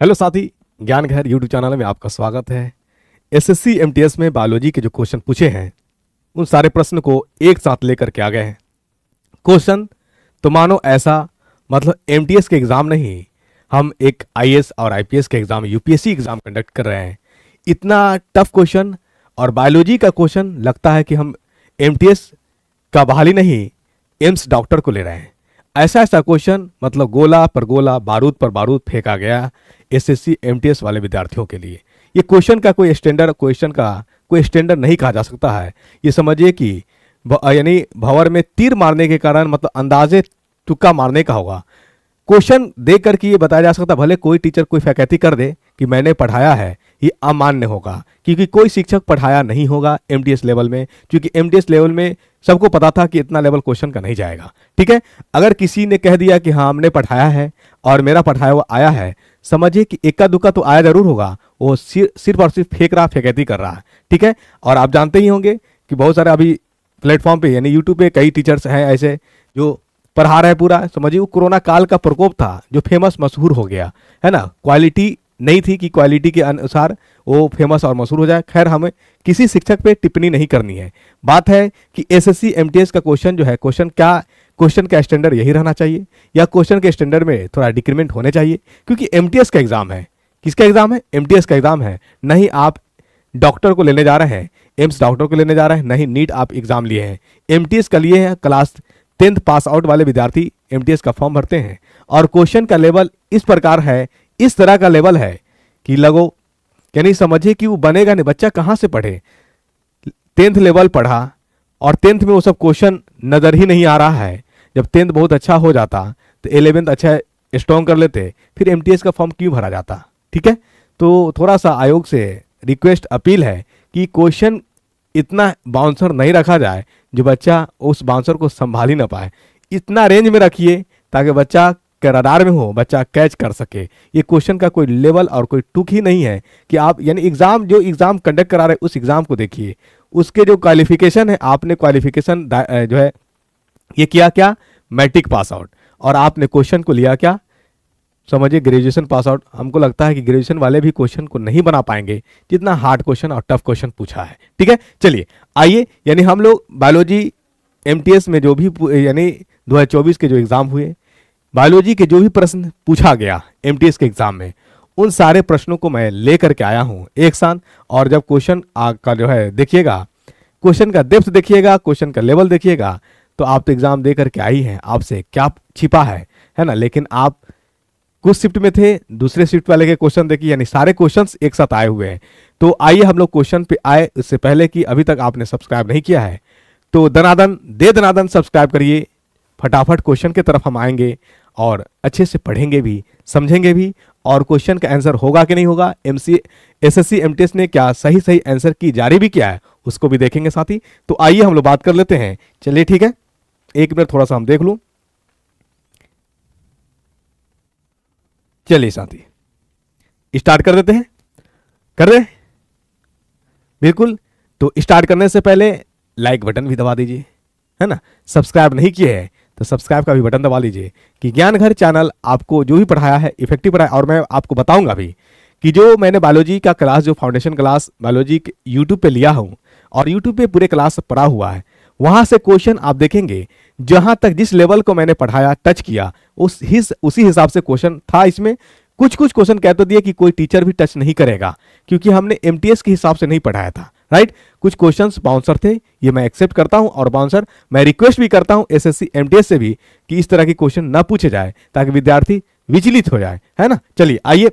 Hello साथी, ज्ञान घर यूट्यूब चैनल में आपका स्वागत है। एसएससी एमटीएस में बायोलॉजी के जो क्वेश्चन पूछे हैं उन सारे प्रश्न को एक साथ लेकर के आ गए हैं। क्वेश्चन तो मानो ऐसा मतलब एमटीएस के एग्ज़ाम नहीं, हम एक आईएएस और आईपीएस के एग्ज़ाम यूपीएससी एग्ज़ाम कंडक्ट कर रहे हैं। इतना टफ क्वेश्चन और बायोलॉजी का क्वेश्चन लगता है कि हम एमटीएस का बहाली नहीं एम्स डॉक्टर को ले रहे हैं। ऐसा क्वेश्चन मतलब गोला पर गोला बारूद पर बारूद फेंका गया एसएससी एमटीएस वाले विद्यार्थियों के लिए। ये क्वेश्चन का कोई स्टैंडर्ड नहीं कहा जा सकता है। ये समझिए कि यानी भंवर में तीर मारने के कारण मतलब अंदाजे तुक्का मारने का होगा। क्वेश्चन देख करके ये बताया जा सकता, भले कोई टीचर कोई फैकल्टी कर दे कि मैंने पढ़ाया है, ये अमान्य होगा क्योंकि कोई शिक्षक पढ़ाया नहीं होगा एमटीएस लेवल में, क्योंकि एमटीएस लेवल में सबको पता था कि इतना लेवल क्वेश्चन का नहीं जाएगा। ठीक है, अगर किसी ने कह दिया कि हाँ हमने पढ़ाया है और मेरा पढ़ाया हुआ आया है, समझिए कि इक्का दुक्का तो आया जरूर होगा, वो सिर्फ और सिर्फ फैकल्टी कर रहा है। ठीक है, और आप जानते ही होंगे कि बहुत सारे अभी प्लेटफॉर्म पे यानी यूट्यूब पे कई टीचर्स हैं ऐसे जो पढ़ा रहे पूरा। समझिए वो कोरोना काल का प्रकोप था जो फेमस मशहूर हो गया है ना। क्वालिटी नहीं थी कि क्वालिटी के अनुसार वो फेमस और मशहूर हो जाए। खैर, हमें किसी शिक्षक पे टिप्पणी नहीं करनी है। बात है कि एसएससी एमटीएस का क्वेश्चन जो है, क्वेश्चन का स्टैंडर्ड यही रहना चाहिए या क्वेश्चन के स्टैंडर्ड में थोड़ा डिक्रीमेंट होने चाहिए, क्योंकि एमटीएस का एग्जाम है। किसका एग्जाम है? एमटीएस का एग्जाम है। नहीं आप डॉक्टर को लेने जा रहे हैं, एम्स डॉक्टर को लेने जा रहे हैं, नहीं नीट आप एग्जाम लिए हैं, एमटीएस का लिए हैं। क्लास 10th पास आउट वाले विद्यार्थी एमटीएस का फॉर्म भरते हैं और क्वेश्चन का लेवल इस प्रकार है, इस तरह का लेवल है कि लगो यानी समझिए कि वो बनेगा नहीं। बच्चा कहाँ से पढ़े? 10th लेवल पढ़ा और 10th में वो सब क्वेश्चन नज़र ही नहीं आ रहा है। जब 10th बहुत अच्छा हो जाता तो 11th अच्छा स्ट्रॉन्ग कर लेते, फिर एमटीएस का फॉर्म क्यों भरा जाता? ठीक है, तो थोड़ा सा आयोग से रिक्वेस्ट अपील है कि क्वेश्चन इतना बाउंसर नहीं रखा जाए जो बच्चा उस बाउंसर को संभाल ही ना पाए। इतना रेंज में रखिए ताकि बच्चा के रडार में हो, बच्चा कैच कर सके। ये क्वेश्चन का कोई लेवल और कोई टुक ही नहीं है कि आप यानी एग्जाम कंडक्ट करा रहे उस एग्जाम को देखिए, उसके जो क्वालिफिकेशन है, आपने क्वालिफिकेशन जो है ये किया क्या? Matric pass out. और आपने क्वेश्चन को लिया क्या? समझिए ग्रेजुएशन पास आउट। हमको लगता है कि ग्रेजुएशन वाले भी क्वेश्चन को नहीं बना पाएंगे जितना हार्ड क्वेश्चन और टफ क्वेश्चन पूछा है। ठीक है, चलिए आइए, यानी हम लोग बायोलॉजी एमटीएस में जो भी यानी 2024 के जो एग्जाम हुए, बायोलॉजी के जो भी प्रश्न पूछा गया एमटीएस के एग्जाम में, उन सारे प्रश्नों को मैं लेकर के आया हूं एक साथ। और जब क्वेश्चन का जो है देखिएगा, क्वेश्चन का डेप्थ देखिएगा, क्वेश्चन का लेवल देखिएगा, तो आप तो एग्जाम दे करके आई हैं, आपसे क्या छिपा है ना। लेकिन आप कुछ शिफ्ट में थे, दूसरे शिफ्ट वाले के क्वेश्चन देखिए, यानी सारे क्वेश्चंस एक साथ आए हुए हैं। तो आइए हम लोग क्वेश्चन पे आए। इससे पहले कि अभी तक आपने सब्सक्राइब नहीं किया है तो दनादन सब्सक्राइब करिए। फटाफट क्वेश्चन की तरफ हम आएंगे और अच्छे से पढ़ेंगे भी, समझेंगे भी, और क्वेश्चन का आंसर होगा कि नहीं होगा, एसएससी एमटीएस ने क्या सही आंसर की जारी भी किया है, उसको भी देखेंगे साथी। तो आइए हम लोग बात कर लेते हैं। चलिए ठीक है, एक मिनट थोड़ा सा हम देख लूं। चलिए साथी स्टार्ट कर देते हैं। कर रहे हैं? बिल्कुल। तो स्टार्ट करने से पहले लाइक बटन भी दबा दीजिए, है ना। सब्सक्राइब नहीं किए हैं तो सब्सक्राइब का भी बटन दबा लीजिए कि ज्ञान घर चैनल आपको जो भी पढ़ाया है इफेक्टिव पढ़ाया। और मैं आपको बताऊंगा भी कि जो मैंने बायोलॉजी का क्लास, जो फाउंडेशन क्लास बायोलॉजी यूट्यूब पे लिया हूं और यूट्यूब पे पूरे क्लास पढ़ा हुआ है, वहां से क्वेश्चन आप देखेंगे जहां तक जिस लेवल को मैंने पढ़ाया, टच किया, उसी हिसाब से क्वेश्चन था इसमें। कुछ क्वेश्चन कह तो दिए कि कोई टीचर भी टच नहीं करेगा क्योंकि हमने एमटीएस के हिसाब से नहीं पढ़ाया था, राइट। कुछ क्वेश्चंस बाउंसर थे, ये मैं एक्सेप्ट करता हूं, और बाउंसर मैं रिक्वेस्ट भी करता हूं एसएससी एमटीएस से भी कि इस तरह की क्वेश्चन ना पूछे जाए ताकि विद्यार्थी विचलित हो जाए, है ना। चलिए आइए,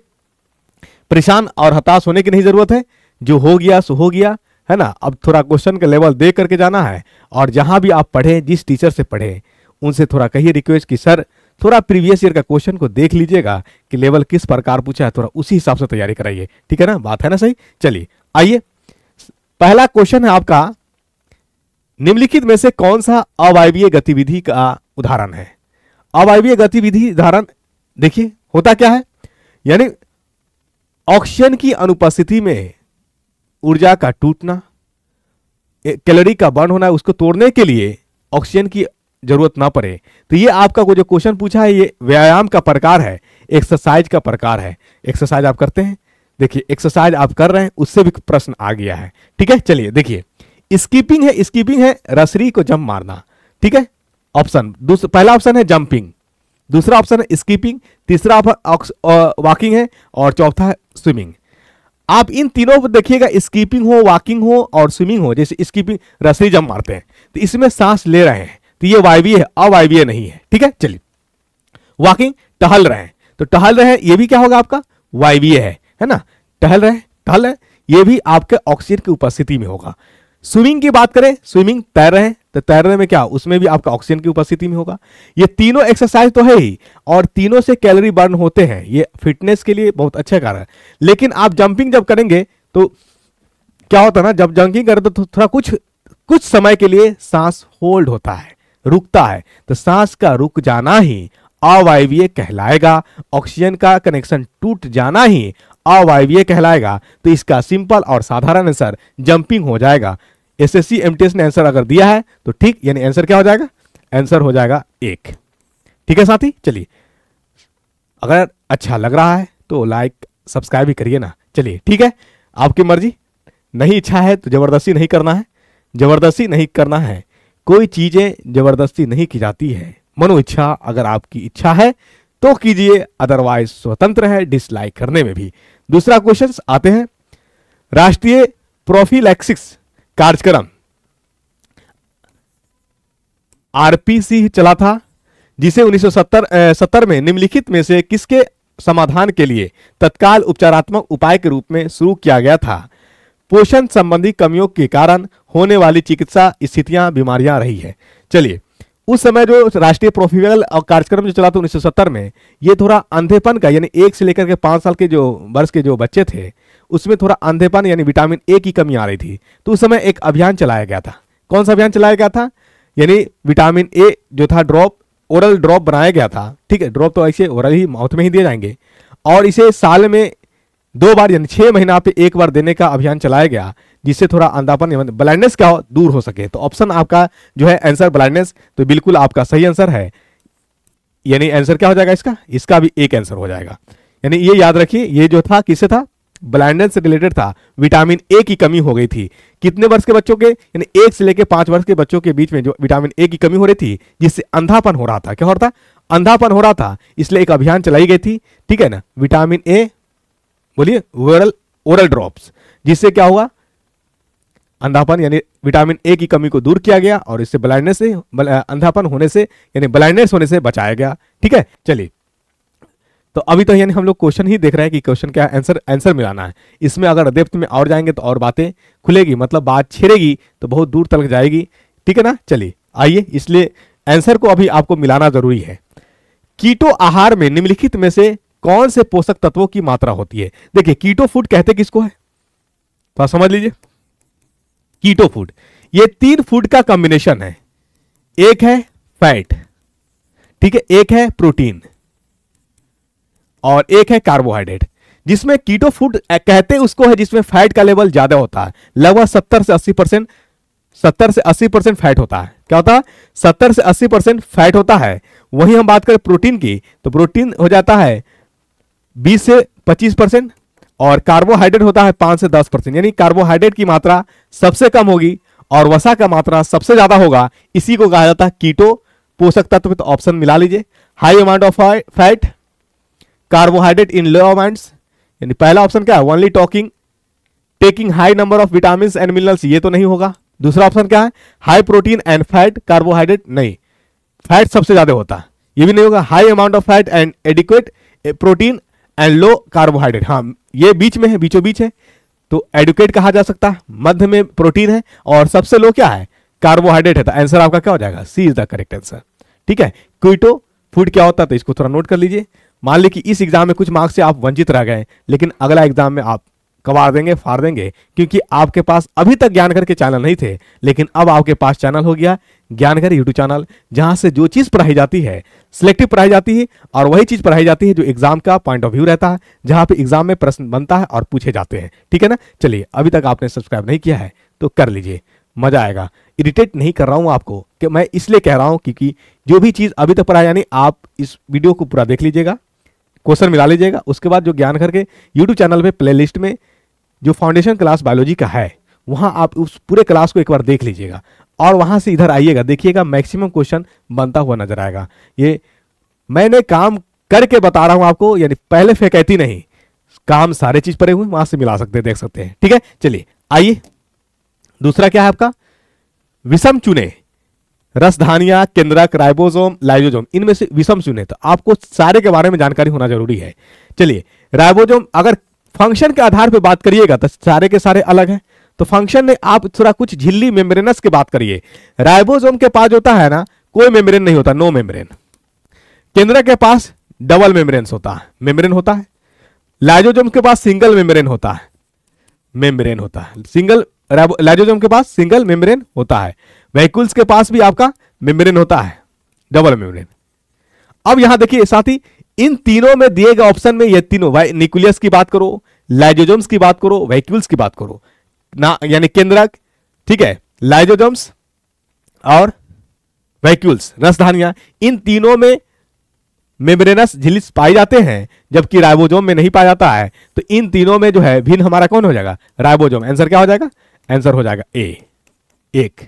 परेशान और हताश होने की नहीं जरूरत है, जो हो गया सो हो गया, है ना। अब थोड़ा क्वेश्चन का लेवल देख करके जाना है, और जहां भी आप पढ़े, जिस टीचर से पढ़े, उनसे थोड़ा कहिए रिक्वेस्ट कि सर थोड़ा प्रीवियस ईयर का क्वेश्चन को देख लीजिएगा कि लेवल किस प्रकार पूछा है, थोड़ा उसी हिसाब से तैयारी कराइए। ठीक है ना, बात है ना सही। चलिए आइए, पहला क्वेश्चन है आपका, निम्नलिखित में से कौन सा अवायवीय गतिविधि का उदाहरण है? अवायवीय गतिविधि उदाहरण देखिए होता क्या है, यानी ऑक्सीजन की अनुपस्थिति में ऊर्जा का टूटना, कैलोरी का बर्न होना, उसको तोड़ने के लिए ऑक्सीजन की जरूरत ना पड़े। तो ये आपका वो जो क्वेश्चन पूछा है ये व्यायाम का प्रकार है, एक्सरसाइज का प्रकार है। एक्सरसाइज आप करते हैं, देखिए एक्सरसाइज आप कर रहे हैं, उससे भी प्रश्न आ गया है। ठीक है, चलिए देखिए स्कीपिंग है, स्कीपिंग है रसरी को जंप मारना। ठीक है, ऑप्शन पहला ऑप्शन है जंपिंग, दूसरा ऑप्शन है स्कीपिंग, तीसरा वॉकिंग है और चौथा है स्विमिंग। आप इन तीनों पर देखिएगा, स्कीपिंग हो, वॉकिंग हो और स्विमिंग हो। जैसे स्कीपिंग रसरी जंप मारते हैं तो इसमें सांस ले रहे हैं, तो ये वायवीय है, अवायवीय नहीं है। ठीक है, चलिए वॉकिंग टहल रहे हैं, तो टहल रहे हैं ये भी क्या होगा आपका वायवीय है ना। टहल रहे हैं ये भी आपके ऑक्सीजन की उपस्थिति में होगा। स्विमिंग की बात करें, स्विमिंग तैर रहे हैं, तो तैरने में क्या, उसमें भी आपका ऑक्सीजन की उपस्थिति में होगा। ये तीनों एक्सरसाइज तो है ही और तीनों से कैलोरी बर्न होते हैं, ये फिटनेस के लिए बहुत अच्छा कार्य है। लेकिन आप जंपिंग जब करेंगे तो क्या होता है ना, जब जंपिंग करें तो थोड़ा कुछ समय के लिए सांस होल्ड होता है, रुकता है, तो सांस का रुक जाना ही अवायवीय कहलाएगा। ऑक्सीजन का कनेक्शन टूट जाना ही अवायवीय कहलाएगा। तो इसका सिंपल और साधारण आंसर जंपिंग हो जाएगा। एसएससी एमटीएस ने आंसर अगर दिया है तो ठीक, यानी आंसर क्या हो जाएगा, आंसर हो जाएगा 1। ठीक है साथी, चलिए अगर अच्छा लग रहा है तो लाइक सब्सक्राइब भी करिए ना। चलिए ठीक है, आपकी मर्जी, नहीं इच्छा है तो जबरदस्ती नहीं करना है, जबरदस्ती नहीं करना है। कोई चीजें जबरदस्ती नहीं की जाती है, मनो इच्छा अगर आपकी इच्छा है तो कीजिए, अदरवाइज स्वतंत्र है डिसलाइक करने में भी। दूसरा क्वेश्चन आते हैं, राष्ट्रीय प्रोफिलैक्सिस कार्यक्रम आरपीसी चला था, जिसे 1970 में निम्नलिखित में से किसके समाधान के लिए तत्काल उपचारात्मक उपाय के रूप में शुरू किया गया था। पोषण संबंधी कमियों के कारण होने वाली चिकित्सा स्थितियां, बीमारियां रही है। चलिए उस समय जो राष्ट्रीय प्रोफिबल कार्यक्रम जो चला था 1970 में, ये थोड़ा अंधेपन का, यानी 1 से लेकर के 5 साल के जो वर्ष के जो बच्चे थे उसमें थोड़ा अंधेपन यानी विटामिन ए की कमी आ रही थी। तो उस समय एक अभियान चलाया गया था। कौन सा अभियान चलाया गया था, यानी विटामिन ए जो था ड्रॉप, ओरल ड्रॉप बनाया गया था। ठीक है, ड्रॉप तो ऐसे ओरल ही माउथ में ही दिए जाएंगे और इसे साल में 2 बार यानी 6 महीना पे 1 बार देने का अभियान चलाया गया, जिससे थोड़ा अंधापन ब्लाइंडनेस क्या हो, दूर हो सके। तो ऑप्शन आपका जो है आंसर ब्लाइंडनेस, तो बिल्कुल आपका सही आंसर है। यानी आंसर क्या हो जाएगा इसका भी 1 आंसर हो जाएगा। यानी ये याद रखिए, ये जो था किससे था, ब्लाइंडनेस से रिलेटेड था। विटामिन ए की कमी हो गई थी, कितने वर्ष के बच्चों के, यानी 1 से लेकर 5 वर्ष के बच्चों के बीच में जो विटामिन ए की कमी हो रही थी, जिससे अंधापन हो रहा था। क्या हो रहा था, अंधापन हो रहा था, इसलिए एक अभियान चलाई गई थी। ठीक है ना, विटामिन ए बोलिए ओरल ड्रॉप्स, जिससे क्या हुआ, अंधापन यानी विटामिन ए की कमी को दूर किया गया और इससे ब्लाइंडनेस से, अंधापन होने से यानी ब्लाइंडनेस होने से बचाया गया। ठीक है, चलिए तो अभी तो यानी हम लोग क्वेश्चन ही देख रहे हैं कि क्वेश्चन क्या है, आंसर मिलाना है। इसमें अगर डेप्थ में और जाएंगे तो और बातें खुलेगी, मतलब बात छिड़ेगी तो बहुत दूर तक जाएगी। ठीक है ना, चलिए आइए, इसलिए आंसर को अभी आपको मिलाना जरूरी है। कीटो आहार में निम्नलिखित में से कौन से पोषक तत्वों की मात्रा होती है। देखिए कीटो फूड कहते किसको है, तो समझ लीजिए। कीटो फूड ये 3 फूड का कॉम्बिनेशन है, एक है फैट, ठीक है, एक है प्रोटीन और एक है कार्बोहाइड्रेट। जिसमें कीटो फूड कहते उसको है जिसमें फैट का लेवल ज्यादा होता है, लगभग 70 से 80% फैट होता है। क्या होता है, 70 से 80% फैट होता है। वहीं हम बात करें प्रोटीन की, तो प्रोटीन हो जाता है 20 से 25% और कार्बोहाइड्रेट होता है 5 से 10%। यानी कार्बोहाइड्रेट की मात्रा सबसे कम होगी और वसा का मात्रा सबसे ज्यादा होगा, इसी को कहा जाता है कीटो पोषक तत्व। तो ऑप्शन मिला लीजिए, high amount of fat, carbohydrate in low amounts. यानी पहला ऑप्शन क्या है, only taking high number of vitamin and minerals, ये तो नहीं होगा। दूसरा ऑप्शन क्या है, high protein and fat, carbohydrate नहीं, फैट सबसे ज्यादा होता है, ये भी नहीं होगा। High amount of fat and adequate protein and low carbohydrate, हाँ ये बीच में है, बीचों बीच है, तो एडुकेट कहा जा सकता है। मध्य में प्रोटीन है और सबसे लो क्या है, कार्बोहाइड्रेट है। तो आंसर आपका क्या हो जाएगा, सी इज द करेक्ट आंसर। ठीक है, कीटो फूड क्या होता है तो इसको थोड़ा नोट कर लीजिए। मान ली कि इस एग्जाम में कुछ मार्क्स से आप वंचित रह गए, लेकिन अगला एग्जाम में आप कबाड़ देंगे, फाड़ देंगे, क्योंकि आपके पास अभी तक ज्ञानघर के चैनल नहीं थे, लेकिन अब आपके पास चैनल हो गया ज्ञानघर यूट्यूब चैनल, जहां से जो चीज पढ़ाई जाती है सिलेक्टिव पढ़ाई जाती है और वही चीज पढ़ाई जाती है जो एग्जाम का पॉइंट ऑफ व्यू रहता है, जहां पे एग्जाम में प्रश्न बनता है और पूछे जाते हैं। ठीक है ना, चलिए अभी तक आपने सब्सक्राइब नहीं किया है तो कर लीजिए, मजा आएगा। इरिटेट नहीं कर रहा हूं आपको, कि मैं इसलिए कह रहा हूं क्योंकि जो भी चीज अभी तक पढ़ा, यानी आप इस वीडियो को पूरा देख लीजिएगा, क्वेश्चन मिला लीजिएगा, उसके बाद जो ज्ञान करके यूट्यूब चैनल पे प्लेलिस्ट में जो फाउंडेशन क्लास बायोलॉजी का है वहां आप उस पूरे क्लास को एक बार देख लीजिएगा और वहां से इधर आइएगा, देखिएगा मैक्सिमम क्वेश्चन बनता हुआ नजर आएगा। ये मैंने काम करके बता रहा हूं आपको, यानी पहले फैकल्टी नहीं, काम सारे चीज पड़े हुए वहां से मिला सकते हैं, देख सकते हैं। ठीक है, चलिए आइए, दूसरा क्या है आपका, विषम चुने, रसधानियां, केंद्रक, राइबोसोम, लाइसोसोम, इनमें से विषम चुने। तो आपको सारे के बारे में जानकारी होना जरूरी है। चलिए, राइबोसोम अगर फंक्शन के आधार पर बात करिएगा तो सारे के सारे अलग हैं, तो फंक्शन में आप थोड़ा कुछ झिल्ली मेम्ब्रेनस की बात करिए। राइबोसोम के पास होता है ना, कोई मेम्ब्रेन नहीं होता, नो मेम्ब्रेन। केंद्रक के पास डबल मेम्ब्रेन होता है, मेम्ब्रेन होता है। लाइसोसोम के पास सिंगल मेम्ब्रेन होता है, मेम्ब्रेन होता है सिंगल। लाइसोसोम के पास सिंगल मेम्ब्रेन होता है। वैक्यूल्स के पास भी आपका मेम्ब्रेन होता है, डबल मेम्ब्रेन। अब यहां देखिए साथी, इन तीनों में दिए गए ऑप्शन में ये तीनों, न्यूक्लियस की बात करो, लाइसोसोम्स की बात करो, वैक्यूल्स की बात करो ना, यानी केंद्रक, ठीक है, लाइसोसोम्स और वैक्यूल्स, रसधानियां, इन तीनों में मेम्ब्रेनस झिल्ली पाए जाते हैं, जबकि राइबोसोम में नहीं पाया जाता है। तो इन तीनों में जो है भिन्न हमारा कौन हो जाएगा, राइबोसोम। आंसर क्या हो जाएगा, आंसर हो जाएगा ए, एक।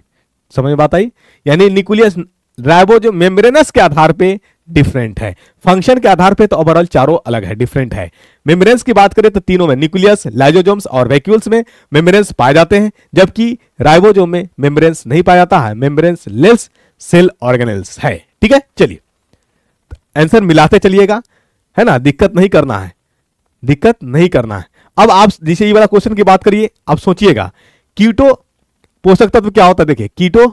समझ में बात आई, यानी न्यूक्लियस राइबोसोम मेम्ब्रेनस के आधार पे डिफरेंट है, फंक्शन के आधार पे तो ओवरऑल चारों अलग है, डिफरेंट है। मेम्ब्रेन्स की बात करें तो तीनों में, न्यूक्लियस, लाइसोसोम्स और वैक्यूल्स में मेम्ब्रेन्स पाए जाते हैं, जबकि राइबोसोम में मेम्ब्रेन्स नहीं पाया जाता है, मेम्ब्रेन्स लेस सेल ऑर्गेनेल्स है। ठीक है, चलिए आंसर मिलाते चलिएगा, है ना, दिक्कत नहीं करना है, दिक्कत नहीं करना है। अब आप जैसे ये वाला क्वेश्चन की बात करिए, आप सोचिएगा कीटो पोषक तत्व क्या होता है, देखिए कीटो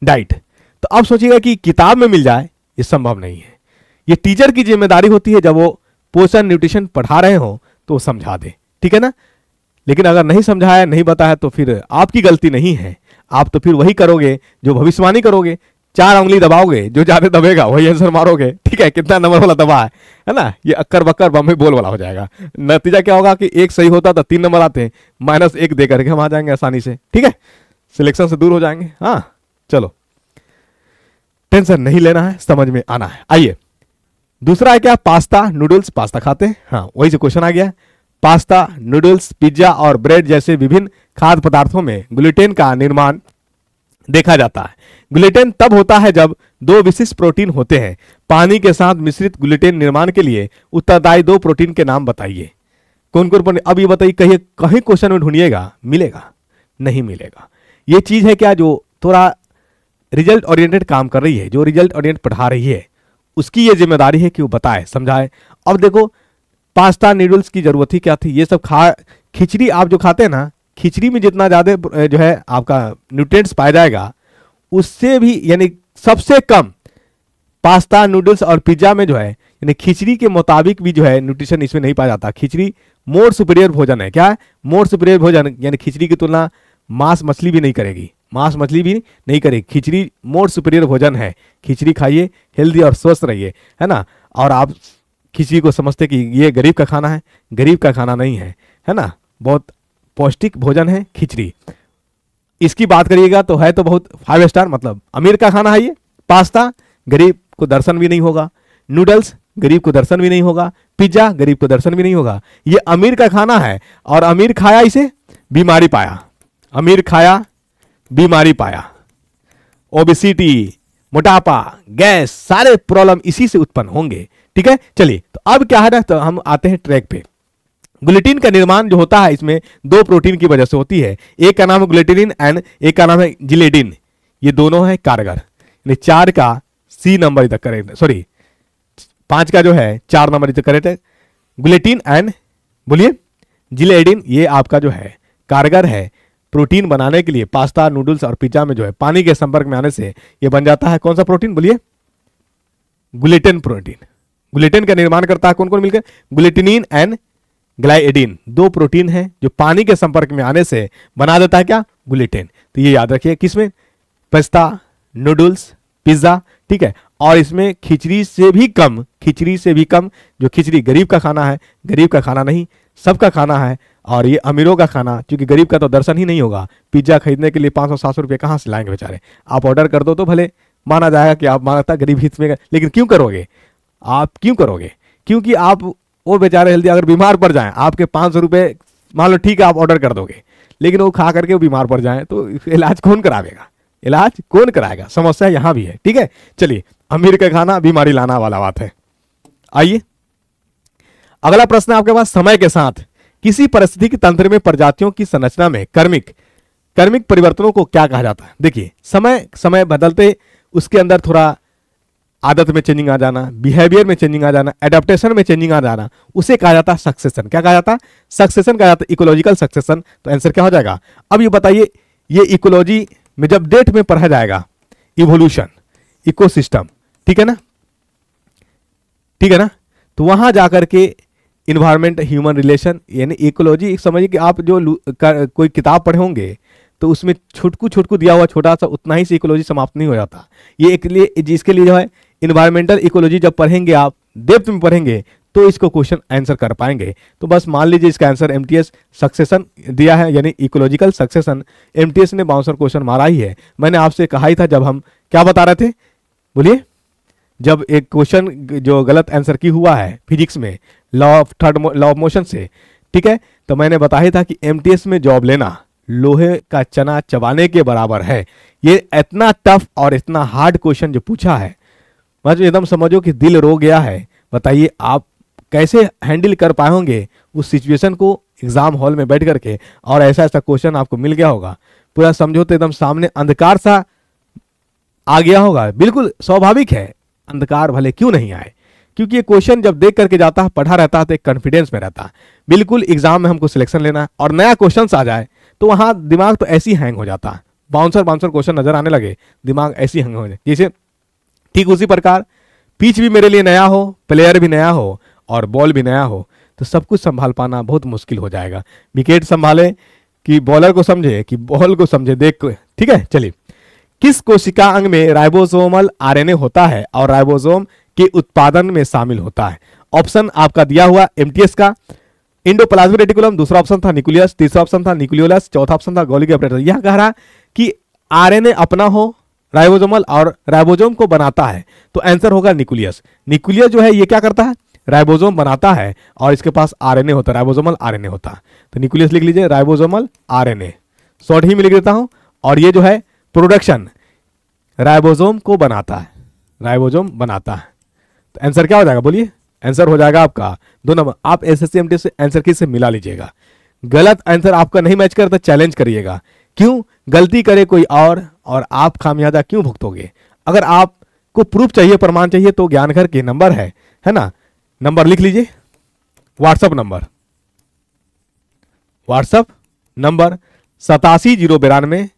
डाइट, तो आप सोचिएगा कि किताब में मिल जाए, ये संभव नहीं है। ये टीचर की जिम्मेदारी होती है, जब वो पोषण न्यूट्रिशन पढ़ा रहे हो तो समझा दे, ठीक है ना। लेकिन अगर नहीं समझाया, नहीं बताया, तो फिर आपकी गलती नहीं है, आप तो फिर वही करोगे जो भविष्यवाणी करोगे, 4 उंगली दबाओगे, जो ज्यादा दबेगा वही आंसर मारोगे। ठीक है, कितना नंबर वाला दबा है ना, ये अक्कर बक्कर बम्बे बोल वाला हो जाएगा। नतीजा क्या होगा कि एक सही होता तो 3 नंबर आते हैं, -1 दे करके हम आ जाएंगे आसानी से। ठीक है, सिलेक्शन से दूर हो जाएंगे। हाँ चलो, टेंशन नहीं लेना है, समझ में आना है। आइए, दूसरा है क्या, पास्ता नूडल्स, पास्ता खाते हैं, हाँ वही से क्वेश्चन आ गया। पास्ता, नूडल्स, पिज्जा और ब्रेड जैसे विभिन्न खाद्य पदार्थों में ग्लूटेन का निर्माण देखा जाता है। ग्लूटेन तब होता है जब 2 विशिष्ट प्रोटीन होते हैं। पानी के साथ मिश्रित ग्लूटेन निर्माण के लिए उत्तरदायी 2 प्रोटीन के नाम बताइए। कौन कौन, अब ये बताइए, कहीं कहीं क्वेश्चन में ढूंढिएगा, मिलेगा नहीं मिलेगा। ये चीज है क्या, जो थोड़ा रिजल्ट ओरिएंटेड काम कर रही है, जो रिजल्ट ओरिएंटेड पढ़ा रही है, उसकी ये जिम्मेदारी है कि वो बताए, समझाए। अब देखो, पास्ता नूडल्स की जरूरत ही क्या थी, ये सब खिचड़ी आप जो खाते हैं ना, खिचड़ी में जितना ज्यादा जो है आपका न्यूट्रिएंट्स पाया जाएगा, उससे भी यानी सबसे कम पास्ता नूडल्स और पिज्जा में जो है, यानी खिचड़ी के मुताबिक भी जो है न्यूट्रिशन इसमें नहीं पाया जाता। खिचड़ी मोर सुपीरियर भोजन है, क्या है, मोर सुपीरियर भोजन, यानी खिचड़ी की तुलना मांस मछली भी नहीं करेगी, मांस मछली भी नहीं करेगी, खिचड़ी मोर सुपीरियर भोजन है। खिचड़ी खाइए, हेल्दी और स्वस्थ रहिए, है ना। और आप खिचड़ी को समझते कि ये गरीब का खाना है, गरीब का खाना नहीं है ना, बहुत पौष्टिक भोजन है खिचड़ी। इसकी बात करिएगा तो है तो बहुत 5 स्टार, मतलब अमीर का खाना है ये। पास्ता गरीब को दर्शन भी नहीं होगा, नूडल्स गरीब को दर्शन भी नहीं होगा, पिज्जा गरीब को दर्शन भी नहीं होगा। ये अमीर का खाना है, और अमीर खाया इसे बीमारी पाया, अमीर खाया बीमारी पाया। ओबेसिटी, मोटापा, गैस, सारे प्रॉब्लम इसी से उत्पन्न होंगे। ठीक है, चलिए तो अब क्या है ना, तो हम आते हैं ट्रैक पे। ग्लूटीन का निर्माण जो होता है इसमें 2 प्रोटीन की वजह से होती है, एक का नाम है ग्लूटिनिन एंड एक का नाम है जिलेटिन। ये दोनों है कारगर, यानी 4 का सी नंबर इधर करेक्ट, सॉरी 5 का जो है 4 नंबर इधर करेक्ट है। ग्लूटिन एंड बोलिए जिलेटिन, ये आपका जो है कारगर है प्रोटीन बनाने के लिए। पास्ता नूडल्स और पिज्जा में जो है पानी के संपर्क में आने से ये बन जाता है कौन सा प्रोटीन, बोलिए ग्लूटेन प्रोटीन। ग्लूटेन का निर्माण करता है कौन कौन मिलकर, ग्लूटिनिन एंड ग्लाइएडिन, 2 प्रोटीन हैं जो पानी के संपर्क में आने से बना देता है क्या, ग्लूटेन। तो ये याद रखिए, किसमें, पास्ता नूडल्स पिज्जा, ठीक है। और इसमें खिचड़ी से भी कम, खिचड़ी से भी कम, जो खिचड़ी गरीब का खाना है, गरीब का खाना नहीं सबका खाना है, और ये अमीरों का खाना, क्योंकि गरीब का तो दर्शन ही नहीं होगा। पिज्जा खरीदने के लिए 500-700 रुपये कहाँ से लाएंगे बेचारे। आप ऑर्डर कर दो तो भले माना जाएगा कि आप मानता गरीब हित में, लेकिन क्यों करोगे आप, क्यों करोगे? क्योंकि आप वो बेचारे हेल्दी अगर बीमार पड़ जाएं, आपके 500 रुपये मान लो ठीक है आप ऑर्डर कर दोगे, लेकिन वो खा करके वो बीमार पड़ जाएं तो इलाज कौन करावेगा? इलाज कौन कराएगा? समस्या यहाँ भी है। ठीक है, चलिए, अमीर का खाना बीमारी लाना वाला बात है। आइए अगला प्रश्न आपके पास, समय के साथ किसी परिस्थितिक तंत्र में प्रजातियों की संरचना में कर्मिक परिवर्तनों को क्या कहा जाता है? देखिए, समय बदलते उसके अंदर थोड़ा आदत में चेंजिंग आ जाना, बिहेवियर में चेंजिंग आ जाना, एडेप्टेशन में चेंजिंग आ जाना, उसे कहा जाता है सक्सेशन। क्या कहा जाता है? सक्सेशन कहा जाता है, इकोलॉजिकल सक्सेशन। तो आंसर क्या हो जाएगा? अब ये बताइए, ये इकोलॉजी में जब डेट में पढ़ा जाएगा, इवोल्यूशन, इकोसिस्टम, ठीक है ना, ठीक है ना, तो वहां जाकर के इन्वायरमेंट, ह्यूमन रिलेशन, यानी इकोलॉजी, समझिए कि आप जो कोई किताब पढ़े होंगे तो उसमें छुटकू दिया हुआ छोटा सा, उतना ही से इकोलॉजी समाप्त नहीं हो जाता। ये एक लिए, जिसके लिए जो है इन्वायरमेंटल इकोलॉजी जब पढ़ेंगे आप, डेप्थ में पढ़ेंगे, तो इसको क्वेश्चन आंसर कर पाएंगे। तो बस मान लीजिए इसका आंसर एमटीएस सक्सेशन दिया है, यानी इकोलॉजिकल सक्सेशन। एमटीएस ने बाउंसर क्वेश्चन मारा ही है। मैंने आपसे कहा ही था, जब हम क्या बता रहे थे, बोलिए, जब एक क्वेश्चन जो गलत आंसर की हुआ है फिजिक्स में लॉ ऑफ मोशन से, ठीक है, तो मैंने बताया था कि एमटीएस में जॉब लेना लोहे का चना चबाने के बराबर है। ये इतना टफ और इतना हार्ड क्वेश्चन जो पूछा है, मतलब एकदम समझो कि दिल रो गया है। बताइए आप कैसे हैंडल कर पाएंगे उस सिचुएशन को एग्जाम हॉल में बैठ करके, और ऐसा क्वेश्चन आपको मिल गया होगा, पूरा समझो तो एकदम सामने अंधकार सा आ गया होगा। बिल्कुल स्वाभाविक है, अंधकार भले क्यों नहीं आए, क्योंकि ये क्वेश्चन जब देख करके जाता है, पढ़ा रहता है, तो एक कॉन्फिडेंस में रहता है। बिल्कुल एग्जाम में हमको सिलेक्शन लेना है और नया क्वेश्चन आ जाए तो वहां दिमाग तो ऐसी हैंग हो जाता है, बाउंसर क्वेश्चन नजर आने लगे, दिमाग ऐसी हैंग हो जाए। जैसे ठीक उसी प्रकार पिच भी मेरे लिए नया हो, प्लेयर भी नया हो और बॉल भी नया हो, तो सब कुछ संभाल पाना बहुत मुश्किल हो जाएगा। विकेट संभाले कि बॉलर को समझे कि बॉल को समझे, देख, ठीक है। चलिए, किस कोशिका अंग में राइबोसोमल आरएनए होता है और राइबोसोम के उत्पादन में शामिल होता है? ऑप्शन आपका दिया हुआ एमटीएस का, इंडोप्लाज्मिक रेटिकुलम, दूसरा ऑप्शन था न्यूक्लियस, तीसरा ऑप्शन था न्यूक्लियोलस, चौथा ऑप्शन था गोल्गी अपरेटस। यह कह रहा कि आरएनए अपना हो राइबोसोमल और राइबोसोम को बनाता है, तो आंसर होगा न्यूक्लियस। न्यूक्लियस जो है ये क्या करता है? राइबोसोम बनाता है और इसके पास आरएनए होता है, राइबोसोमल आरएनए होता है। तो न्यूक्लियस लिख लीजिए, राइबोसोमल आरएनए, शॉर्ट ही में लिख देता हूं। और ये जो है प्रोडक्शन राइबोसोम को बनाता है, राइबोसोम बनाता है। तो आंसर क्या हो जाएगा बोलिए? आंसर हो जाएगा आपका 2 नंबर। आप एसएससी एमटीएस से आंसर किससे मिला लीजिएगा। गलत आंसर आपका नहीं मैच करता, चैलेंज करिएगा। क्यों? गलती करे कोई और आप खामियाजा क्यों भुगतोगे? अगर आपको प्रूफ चाहिए, प्रमाण चाहिए, तो ज्ञानघर के नंबर है ना, नंबर लिख लीजिए, व्हाट्सएप नंबर 87 092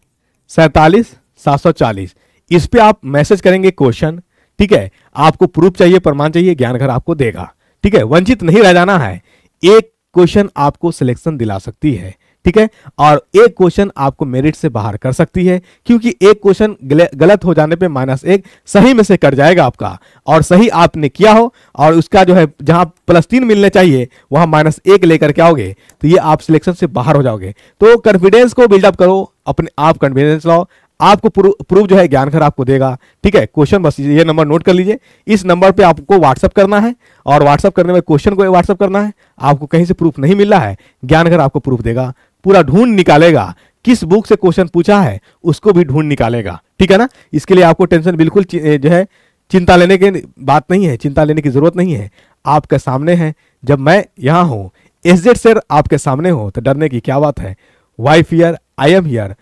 47 740। इस पे आप मैसेज करेंगे क्वेश्चन, ठीक है। आपको प्रूफ चाहिए, प्रमाण चाहिए, ज्ञानघर आपको देगा, ठीक है। वंचित नहीं रह जाना है। एक क्वेश्चन आपको सिलेक्शन दिला सकती है, ठीक है, और एक क्वेश्चन आपको मेरिट से बाहर कर सकती है, क्योंकि एक क्वेश्चन गलत हो जाने पे -1 सही में से कट जाएगा आपका, और सही आपने किया हो और उसका जो है जहां +3 मिलने चाहिए वहां -1 लेकर के आओगे, तो ये आप सिलेक्शन से बाहर हो जाओगे। तो कॉन्फिडेंस को बिल्डअप करो, अपने आप कॉन्फिडेंस लाओ, आपको प्रूफ जो है ज्ञानघर आपको देगा, ठीक है। क्वेश्चन बस ये नंबर नोट कर लीजिए, इस नंबर पे आपको व्हाट्सअप करना है, और व्हाट्सअप करने में क्वेश्चन को व्हाट्सअप करना है। आपको कहीं से प्रूफ नहीं मिल रहा है, ज्ञानघर आपको प्रूफ देगा, पूरा ढूंढ निकालेगा, किस बुक से क्वेश्चन पूछा है उसको भी ढूंढ निकालेगा, ठीक है ना। इसके लिए आपको टेंशन बिल्कुल जो है चिंता लेने की बात नहीं है, चिंता लेने की जरूरत नहीं है। आपके सामने है, जब मैं यहाँ हूँ, एसजेड सर आपके सामने हो, तो डरने की क्या बात है? Why fear, I am here.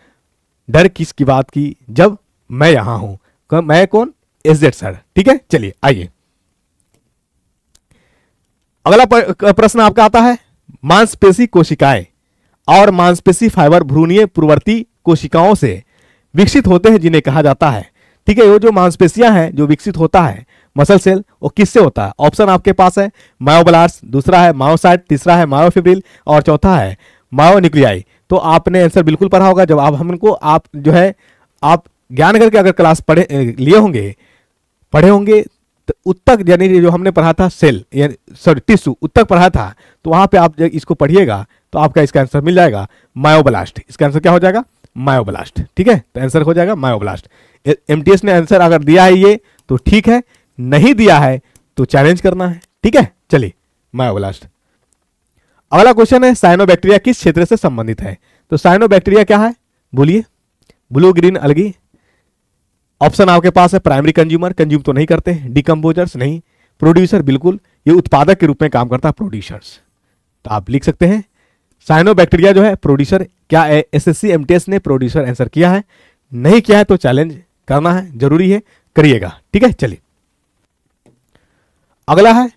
डर किसकी बात की, जब मैं यहां हूं। मैं कौन? एसजेड सर, ठीक है। चलिए आइए, अगला प्रश्न आपका आता है, मांसपेशी कोशिकाएं और मांसपेशी फाइबर भ्रूणीय पूर्ववर्ती कोशिकाओं से विकसित होते हैं, जिन्हें कहा जाता है, ठीक है। वो जो मांसपेशियां हैं जो विकसित होता है मसल सेल, वो किससे होता है? ऑप्शन आपके पास है, मायोब्लास्ट, दूसरा है मायोसाइट, तीसरा है मायोफिब्रिल और चौथा है मायोन्यूक्लियाई। तो आपने आंसर बिल्कुल पढ़ा होगा। जब आप हमको आप जो है आप ज्ञानघर के अगर क्लास पढ़े होंगे तो उत्तक, यानी जो हमने पढ़ा था सेल, यानी सॉरी टिश्यू उत्तक पढ़ा था, तो वहां पे आप इसको पढ़िएगा तो आपका इसका आंसर मिल जाएगा मायोब्लास्ट। इसका आंसर क्या हो जाएगा? मायोब्लास्ट। ठीक है, तो आंसर हो जाएगा मायोब्लास्ट। एमटीएस ने आंसर अगर दिया है ये तो ठीक है, नहीं दिया है तो चैलेंज करना है। ठीक है, चलिए मायोब्लास्ट। अगला क्वेश्चन है साइनोबैक्टीरिया किस क्षेत्र से संबंधित है? तो साइनोबैक्टीरिया क्या है बोलिए? Blue green अलगी। ऑप्शन आपके पास है प्राइमरी कंज्यूमर, कंज्यूम तो नहीं करते, डिकम्पोजर्स नहीं, प्रोड्यूसर बिल्कुल, ये उत्पादक के रूप में काम करता है, प्रोड्यूसर्स। तो आप लिख सकते हैं साइनोबैक्टीरिया जो है प्रोड्यूसर। क्या एसएससी एमटीएस ने प्रोड्यूसर आंसर किया है? नहीं किया है तो चैलेंज करना है, जरूरी है, करिएगा। ठीक है, चलिए अगला है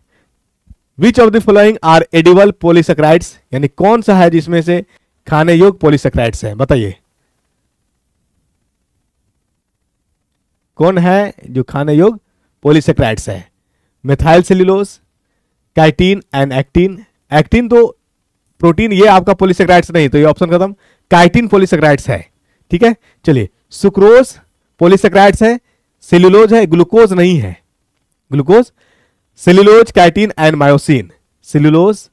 which of the following are edible polysaccharides, यानी कौन सा है जिसमें से खाने योग्य पॉलीसेकेराइड्स है? बताइए कौन है जो खाने योग्य पॉलीसेकेराइड्स है? Methyl cellulose, chitin and actin. Actin तो प्रोटीन, ये आपका पॉलीसेकेराइड्स नहीं, तो ये ऑप्शन खत्म। काइटिन पॉलीसेकेराइड्स है। ठीक है, चलिए सुक्रोज पॉलीसेकेराइड्स है, सेल्यूलोज है, ग्लूकोज नहीं है। Glucose, cellulose, chitin and myosin. Cellulose,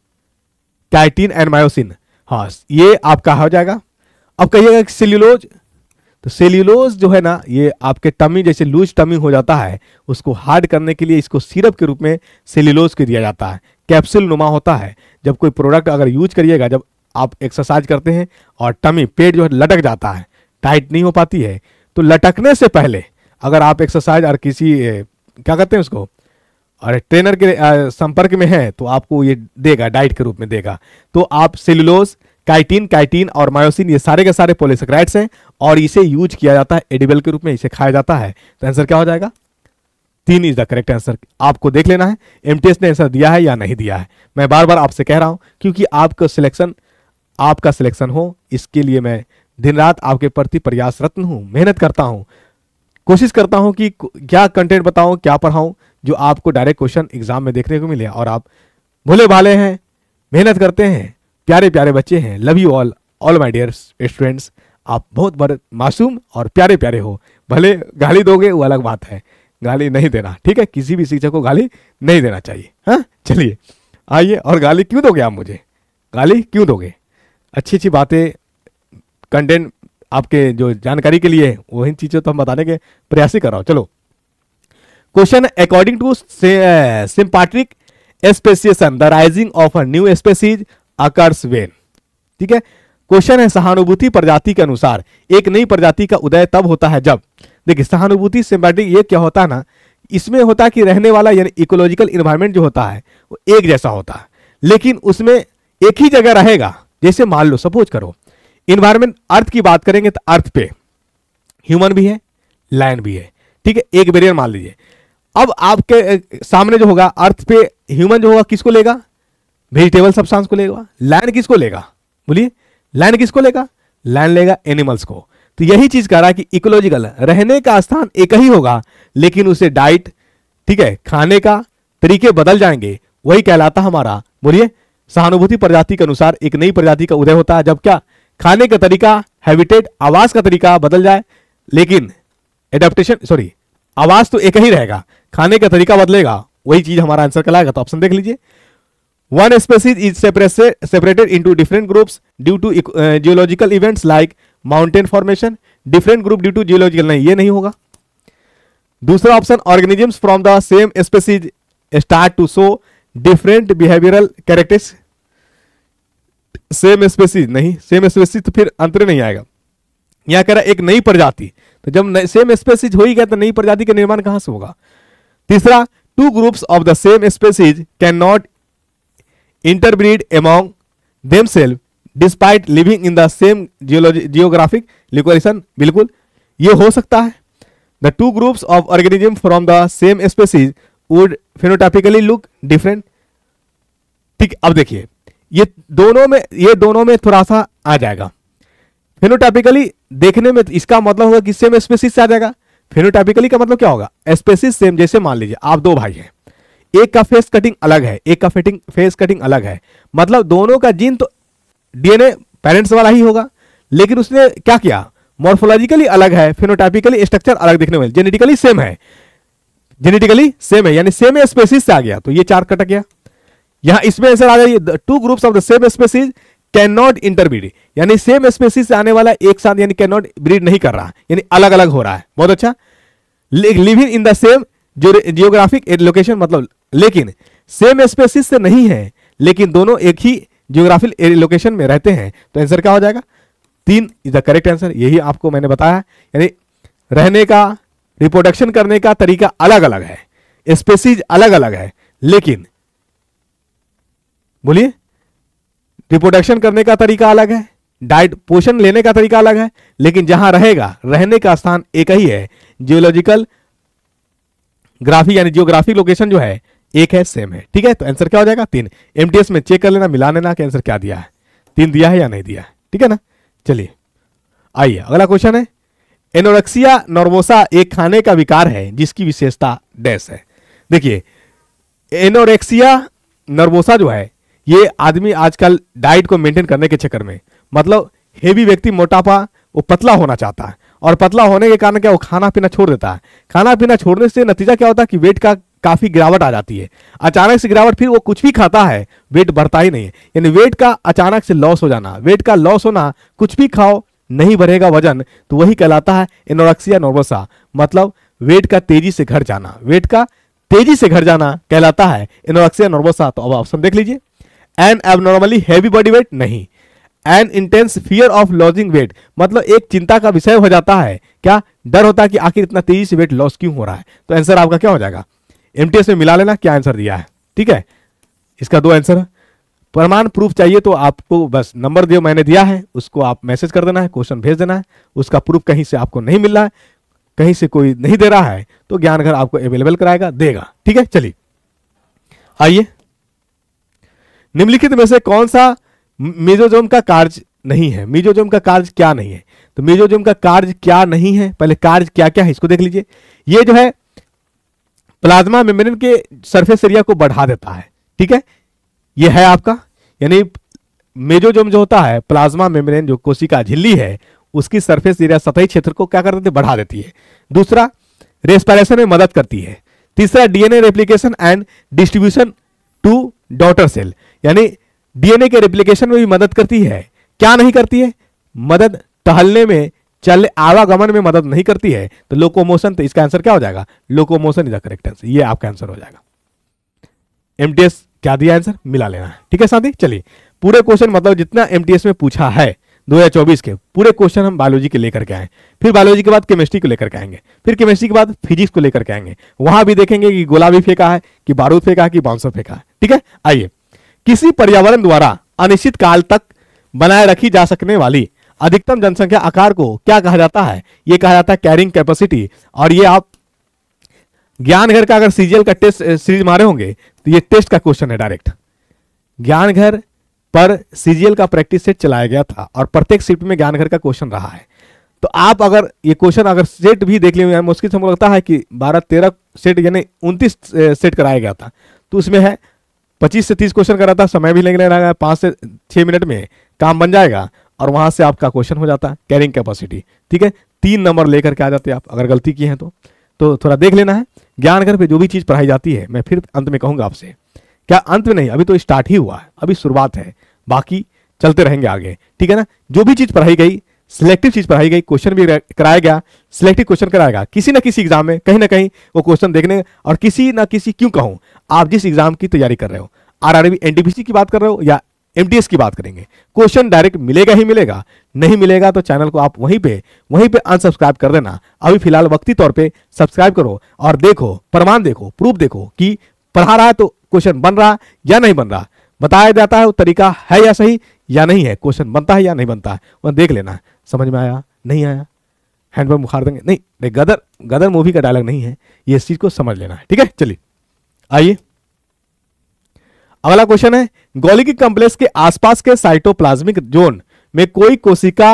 chitin and myosin, हाँ ये आपका हो जाएगा। अब कहिएगा सेल्यूलोज, तो सेल्यूलोज जो है ना ये आपके टमी जैसे लूज टमी हो जाता है, उसको हार्ड करने के लिए इसको सिरप के रूप में सेल्यूलोज को दिया जाता है। कैप्सूल नुमा होता है। जब कोई प्रोडक्ट अगर यूज करिएगा, जब आप एक्सरसाइज करते हैं और टमी पेट जो है लटक जाता है, टाइट नहीं हो पाती है, तो लटकने से पहले अगर आप एक्सरसाइज और किसी क्या कहते हैं उसको और ट्रेनर के संपर्क में है तो आपको ये देगा, डाइट के रूप में देगा। तो आप सेल्यूलोज, काइटिन और मायोसिन ये सारे के सारे पॉलीसेकेराइड्स हैं और इसे यूज किया जाता है एडिबल के रूप में, इसे खाया जाता है। तो आंसर क्या हो जाएगा? 3 इज द करेक्ट आंसर। आपको देख लेना है एमटीएस ने आंसर दिया है या नहीं दिया है। मैं बार बार आपसे कह रहा हूं क्योंकि आपका सिलेक्शन हो, इसके लिए मैं दिन रात आपके प्रति प्रयासरत हूं, मेहनत करता हूं, कोशिश करता हूं कि क्या कंटेंट बताऊं, क्या पढ़ाऊं जो आपको डायरेक्ट क्वेश्चन एग्जाम में देखने को मिले। और आप भोले भाले हैं, मेहनत करते हैं, प्यारे प्यारे बच्चे हैं। Love you all my dear students. आप बहुत बड़े मासूम और प्यारे प्यारे हो। भले गाली दोगे वो अलग बात है, गाली नहीं देना। ठीक है, किसी भी शिक्षक को गाली नहीं देना चाहिए। हाँ चलिए आइए। और गाली क्यों दोगे आप मुझे? गाली क्यों दोगे? अच्छी अच्छी बातें, कंटेंट आपके जो जानकारी के लिए वही चीजें तो हम बताने के प्रयास ही कर रहा हूं। चलो question, according to sympatric speciation the rising of a new species occurs when. ठीक है, क्वेश्चन है सहानुभूति प्रजाति के अनुसार एक नई प्रजाति का उदय तब होता है जब, देखिए सहानुभूति सिम्पैथी ये क्या होता है ना, इसमें होता है कि रहने वाला यानी इकोलॉजिकल इन्वायरमेंट जो होता है वो एक जैसा होता है, लेकिन उसमें एक ही जगह रहेगा। जैसे मान लो सपोज करो इन्वायरमेंट, अर्थ की बात करेंगे तो अर्थ पे ह्यूमन भी है, लैंड भी है। ठीक है, एक बैरियर मान लीजिए। अब आपके सामने जो होगा अर्थ पे ह्यूमन जो होगा किसको लेगा? वेजिटेबल सब्सटेंस को लेगा। लैंड किसको लेगा? बोलिए, लैंड किसको लेगा? लैंड लेगा एनिमल्स को। तो यही चीज कह रहा है कि इकोलॉजिकल रहने का स्थान एक ही होगा, लेकिन उसे डाइट, ठीक है, खाने का तरीके बदल जाएंगे। वही कहलाता हमारा, बोलिए, सहानुभूति प्रजाति के अनुसार एक नई प्रजाति का उदय होता है जब क्या खाने का तरीका, हैबिटेट, आवास का तरीका बदल जाए, लेकिन एडेप्टेशन आवास तो एक ही रहेगा, खाने का तरीका बदलेगा, वही चीज हमारा आंसर कहलाएगा। तो ऑप्शन देख लीजिए, one species is separated into different groups due to geological events like mountain formation. Different group due to geological, नहीं ये नहीं होगा। दूसरा option, organisms from the same species start to show different behavioural characteristics. Same species नहीं, same species तो फिर अंतर नहीं आएगा। यहां कह रहा एक नई प्रजाति, तो जब सेम स्पेसीज हो ही गया तो नई प्रजाति का निर्माण कहां से होगा। तीसरा, two groups of the same species can not interbreed among themselves despite living in the same geographic location. बिल्कुल ये हो सकता है। The two groups of organism from the same species would phenotypically look different. ठीक, अब देखिए ये दोनों में थोड़ा सा आ जाएगा। फेनोटाइपिकली देखने में इसका मतलब होगा कि सेम स्पेसीज से आ जाएगा। फेनोटाइपिकली का मतलब क्या होगा? Species same. जैसे मान लीजिए आप दो भाई हैं, एक का फेस कटिंग अलग है, एक का फेस कटिंग अलग है, मतलब दोनों का जीन तो डीएनए पेरेंट्स वाला ही होगा, लेकिन उसने क्या किया, मॉर्फोलॉजिकली अलग है, फेनोटाइपिकली स्ट्रक्चर अलग दिखने में, जेनेटिकली सेम है, यानी सेम स्पेसीज से आ गया, तो ये 4 कट गया। यहां इसमें आंसर आ गया, to groups of the same species can not interbreed, यानी सेम स्पेसीज से आने वाला एक साथ, यानी कैन नॉट ब्रीड नहीं कर रहा, यानी अलग अलग हो रहा है। बहुत अच्छा। Living in the same geographic location, मतलब लेकिन सेम स्पेसीज से नहीं है, लेकिन दोनों एक ही जियोग्राफिक लोकेशन में रहते हैं। तो आंसर क्या हो जाएगा? 3 इज द करेक्ट आंसर। यही आपको मैंने बताया, यानी रहने का, रिप्रोडक्शन करने का तरीका अलग अलग है, स्पेसीज अलग अलग है, लेकिन बोलिए, रिप्रोडक्शन करने का तरीका अलग है, डाइट पोषण लेने का तरीका अलग है, लेकिन जहां रहेगा, रहने का स्थान एक ही है। जियोलॉजिकल ग्राफी यानी जियोग्राफिक लोकेशन जो है एक है, सेम है। ठीक है, तो आंसर क्या हो जाएगा? 3। एमटीएस में चेक कर लेना, मिला लेना कि आंसर क्या दिया है, 3 दिया है या नहीं दिया है। ठीक है ना। चलिए आइए, अगला क्वेश्चन है, एनोरेक्सिया नर्वोसा एक खाने का विकार है जिसकी विशेषता डैश है। देखिए, एनोरेक्सिया नर्वोसा जो है, ये आदमी आजकल डाइट को मेंटेन करने के चक्कर में, मतलब हेवी व्यक्ति, मोटापा, वो पतला होना चाहता है, और पतला होने के कारण क्या, वो खाना पीना छोड़ देता है। खाना पीना छोड़ने से नतीजा क्या होता है कि वेट का काफी गिरावट आ जाती है। अचानक से गिरावट, फिर वो कुछ भी खाता है, वेट बढ़ता ही नहीं है। यानी वेट का अचानक से लॉस हो जाना, वेट का लॉस होना, कुछ भी खाओ नहीं बढ़ेगा वजन, तो वही कहलाता है एनोरेक्सिया नर्वोसा, मतलब वेट का तेजी से घट जाना, वेट का तेजी से घट जाना कहलाता है एनोरेक्सिया नर्वोसा। तो अब ऑप्शन देख लीजिए, an abnormally heavy body weight, नहीं। An intense fear of losing weight, मतलब एक चिंता का विषय हो जाता है, क्या डर होता है कि आखिर इतना तेजी से वेट लॉस क्यों हो रहा है। तो आंसर आपका क्या हो जाएगा? एमटीएस में मिला लेना क्या आंसर दिया है। ठीक है, इसका 2 आंसर है। प्रमाण प्रूफ चाहिए तो आपको बस नंबर जो मैंने दिया है उसको आप मैसेज कर देना है, क्वेश्चन भेज देना है। उसका प्रूफ कहीं से आपको नहीं मिल रहा है, कहीं से कोई नहीं दे रहा है, तो ज्ञानघर आपको अवेलेबल कराएगा, देगा। ठीक है, चलिए आइए, निम्नलिखित में से कौन सा मेसोजोम का कार्य नहीं है? मेसोजोम का कार्य क्या नहीं है? तो मेसोजोम का कार्य क्या नहीं है, पहले कार्य क्या क्या है इसको देख लीजिए। ये जो है प्लाज्मा मेम्ब्रेन के सरफेस एरिया को बढ़ा देता है। ठीक है, ये है आपका, यानी मेसोजोम जो होता है, प्लाज्मा मेम्ब्रेन जो कोशिका झिल्ली है, उसकी सरफेस एरिया, सतही क्षेत्र को क्या कर देती है? बढ़ा देती है। दूसरा, रेस्पिरेशन में मदद करती है। तीसरा, DNA replication and distribution to daughter cell, यानी डीएनए के रेप्लिकेशन में भी मदद करती है। क्या नहीं करती है? मदद टहलने में, चलने, आवागमन में मदद नहीं करती है। तो लोकोमोशन, तो इसका आंसर क्या हो जाएगा? Locomotion is the correct answer, ये आपका आंसर हो जाएगा। एमटीएस क्या दिया आंसर, मिला लेना है। ठीक है साथी, चलिए पूरे क्वेश्चन, मतलब जितना एमटीएस में पूछा है 2024 के पूरे क्वेश्चन हम बायोलॉजी के लेकर के आए, फिर बायोलॉजी के बाद केमिस्ट्री को लेकर के आएंगे, फिर केमिस्ट्री के बाद फिजिक्स को लेकर के आएंगे। वहां भी देखेंगे कि गोला भी फेंका है, कि बारूद फेंका है, कि बाउंसर फेंका है। ठीक है, आइए, किसी पर्यावरण द्वारा अनिश्चित काल तक बनाए रखी जा सकने वाली अधिकतम जनसंख्या आकार को क्या कहा जाता है? यह कहा जाता है कैरिंग कैपेसिटी। और ये आप ज्ञानघर का अगर सीजीएल का टेस्ट सीरीज मारे होंगे तो ये टेस्ट का क्वेश्चन है डायरेक्ट। ज्ञानघर पर सीजीएल का प्रैक्टिस सेट चलाया गया था और प्रत्येक शिफ्ट में ज्ञानघर का क्वेश्चन रहा है। तो आप अगर ये क्वेश्चन अगर सेट भी देख लेंगे, मुश्किल से मुझे लगता है कि 12-13 सेट यानी 29 सेट कराया गया था। तो उसमें है 25 से 30 क्वेश्चन करा था, समय भी लेने लगा, 5 से 6 मिनट में काम बन जाएगा और वहां से आपका क्वेश्चन हो जाता है कैरिंग कैपेसिटी। ठीक है, 3 नंबर लेकर के आ जाते हैं आप अगर गलती की है तो थोड़ा देख लेना है। ज्ञानघर पे जो भी चीज पढ़ाई जाती है, मैं फिर अंत में कहूंगा आपसे, क्या अंत में नहीं, अभी तो स्टार्ट ही हुआ है, अभी शुरुआत है, बाकी चलते रहेंगे आगे। ठीक है ना, जो भी चीज पढ़ाई गई, सिलेक्टिव चीज पढ़ाई गई, क्वेश्चन भी कराया गया, सिलेक्टिव क्वेश्चन कराएगा किसी ना किसी एग्जाम में, कहीं ना कहीं वो क्वेश्चन देखने, और किसी ना किसी, क्यों कहूं, आप जिस एग्जाम की तैयारी कर रहे हो, आरआरबी एनटीपीसी की बात कर रहे हो या एमटीएस की बात करेंगे, क्वेश्चन डायरेक्ट मिलेगा ही मिलेगा। नहीं मिलेगा तो चैनल को आप वहीं पे अनसब्सक्राइब कर देना। अभी फिलहाल वक्ती तौर पे सब्सक्राइब करो और देखो, प्रमाण देखो, प्रूफ देखो कि पढ़ा रहा है तो क्वेश्चन बन रहा या नहीं बन रहा, बताया जाता है वो तरीका है या सही या नहीं है, क्वेश्चन बनता है या नहीं बनता है, वह देख लेना। समझ में आया, नहीं आया, हैंडपंप बुखार देंगे, नहीं, गदर मूवी का डायलॉग नहीं है, ये इस चीज को समझ लेना है। ठीक है, चलिए आइए, अगला क्वेश्चन है, गोल्गी कॉम्प्लेक्स के आसपास के साइटोप्लाज्मिक जोन में कोई कोशिका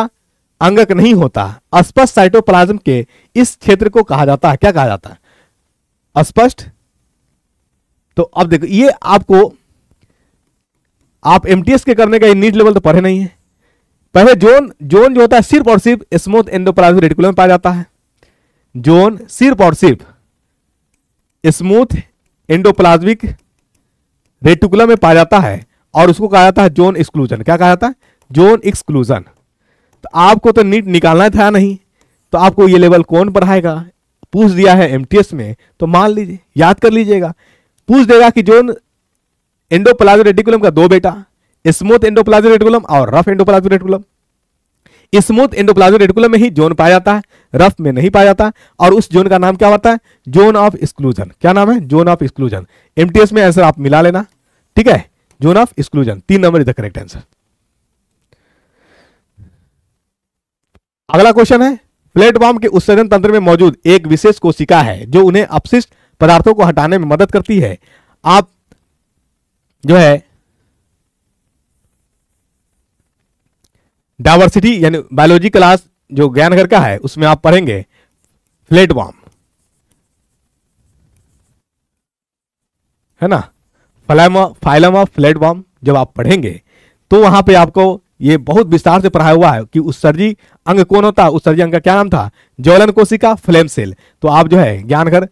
अंगक नहीं होता। अस्पष्ट साइटोप्लाज्म के इस क्षेत्र को कहा जाता है, क्या कहा जाता है? अस्पष्ट। तो अब देखो, ये आपको, आप एमटीएस के करने का नीट लेवल तो पढ़े नहीं है। पहले जोन जो होता है सिर्फ और सिर्फ स्मूथ एंडोप्लाज्मिक रेटिकुलम में पाया जाता है। जोन सिर्फ और सिर्फ स्मूथ एंडोप्लाज्मिक रेटिकुलम में पाया जाता है और उसको कहा जाता है जोन एक्सक्लूजन। क्या कहा जाता है? Zone exclusion. तो आपको तो नीट निकालना था नहीं, तो आपको ये लेवल कौन पढ़ाएगा? पूछ दिया है एमटीएस में, तो मान लीजिए, याद कर लीजिएगा। पूछ देगा कि जोन एंडोप्लाज्मिक रेटिकुलम का दो बेटा, स्मूथ एंडोप्लाज्मिक रेटिकुलम और rough endoplasmic reticulum. Smooth endoplasmic reticulum में ही जोन पाया जाता है, रफ में नहीं पाया जाता, और उस जोन का नाम क्या होता है? Zone of exclusion. क्या नाम है? Zone of exclusion. एमटीएस में आंसर आप मिला लेना, ठीक है, zone of exclusion. 3 number is the correct answer. अगला क्वेश्चन है, फ्लैटवर्म के उत्सर्जन तंत्र में मौजूद एक विशेष कोशिका है जो उन्हें अपशिष्ट पदार्थों को हटाने में मदद करती है। आप जो है डाइवर्सिटी यानी बायोलॉजी क्लास जो ज्ञानगर का है उसमें आप पढ़ेंगे फ्लैटवर्म, है ना, फाइलम ऑफ फ्लैटवर्म। जब आप पढ़ेंगे तो वहां पे आपको ये बहुत विस्तार से पढ़ाया हुआ है कि उत्सर्जी अंग कौन होता है। उत्सर्जी अंग का क्या नाम था? ज्वलन कोशिका, फ्लेम सेल। तो आप जो है ज्ञानगर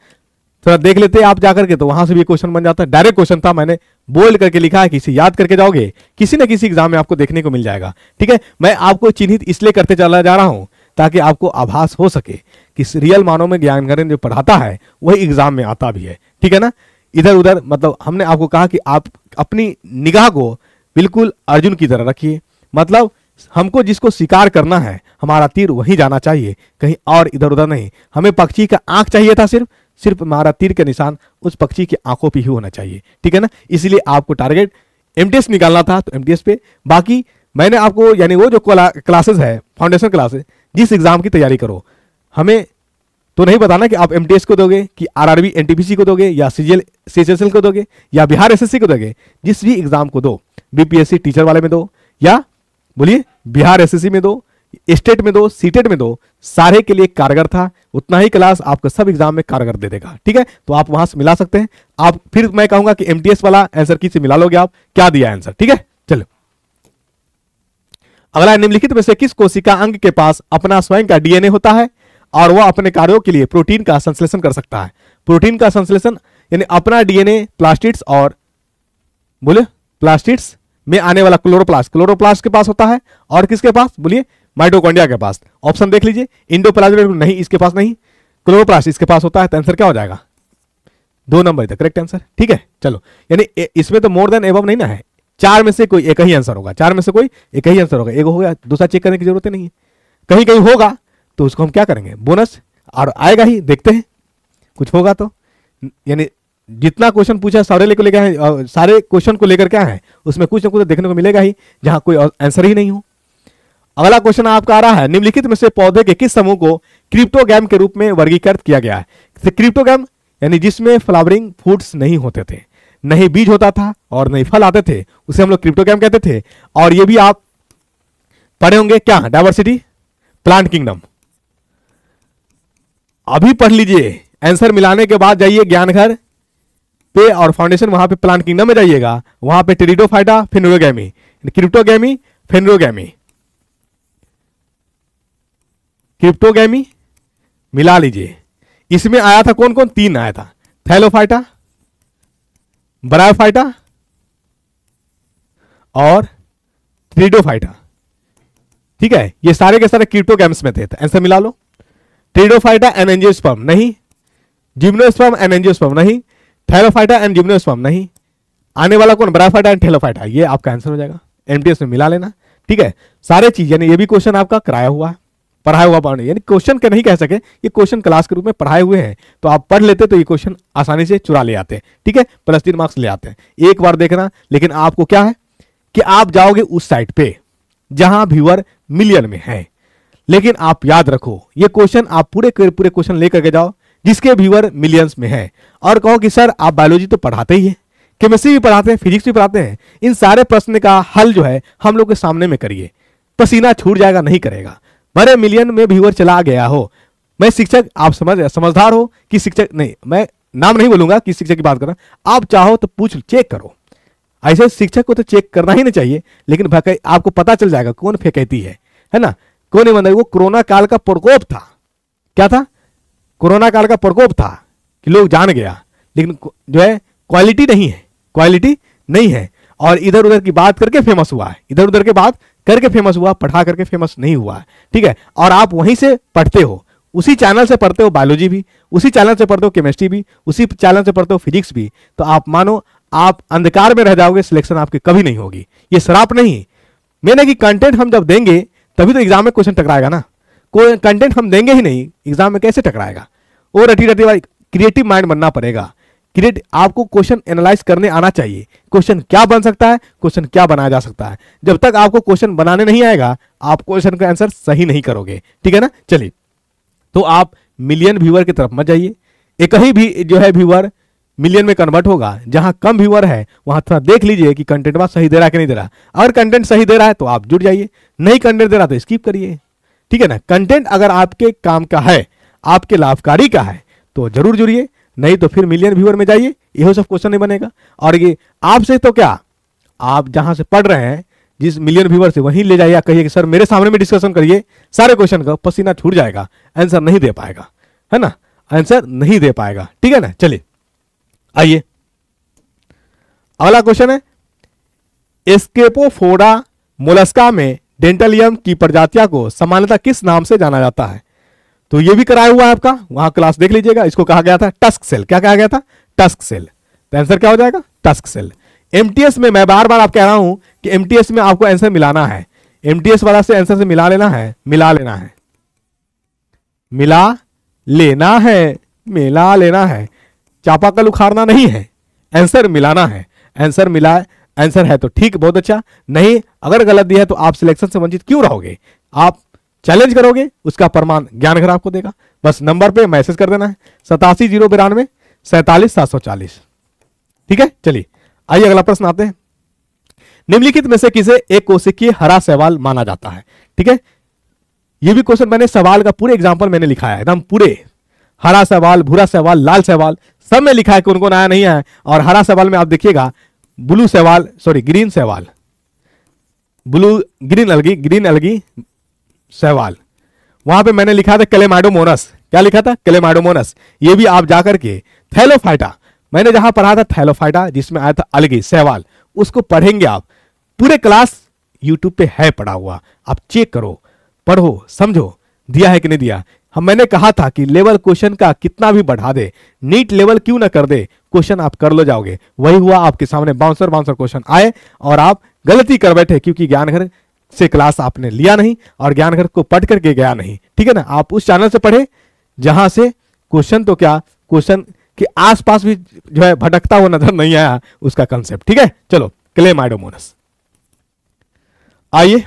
थोड़ा देख लेते हैं आप जाकर के, तो वहां से भी क्वेश्चन बन जाता है। डायरेक्ट क्वेश्चन था, मैंने बोल्ड करके लिखा है, किसी याद करके जाओगे किसी न किसी एग्जाम में आपको देखने को मिल जाएगा, ठीक है। मैं आपको चिन्हित इसलिए करते चला जा रहा हूं ताकि आपको आभास हो सके कि रियल मानों में ज्ञानगर जो पढ़ाता है वही एग्जाम में आता भी है, ठीक है ना। इधर उधर मतलब हमने आपको कहा कि आप अपनी निगाह को बिल्कुल अर्जुन की तरह रखिए, मतलब हमको जिसको शिकार करना है हमारा तीर वहीं जाना चाहिए, कहीं और इधर उधर नहीं। हमें पक्षी का आंख चाहिए था, सिर्फ हमारा तीर के निशान उस पक्षी की आंखों पे ही होना चाहिए, ठीक है ना। इसलिए आपको टारगेट एमटीएस निकालना था तो एमटीएस पे। बाकी मैंने आपको यानी वो जो क्लासेस है फाउंडेशन क्लासेस, जिस एग्जाम की तैयारी करो, हमें तो नहीं बताना कि आप एमटीएस को दोगे कि आरआरबी एनटीपीसी को दोगे या सीजीएल सीएचएसएल को दोगे या बिहार एसएससी को दोगे। जिस भी एग्जाम को दो, बीपीएससी टीचर वाले में दो या बोलिए बिहार एसएससी में दो, स्टेट में दो, सीटेट में दो, सारे के लिए कारगर था। उतना ही क्लास आपको सब एग्जाम में कारगर दे देगा, ठीक है। तो आप वहां से मिला सकते हैं। आप फिर मैं कहूंगा कि एमटीएस वाला आंसर की से मिला लोगे आप, क्या दिया आंसर, ठीक है। चलो अगला, निम्नलिखित में से किस कोशिका अंग के पास अपना स्वयं का डीएनए होता है और वह अपने कार्यों के लिए प्रोटीन का संश्लेषण कर सकता है? प्रोटीन का संश्लेषण यानी अपना डीएनए प्लास्टिड्स और बोले प्लास्टिड्स में आने वाला क्लोरोप्लास्ट के पास होता है, और किसके पास? बोलिए माइटोकॉन्ड्रिया के पास। ऑप्शन देख लीजिए, इंडोप्लाज्मिक नहीं, इसके पास नहीं, क्लोरोप्लास्ट इसके पास होता है। तो आंसर क्या हो जाएगा? 2 नंबर है करेक्ट आंसर, ठीक है। चलो यानी इसमें तो मोर देन एबव नहीं ना है, 4 में से कोई एक ही आंसर होगा, 4 में से कोई एक ही आंसर होगा। एक हो गया, दूसरा चेक करने की जरूरत नहीं है। कहीं कहीं होगा तो उसको हम क्या करेंगे? बोनस और आएगा ही, देखते हैं कुछ होगा तो। यानी जितना क्वेश्चन पूछा सारे लेकर लेकर सारे क्वेश्चन को लेकर क्या है उसमें कुछ ना कुछ देखने को मिलेगा ही, जहां कोई आंसर ही नहीं हो। अगला क्वेश्चन आपका आ रहा है, निम्नलिखित में से पौधे के किस समूह को क्रिप्टोगैम के रूप में वर्गीकृत किया गया है? क्रिप्टोगैम यानी जिसमें फ्लावरिंग फूड्स नहीं होते थे, नहीं बीज होता था और नहीं फल आते थे, उसे हम लोग क्रिप्टोगैम कहते थे। और ये भी आप पढ़े होंगे, क्या? Diversity, plant kingdom. अभी पढ़ लीजिए, आंसर मिलाने के बाद जाइए ज्ञानघर पे और फाउंडेशन, वहां पे प्लांट किंगडम में जाइएगा, वहां पे टेरिडोफाइटा, फेनोरोगैमी, क्रिप्टोगैमी, फेनोरोगैमी, क्रिप्टोगैमी मिला लीजिए। इसमें आया था कौन कौन? 3 आया था, थैलोफाइटा, ब्रायोफाइटा और टेरिडोफाइटा, ठीक है। ये सारे के सारे क्रिप्टोगैम्स में थे। आंसर मिला लो। टेरिडोफाइटा एंड एंजियोस्पर्म नहीं, जिम्नोस्पर्म एंड एंजियोस्पर्म नहीं, थैलोफाइटा एंड जिम्नोस्पर्म नहीं, आने वाला कौन? Bryophyta and Thallophyta. ये आपका आंसर हो जाएगा, एमटीएस में मिला लेना, ठीक है। सारे चीज यानी ये भी क्वेश्चन आपका कराया हुआ है, पढ़ाया हुआ पढ़ने, यानी क्वेश्चन के नहीं कह सके, ये क्वेश्चन क्लास के रूप में पढ़ाए हुए हैं, तो आप पढ़ लेते तो ये क्वेश्चन आसानी से चुरा ले आते हैं, ठीक है। +3 मार्क्स ले आते हैं। एक बार देखना, लेकिन आपको क्या है कि आप जाओगे उस साइट पे जहां व्यूअर मिलियन में है, लेकिन आप याद रखो ये क्वेश्चन आप पूरे क्वेश्चन लेकर के जाओ जिसके व्यूअर मिलियंस में है, और कहो कि सर आप बायोलॉजी तो पढ़ाते ही हैं, केमिस्ट्री भी पढ़ाते हैं, फिजिक्स भी पढ़ाते हैं, इन सारे प्रश्न का हल जो है हम लोग के सामने में करिए, पसीना छूट जाएगा, नहीं करेगा। बड़े मिलियन में व्यूअर चला गया हो, मैं शिक्षक, आप समझदार हो कि शिक्षक नहीं, मैं नाम नहीं बोलूंगा कि शिक्षक की बात कर रहा, आप चाहो तो पूछ चेक करो। ऐसे शिक्षक को तो चेक करना ही नहीं चाहिए, लेकिन आपको पता चल जाएगा कौन फेंकती है ना, कौन ईमानदार। वो कोरोना काल का प्रकोप था, क्या था? कोरोना काल का प्रकोप था कि लोग जान गया, लेकिन जो है क्वालिटी नहीं है, क्वालिटी नहीं है, और इधर उधर की बात करके फेमस हुआ है, इधर उधर के बात करके फेमस हुआ, पढ़ा करके फेमस नहीं हुआ है, ठीक है। और आप वहीं से पढ़ते हो, उसी चैनल से पढ़ते हो बायोलॉजी भी, उसी चैनल से पढ़ते हो केमिस्ट्री भी, उसी चैनल से पढ़ते हो फिजिक्स भी, तो आप मानो आप अंधकार में रह जाओगे, सिलेक्शन आपकी कभी नहीं होगी। ये श्राप नहीं, मैंने कि कंटेंट हम जब देंगे तभी तो एग्जाम में क्वेश्चन टकराएगा ना, कोई कंटेंट हम देंगे ही नहीं एग्जाम में कैसे टकराएगा। वो रटी रटी वाली क्रिएटिव माइंड बनना पड़ेगा, आपको क्वेश्चन एनालाइज करने आना चाहिए, क्वेश्चन क्या बन सकता है, क्वेश्चन क्या बनाया जा सकता है। जब तक आपको क्वेश्चन बनाने नहीं आएगा आप क्वेश्चन का आंसर सही नहीं करोगे, ठीक है ना। चलिए, तो आप मिलियन व्यूअर की तरफ मत जाइए, एक ही भी जो है व्यूअर मिलियन में कन्वर्ट होगा। जहां कम व्यूअर है वहां थोड़ा देख लीजिए कि कंटेंट बात सही दे रहा है कि नहीं दे रहा। अगर कंटेंट सही दे रहा है तो आप जुड़ जाइए, नहीं कंटेंट दे रहा तो स्किप करिए, ठीक है ना। कंटेंट अगर आपके काम का है, आपके लाभकारी का है तो जरूर जुड़िए, नहीं तो फिर मिलियन व्यूअर में जाइए, यही सब क्वेश्चन नहीं बनेगा। और ये आपसे तो क्या, आप जहां से पढ़ रहे हैं जिस मिलियन व्यूअर से वहीं ले जाइए, कहिए कि सर मेरे सामने में डिस्कशन करिए सारे क्वेश्चन का, पसीना छूट जाएगा, आंसर नहीं दे पाएगा, है ना, आंसर नहीं दे पाएगा, ठीक है ना। चलिए आइए, अगला क्वेश्चन है, एस्केपोफोरा मोलस्का में डेंटलियम की प्रजातियां को सामान्यतः किस नाम से जाना जाता है। तो ये भी कराया हुआ है आपका, वहां क्लास देख लीजिएगा। इसको कहा गया था टस्क सेल, क्या कहा गया था, टस्क सेल। तो आंसर क्या हो जाएगा, टस्क सेल। एमटीएस में मैं बार बार आप कह रहा हूं कि एमटीएस में आपको आंसर मिलाना है, एमटीएस वाला से आंसर से मिला लेना है, मिला लेना है, मिला लेना है, मिला लेना है, चापाकल उखाड़ना नहीं है, आंसर मिलाना है। आंसर मिला, आंसर है तो ठीक, बहुत अच्छा, नहीं अगर गलत दिया है तो आप सिलेक्शन से वंचित क्यों रहोगे, आप चैलेंज करोगे, उसका प्रमाण ज्ञानघर आपको देगा। बस नंबर पे मैसेज कर देना है 8709 47 740, ठीक है। चलिए आइए अगला प्रश्न आते हैं, निम्नलिखित में से किसे एक कोशिकीय हरा शैवाल माना जाता है, ठीक है। ये भी क्वेश्चन मैंने सवाल का पूरे एग्जाम्पल मैंने लिखा है, एकदम पूरे, हरा सवाल, भूरा सवाल, लाल सवाल, सब में लिखा है, कौन कौन आया नहीं है। और हरा सवाल में आप देखिएगा ब्लू सवाल, सॉरी ग्रीन सवाल, ब्लू ग्रीन अलगी सवाल, वहां पे मैंने लिखा था क्लेमाइडोमोनस, क्या लिखा था, क्लेमाइडोमोनस। ये भी आप जाकर के थैलोफाइटा, मैंने जहां पढ़ा था थैलोफाइटा जिसमें आया था अलगी सवाल, उसको पढ़ेंगे आप, पूरे क्लास यूट्यूब पे है पढ़ा हुआ, आप चेक करो, पढ़ो, समझो दिया है कि नहीं दिया। मैंने कहा था कि लेवल क्वेश्चन का कितना भी बढ़ा दे, नीट लेवल क्यों ना कर दे, क्वेश्चन आप कर लो जाओगे। वही हुआ, आपके सामने बाउंसर क्वेश्चन आए और आप गलती कर बैठे, क्योंकि ज्ञानघर से क्लास आपने लिया नहीं और ज्ञानघर को पढ़ करके गया नहीं, ठीक है ना। आप उस चैनल से पढ़े जहां से क्वेश्चन तो क्या, क्वेश्चन के आसपास भी जो है भटकता हुआ नजर नहीं आया उसका कंसेप्ट, ठीक है। चलो क्लेमाइडोमोनस, आइए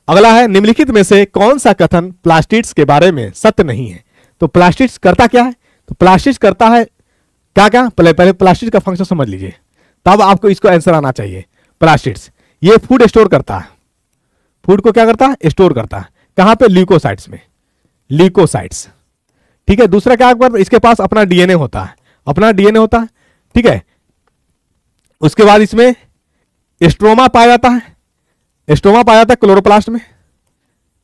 अगला है, निम्नलिखित में से कौन सा कथन प्लास्टिड्स के बारे में सत्य नहीं है। तो प्लास्टिड्स करता क्या है, तो प्लास्टिड्स करता है क्या क्या, पहले प्लास्टिड्स का फंक्शन समझ लीजिए, तब आपको इसको आंसर आना चाहिए। प्लास्टिड्स ये फूड स्टोर करता है, फूड को क्या करता है, स्टोर करता है, कहां पे, ल्यूकोसाइट्स में, ल्यूकोसाइट्स, ठीक है। दूसरा क्या करता है, इसके पास अपना डीएनए होता है, अपना डीएनए होता है, ठीक है। उसके बाद इसमें स्ट्रोमा पाया जाता है, स्ट्रोमा पाया जाता है क्लोरोप्लास्ट में,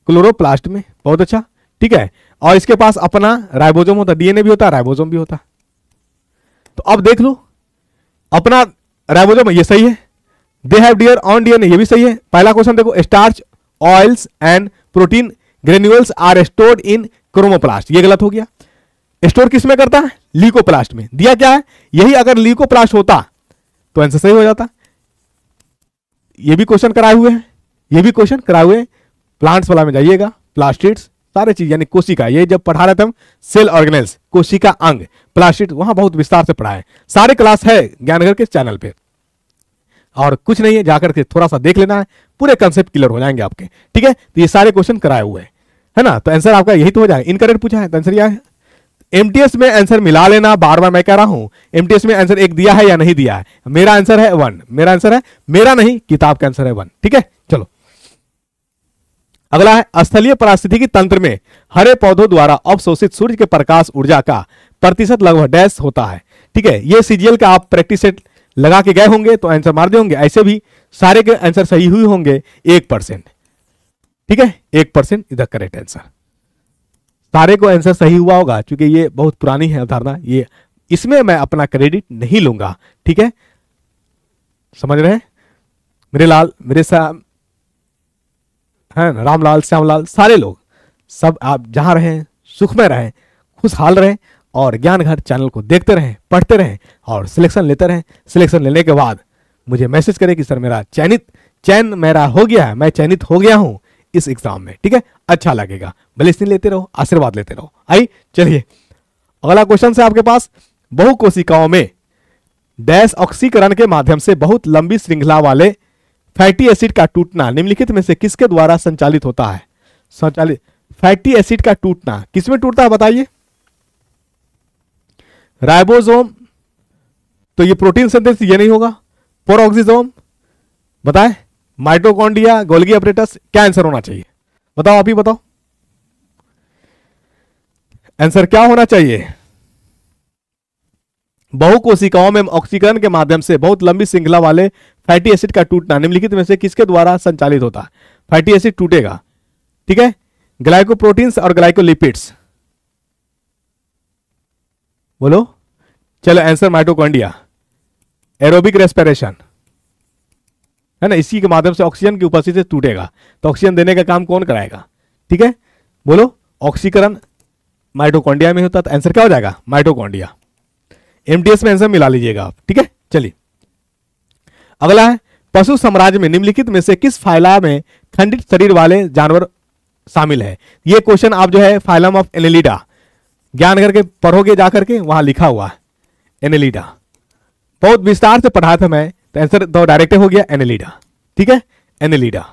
क्लोरोप्लास्ट में, बहुत अच्छा, ठीक है। और इसके पास अपना राइबोसोम होता है, डीएनए भी होता है, राइबोसोम भी होता है। तो अब देख लो, अपना राइबोसोम ये सही है, they have dear on DNA, ये भी सही है। पहला क्वेश्चन देखो, starch oils and protein granules are stored in chromoplast, ये गलत हो गया। स्टोर किस में करता है, ल्यूकोप्लास्ट में, दिया क्या है, यही अगर ल्यूकोप्लास्ट होता तो आंसर सही हो जाता। ये भी क्वेश्चन कराए हुए हैं, ये भी क्वेश्चन कराए हुए हैं, प्लांट्स वाला में जाइएगा, प्लास्टिड्स सारे चीज यानी कोशिका, ये जब पढ़ा रहे थे हम सेल ऑर्गेनेल्स, कोशिका अंग, प्लास्टिड, वहां बहुत विस्तार से पढ़ा है, सारे क्लास है ज्ञानघर के चैनल पे, और कुछ नहीं है, जाकर के थोड़ा सा देख लेना है, पूरे कंसेप्ट क्लियर हो जाएंगे आपके, ठीक है। तो ये सारे क्वेश्चन कराए हुए हैं, है ना। तो आंसर आपका यही तो हो जाएगा, इनकरेक्ट पूछा है तो आंसर यह है। एमटीएस में आंसर मिला लेना, बार बार मैं कह रहा हूं, एमटीएस में आंसर एक दिया है या नहीं दिया है, मेरा आंसर है 1, मेरा आंसर है, मेरा नहीं किताब का आंसर है 1, ठीक है। चलो अगला है, स्थलीय पारिस्थितिकी तंत्र में हरे पौधों द्वारा अवशोषित सूर्य के प्रकाश ऊर्जा का प्रतिशत लगभग डैश होता है, ठीक है। ये सीजीएल का आप प्रैक्टिस सेट लगा के गए होंगे तो आंसर मार दे होंगे, ऐसे भी सारे के आंसर सही हुए होंगे 1%, ठीक है, 1% इज द करेक्ट आंसर, सारे को आंसर सही हुआ होगा, क्योंकि ये बहुत पुरानी है अवधारणा, ये इसमें मैं अपना क्रेडिट नहीं लूंगा, ठीक है, समझ रहे हैं मेरे लाल, मेरे साथ है ना, रामलाल, श्यामलाल, सारे लोग, सब आप जहां रहें सुख में रहें, खुशहाल रहें और ज्ञान घर चैनल को देखते रहें, पढ़ते रहें और सिलेक्शन लेते रहें। सिलेक्शन लेने के बाद मुझे मैसेज करें कि सर मेरा चयन मेरा हो गया है, मैं चयनित हो गया हूं इस एग्जाम में। ठीक है, अच्छा लगेगा। ब्लेसिंग लेते रहो, आशीर्वाद लेते रहो। आई चलिए अगला क्वेश्चन है आपके पास। बहु कोशिकाओं में डैश ऑक्सीकरण के माध्यम से बहुत लंबी श्रृंखला वाले फैटी एसिड का टूटना निम्नलिखित में से किसके द्वारा संचालित होता है? फैटी एसिड का टूटना किसमें टूटता है बताइए? राइबोसोम, तो ये प्रोटीन सिंथेसिस ये नहीं होगा। पेरोक्सिसोम बताएं, माइटोकॉन्ड्रिया, गोल्गी अपरेटस, क्या आंसर होना चाहिए? बताओ, आप ही बताओ आंसर क्या होना चाहिए? बहु कोशिकाओं में ऑक्सीकरण के माध्यम से बहुत लंबी श्रृंखला वाले फैटी एसिड का टूटना निम्नलिखित में से किसके द्वारा संचालित होता है? फैटी एसिड टूटेगा, ठीक है, ग्लाइकोप्रोटीन्स और ग्लाइकोलिपिड्स। बोलो, चलो आंसर माइटोकॉन्ड्रिया, एरोबिक रेस्पिरेशन, है ना, इसी के माध्यम से ऑक्सीजन की उपस्थिति से टूटेगा। तो ऑक्सीजन देने का काम कौन कराएगा? ठीक है, बोलो, ऑक्सीकरण माइटोकॉन्ड्रिया में होता, तो आंसर क्या हो जाएगा? माइटोकॉन्ड्रिया। एमटीएस में आंसर मिला लीजिएगा आप। ठीक है, चलिए अगला है, पशु साम्राज्य में निम्नलिखित में से किस फाइला में खंडित शरीर वाले जानवर शामिल है? ये क्वेश्चन आप जो है फाइलम ऑफ एनेलिडा ज्ञान करके पढ़ोगे, जाकर के वहां लिखा हुआ है एनेलिडा, बहुत विस्तार से पढ़ा था मैं, तो आंसर तो डायरेक्ट हो गया एनेलिडा। ठीक है, एनेलिडा,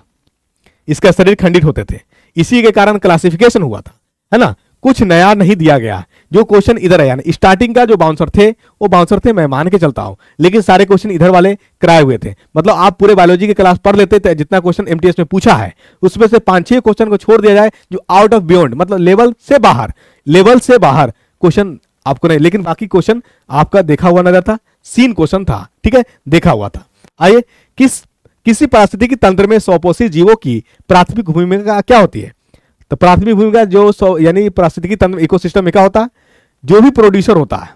इसका शरीर खंडित होते थे, इसी के कारण क्लासिफिकेशन हुआ था, है ना, कुछ नया नहीं दिया गया। जो क्वेश्चन इधर है, यानी स्टार्टिंग का जो बाउंसर थे वो बाउंसर थे, मैं मान के चलता हूं, लेकिन सारे क्वेश्चन इधर वाले कराए हुए थे। मतलब आप पूरे बायोलॉजी की क्लास पढ़ लेते थे, जितना क्वेश्चन एमटीएस में पूछा है उसमें से 5-6 क्वेश्चन को छोड़ दिया जाए जो आउट ऑफ बियॉन्ड, मतलब लेवल से बाहर क्वेश्चन आपको नहीं, लेकिन बाकी क्वेश्चन आपका देखा हुआ नजर था, सीन क्वेश्चन था। ठीक है, देखा हुआ था। आइए, किसी पारिस्थितिकी तंत्र में स्वपोषी जीवों की प्राथमिक भूमिका क्या होती है? तो प्राथमिक भूमिका जो यानी पारिस्थितिकी तंत्र इकोसिस्टम में क्या होता है? जो भी प्रोड्यूसर होता है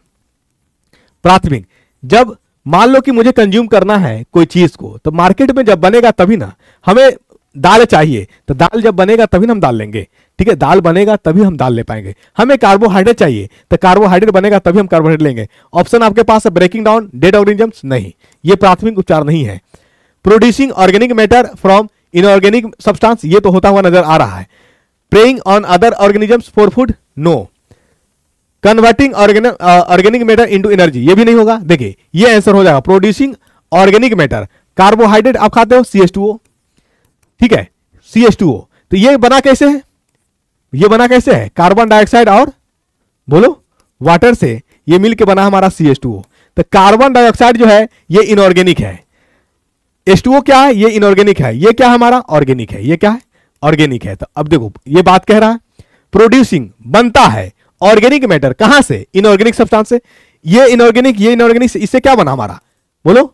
प्राथमिक, जब मान लो कि मुझे कंज्यूम करना है कोई चीज को, तो मार्केट में जब बनेगा तभी ना, हमें दाल चाहिए तो दाल जब बनेगा तभी ना हम दाल लेंगे। ठीक है, दाल बनेगा तभी हम दाल ले पाएंगे। हमें कार्बोहाइड्रेट चाहिए तो कार्बोहाइड्रेट बनेगा तभी हम कार्बोहाइड्रेट लेंगे। ऑप्शन आपके पास है ब्रेकिंग डाउन डेड ऑर्गेनिजम्स, नहीं, ये प्राथमिक उपचार नहीं है। Producing organic matter from inorganic substance, ये तो होता हुआ नजर आ रहा है। Preying on other organisms for food, no. Converting organic matter into energy, ये भी नहीं होगा। देखिए ये आंसर हो जाएगा प्रोड्यूसिंग ऑर्गेनिक मैटर। कार्बोहाइड्रेट आप खाते हो CH2O, ठीक है, CH2O, तो ये बना कैसे है? ये बना कैसे है? कार्बन डाइऑक्साइड और बोलो वाटर से ये मिलके बना हमारा CH2O। तो कार्बन डाइऑक्साइड जो है ये इनऑर्गेनिक है, H2O क्या है? ये इनऑर्गेनिक है, ये क्या हमारा ऑर्गेनिक है, ये क्या है? ऑर्गेनिक है। तो अब देखो ये बात कह रहा है प्रोड्यूसिंग बनता है ऑर्गेनिक मैटर, कहां से? इनऑर्गेनिक सब्सटेंस से। ये इनऑर्गेनिक, ये इनऑर्गेनिक, इससे क्या बना हमारा? बोलो,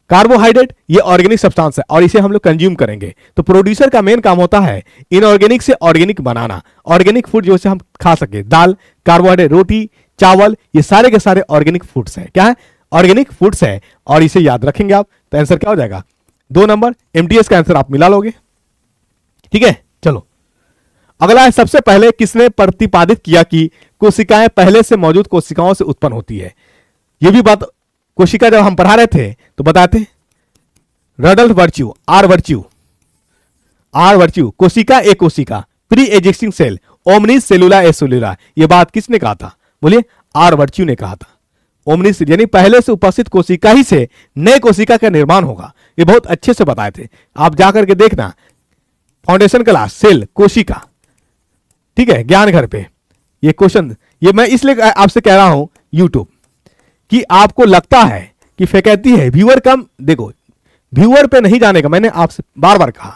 कार्बोहाइड्रेट, ये ऑर्गेनिक सब्सटेंस है और इसे हम लोग कंज्यूम करेंगे। तो प्रोड्यूसर का मेन काम होता है इनऑर्गेनिक से ऑर्गेनिक बनाना, ऑर्गेनिक फूड जो से हम खा सके। दाल, कार्बोहाइड्रेट, रोटी, चावल, ये सारे के सारे ऑर्गेनिक फूड्स है। क्या है? ऑर्गेनिक फूड्स है, और इसे याद रखेंगे आप। तो आंसर क्या हो जाएगा? 2 नंबर। एमटीएस का आंसर आप मिला लोगे। ठीक है, चलो अगला है, सबसे पहले किसने प्रतिपादित किया कि कोशिकाएं पहले से मौजूद कोशिकाओं से उत्पन्न होती है? ये भी बात कोशिका जब हम पढ़ा रहे थे तो बताते, रडल्फ वर्च्यू, आर वर्च्यू, कोशिका ए कोशिका, प्री एग्जिस्टिंग सेल, ओमनिस सेलुला ए सेलुला, ये बात किसने कहा था? बोलिए, आर वर्च्यू ने कहा था। ओमनिस यानी पहले से उपस्थित कोशिका ही से नए कोशिका का निर्माण होगा, ये बहुत अच्छे से बताए थे। आप जाकर के देखना फाउंडेशन क्लास, सेल, कोशिका, ठीक है, ज्ञान घर पे ये क्वेश्चन, ये मैं इसलिए आपसे कह रहा हूं यूट्यूब, कि आपको लगता है कि फैकल्टी है व्यूअर कम। देखो, व्यूअर पे नहीं जाने का, मैंने आपसे बार बार कहा,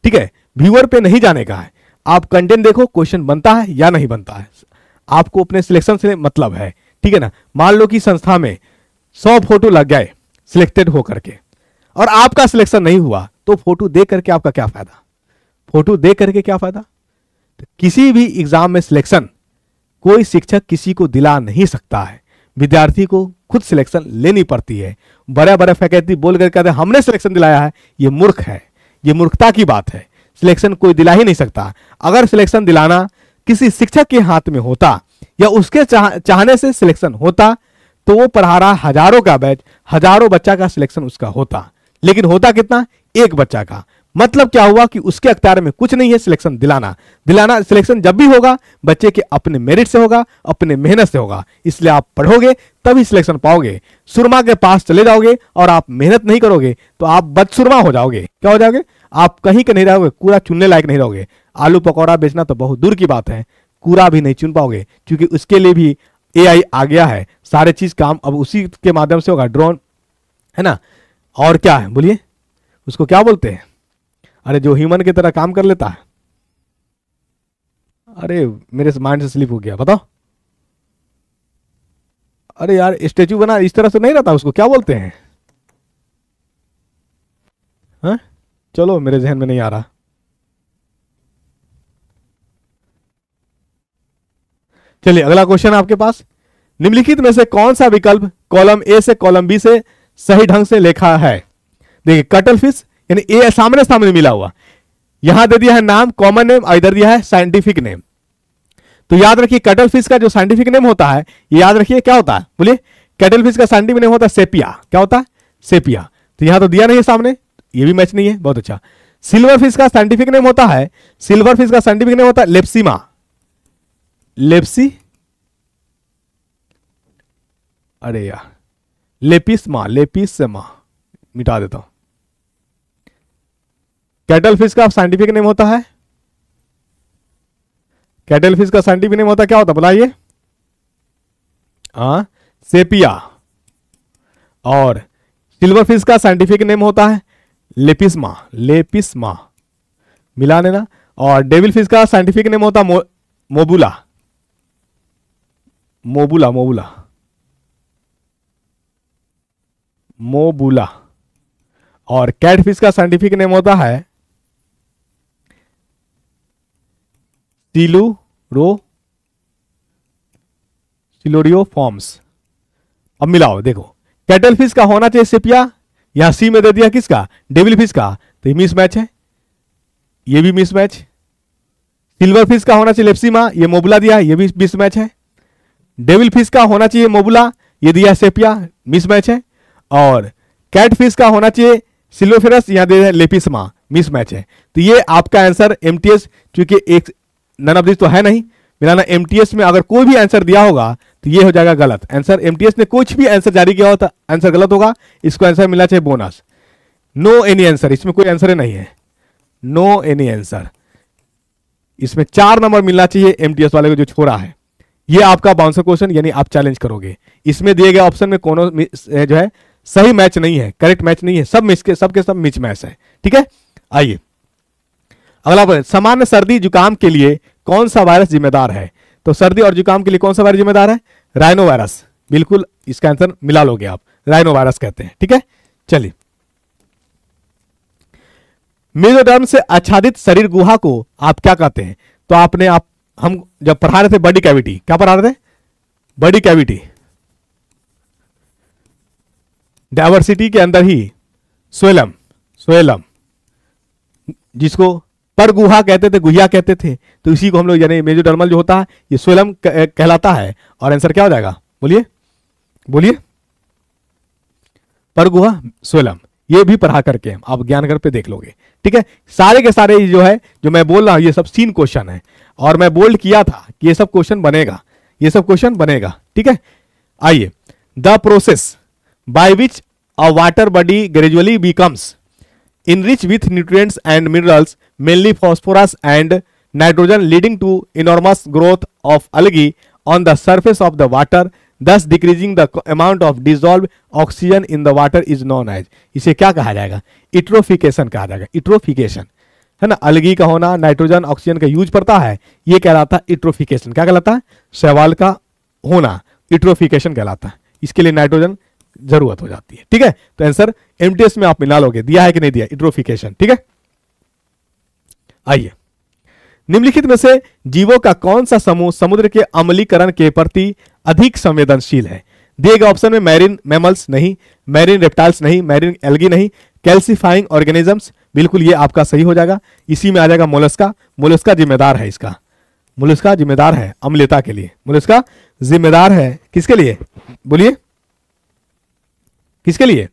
ठीक है, व्यूअर पे नहीं जाने का है। आप कंटेंट देखो, क्वेश्चन बनता है या नहीं बनता है, आपको अपने सिलेक्शन से मतलब है। ठीक है ना, मान लो कि संस्था में 100 फोटो लग गए सिलेक्टेड होकर के, और आपका सिलेक्शन नहीं हुआ, तो फोटो देख करके आपका क्या फायदा? फोटो देख करके क्या फायदा? तो किसी भी एग्जाम में सिलेक्शन कोई शिक्षक किसी को दिला नहीं सकता है, विद्यार्थी को खुद सिलेक्शन लेनी पड़ती है। बड़े बड़े फैकल्टी बोल कर कहते हैं हमने सिलेक्शन दिलाया है, ये मूर्ख है, ये मूर्खता की बात है। सिलेक्शन कोई दिला ही नहीं सकता। अगर सिलेक्शन दिलाना किसी शिक्षक के हाथ में होता या उसके चाहने से सिलेक्शन होता तो वो पढ़ा रहा हजारों का बैच, हजारों बच्चा का सिलेक्शन उसका होता, लेकिन होता कितना, एक बच्चा का। मतलब क्या हुआ कि उसके अख्तियार में कुछ नहीं है सिलेक्शन दिलाना। सिलेक्शन जब भी होगा बच्चे के अपने मेरिट से होगा, अपने मेहनत से होगा। इसलिए आप पढ़ोगे तभी सिलेक्शन पाओगे। सुरमा के पास चले जाओगे और आप मेहनत नहीं करोगे तो आप बदसुरमा हो जाओगे। क्या हो जाओगे, आप कहीं के नहीं रहोगे, कूड़ा चुनने लायक नहीं रहोगे। आलू पकौड़ा बेचना तो बहुत दूर की बात है, कूड़ा भी नहीं चुन पाओगे, क्योंकि उसके लिए भी AI आ गया है। सारे चीज काम अब उसी के माध्यम से होगा, ड्रोन है ना। और क्या है बोलिए, उसको क्या बोलते हैं, अरे जो ह्यूमन की तरह काम कर लेता है। अरे मेरे माइंड से स्लिप हो गया, बताओ। अरे यार स्टेचू बना इस तरह से नहीं रहता, उसको क्या बोलते हैं। हाँ चलो मेरे जहन में नहीं आ रहा। चलिए अगला क्वेश्चन आपके पास, निम्नलिखित में से कौन सा विकल्प कॉलम ए से कॉलम बी से सही ढंग से लिखा है। देखिए कटल फिश यानी ए सामने सामने मिला हुआ, यहां दे दिया है नाम कॉमन नेम, इधर दिया है साइंटिफिक नेम। तो याद रखिए कटल फिश का जो साइंटिफिक नेम होता है, याद रखिए क्या होता है, बोलिए। कटल फिश का साइंटिफिक नेम होता है सेपिया। क्या होता है, सेपिया। तो यहां तो दिया नहीं है सामने, ये भी मैच नहीं है, बहुत अच्छा। सिल्वर फिश का साइंटिफिक नेम होता है, सिल्वर फिश का साइंटिफिक नेम होता है लेप्सिमा। अरे यार लेपिसमा मिटा देता हूं। कैटल फिश का साइंटिफिक नेम होता है, कैटल फिश का साइंटिफिक नेम होता है, क्या होता है बताइए। सेपिया। और सिल्वर फिश का साइंटिफिक नेम होता है लेपिस्मा मिला लेना। और डेविल फिश का साइंटिफिक नेम होता है मोबुला। और कैटफिश का साइंटिफिक नेम होता है सिलोरियोफॉर्म्स। अब मिलाओ देखो, कैटल फिश का होना चाहिए सेपिया, यहां सी में दे दिया किसका, डेविल फिश का, तो ये मिस मैच है, ये भी मिस मैच। सिल्वर फिश का होना चाहिए लेप्सिमा, ये मोबुला दिया, ये भी मिस मैच है। डेविल फिश का होना चाहिए मोबुला, ये दिया सेपिया, मिस मैच है। और कैट फिश का होना चाहिए सिल्वरफिरस, यहां दे लेपिस्मा, मिस मैच है। तो ये आपका आंसर एमटीएस, क्योंकि एक नन ऑफ दिस तो है नहीं मिलाना। एमटीएस में अगर कोई भी आंसर दिया होगा तो ये हो जाएगा गलत आंसर। एमटीएस ने कुछ भी आंसर जारी किया होता आंसर गलत होगा, इसको आंसर मिलना चाहिए बोनस। नो एनी आंसर, इसमें कोई आंसर नहीं है, नो एनी आंसर। इसमें 4 नंबर मिलना चाहिए एमटीएस वाले को जो छोड़ा है। ये आपका बाउंसर क्वेश्चन, यानी आप चैलेंज करोगे। इसमें दिए गए ऑप्शन में कोनो जो है सही मैच नहीं है, करेक्ट मैच नहीं है, सबके सब मिच मैच है। ठीक है, आइए अगला प्रश्न, सामान्य सर्दी जुकाम के लिए कौन सा वायरस जिम्मेदार है। तो सर्दी और जुकाम के लिए कौन सा वायरस जिम्मेदार है, राइनो वायरस। बिल्कुल इसका आंसर मिला लोगे आप, राइनो वायरस कहते हैं। ठीक है, चलिए मेसोडर्म से आच्छादित शरीर गुहा को आप क्या कहते हैं। तो हम जब पढ़ा रहे थे बॉडी कैविटी, क्या पढ़ा रहे थे, बॉडी कैविटी। डायवर्सिटी के अंदर ही सोएलम जिसको पर गुहा कहते थे, गुहिया कहते थे, तो इसी को हम लोग यानी मेसोडर्मल जो होता है ये सोएलम कहलाता है। और आंसर क्या हो जाएगा, बोलिए पर गुहा सोएलम। ये भी पढ़ा करके आप ज्ञानगर पे देख लोगे। ठीक है, सारे के सारे जो है जो मैं बोल रहा हूं ये सब 3 क्वेश्चन है, और मैं बोल्ड किया था कि ये सब क्वेश्चन बनेगा। ठीक है, आइए, the process by which a water body gradually becomes enriched with nutrients and minerals, mainly phosphorus and nitrogen, leading to enormous growth of algae on the surface of the water, thus decreasing the amount of dissolved oxygen in the water, is known as। इसे क्या कहा जाएगा, इट्रोफिकेशन कहा जाएगा। इट्रोफिकेशन है ना, अलगी का होना, नाइट्रोजन ऑक्सीजन का यूज पड़ता है, ये कहलाता है इट्रोफिकेशन। क्या कहलाता है, शैवाल का होना इट्रोफिकेशन कहलाता है। इसके लिए नाइट्रोजन जरूरत हो जाती है। ठीक है, तो आंसर एमटीएस में आप मिला लोगे, दिया है कि नहीं दिया, इट्रोफिकेशन। ठीक है, आइए, निम्नलिखित में से जीवों का कौन सा समूह समुद्र के अम्लीकरण के प्रति अधिक संवेदनशील है। दिए गए ऑप्शन में मैरीन मैमल्स नहीं, मैरीन रेप्टाइल्स नहीं, मैरीन एल्गी नहीं, कैल्सिफाइंग ऑर्गेनिजम्स, बिल्कुल ये आपका सही हो जाएगा। इसी में आ जाएगा मोलस्का। मोलस्का जिम्मेदार है इसका, मोलस्का जिम्मेदार है अम्लता के लिए। मोलस्का जिम्मेदार है किसके लिए, बोलिए किसके लिए,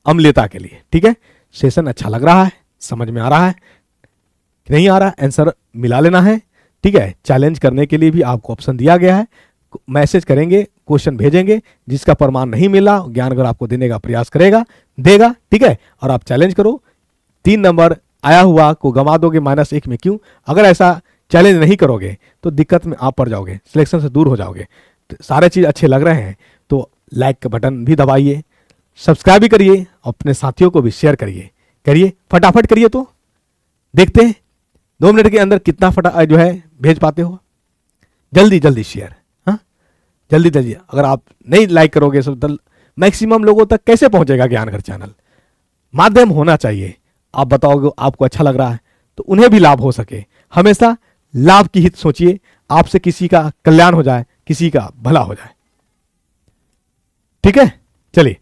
अम्लता के लिए। ठीक है, सेशन अच्छा लग रहा है, समझ में आ रहा है कि नहीं आ रहा, आंसर मिला लेना है। ठीक है, चैलेंज करने के लिए भी आपको ऑप्शन दिया गया है, मैसेज करेंगे, क्वेश्चन भेजेंगे, जिसका प्रमाण नहीं मिला ज्ञानगर आपको देने का प्रयास करेगा, देगा। ठीक है, और आप चैलेंज करो, 3 नंबर आया हुआ को गंवा दोगे -1 में, क्यों? अगर ऐसा चैलेंज नहीं करोगे तो दिक्कत में आप पड़ जाओगे, सिलेक्शन से दूर हो जाओगे। तो सारे चीज अच्छे लग रहे हैं तो लाइक का बटन भी दबाइए, सब्सक्राइब भी करिए, अपने साथियों को भी शेयर करिए फटाफट करिए। तो देखते हैं 2 मिनट के अंदर कितना जो है भेज पाते हो। जल्दी जल्दी शेयर, हाँ जल्दी जल्दी। अगर आप नहीं लाइक करोगे तो मैक्सिमम लोगों तक कैसे पहुंचेगा ज्ञानघर चैनल? माध्यम होना चाहिए। आप बताओगे आपको अच्छा लग रहा है तो उन्हें भी लाभ हो सके। हमेशा लाभ की हित सोचिए, आपसे किसी का कल्याण हो जाए, किसी का भला हो जाए। ठीक है, चलिए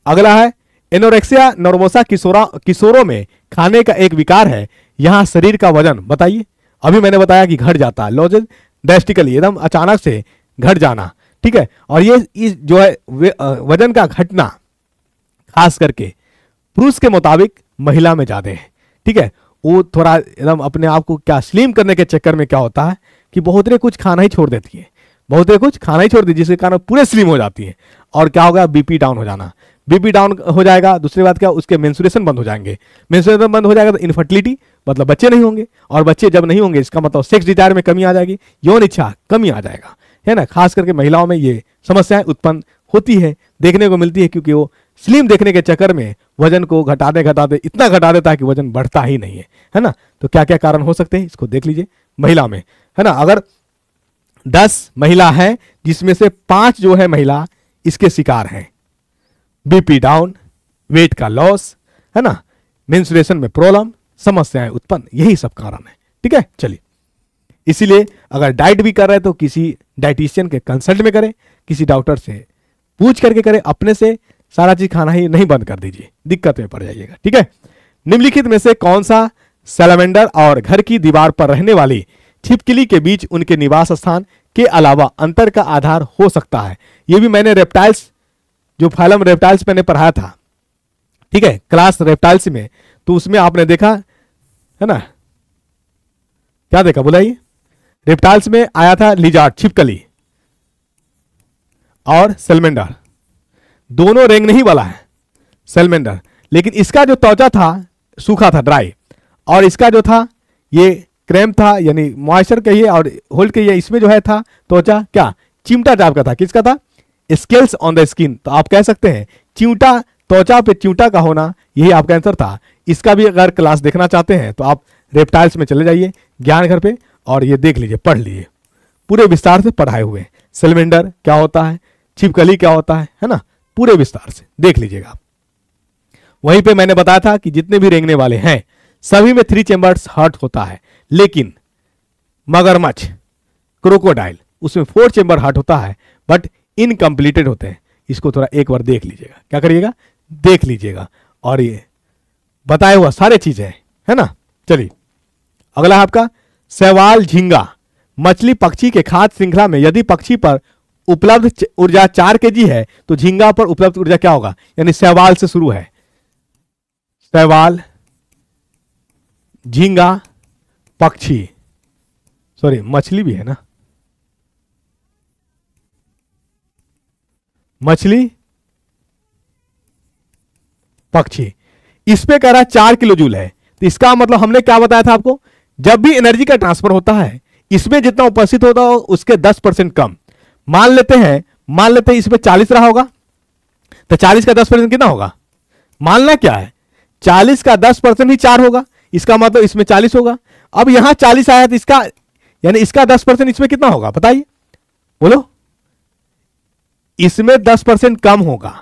अगला है एनोरेक्सिया नर्वोसा किशोरों में खाने का एक विकार है। यहां शरीर का वजन बताइए। अभी मैंने बताया कि घट जाता है, लॉजिक ड्रेस्टिकली एकदम अचानक से घट जाना। ठीक है, और ये जो है वजन का घटना खास करके पुरुष के मुताबिक महिला में ज्यादा है। ठीक है, वो थोड़ा एकदम अपने आप को क्या स्लिम करने के चक्कर में क्या होता है कि बहुतरे कुछ खाना ही छोड़ देती है, बहुतरे कुछ खाना ही छोड़ दी, जिसके कारण पूरे स्लिम हो जाती है। और क्या होगा, बीपी डाउन हो जाना, बीपी डाउन हो जाएगा। दूसरी बात क्या, उसके मेंस्ट्रुएशन बंद हो जाएंगे, मेंस्ट्रुएशन बंद हो जाएगा तो इनफर्टिलिटी, मतलब बच्चे नहीं होंगे, और बच्चे जब नहीं होंगे इसका मतलब सेक्स डिजायर में कमी आ जाएगी, यौन इच्छा कमी आ जाएगा, है ना। खास करके महिलाओं में ये समस्याएं उत्पन्न होती है, देखने को मिलती है, क्योंकि वो स्लिम देखने के चक्कर में वजन को घटाते इतना घटा देता है कि वजन बढ़ता ही नहीं है ना। तो क्या क्या कारण हो सकते हैं इसको देख लीजिए महिला में, है ना। अगर 10 महिला है जिसमें से 5 जो है महिला इसके शिकार हैं, बीपी डाउन, वेट का लॉस, है ना, मेंस्ट्रुएशन में प्रॉब्लम, समस्याएं उत्पन्न, यही सब कारण है। ठीक है, चलिए इसीलिए अगर डाइट भी कर रहे हैं तो किसी डाइटिशियन के कंसल्ट में करें, किसी डॉक्टर से पूछ करके करें, अपने से सारा चीज खाना ही नहीं बंद कर दीजिए, दिक्कत में पड़ जाइएगा। ठीक है, निम्नलिखित में से कौन सा सैलमेंडर और घर की दीवार पर रहने वाली छिपकली के बीच उनके निवास स्थान के अलावा अंतर का आधार हो सकता है? ये भी मैंने रेप्टाइल्स, जो फाइलम रेप्टाइल्स मैंने पढ़ाया था, ठीक है, क्लास रेप्टाइल्स में, तो उसमें आपने देखा है ना, क्या देखा बुलाइए, रेप्टाइल्स में आया था लिजार्ड छिपकली और सेलमेंडर, दोनों रेंगने ही वाला है सेलमेंडर, लेकिन इसका जो त्वचा था सूखा था, ड्राई, और इसका जो था ये क्रैम्प था, यानी मॉइस्चर कहिए और होल्ड कहिए, इसमें जो है था त्वचा क्या चिमटा टाइप का था। किसका था? Scales on the skin. तो आप कह सकते हैं चिमटा, त्वचा पे चिमटा का होना, यही आपका आंसर था। इसका भी अगर क्लास देखना चाहते हैं तो आप रेप्टाइल्स में चले जाइए ज्ञानघर पे और ये देख लीजिए, पढ़ लीजिए, पूरे विस्तार से पढ़ाए हुए सेलमेंडर क्या होता है, छिपकली क्या होता है ना, पूरे विस्तार से देख लीजिएगा। वहीं पे मैंने बताया था कि जितने भी रेंगने वाले हैं सभी में 3 चेंबर्स हार्ट होता है, लेकिन मगरमच्छ, क्रोकोडाइल, उसमें 4 चेंबर हार्ट होता है, बट इनकम्प्लीटेड होते हैं। इसको थोड़ा एक बार देख लीजिएगा, क्या करिएगा, देख लीजिएगा, और ये बताया हुआ सारे चीजें है ना। चलिए अगला है आपका शैवाल झींगा। मछली पक्षी के खाद्य श्रृंखला में यदि पक्षी पर उपलब्ध ऊर्जा 4 kg है तो झींगा पर उपलब्ध ऊर्जा क्या होगा? यानी शैवाल से शुरू है, शैवाल, झींगा, पक्षी, सॉरी मछली भी है ना, मछली, पक्षी, इस पे कह रहा है 4 किलो जूल है। तो इसका मतलब हमने क्या बताया था आपको, जब भी एनर्जी का ट्रांसफर होता है इसमें जितना उपस्थित होता हो उसके 10% कम। मान लेते हैं इसमें 40 रहा होगा, तो 40 का 10% कितना होगा? मानना क्या है, 40 का 10% ही 4 होगा, इसका मतलब इसमें 40 होगा। अब यहां 40 आया तो इसका यानी इसका 10% इसमें कितना होगा बताइए, बोलो। इसमें 10% कम होगा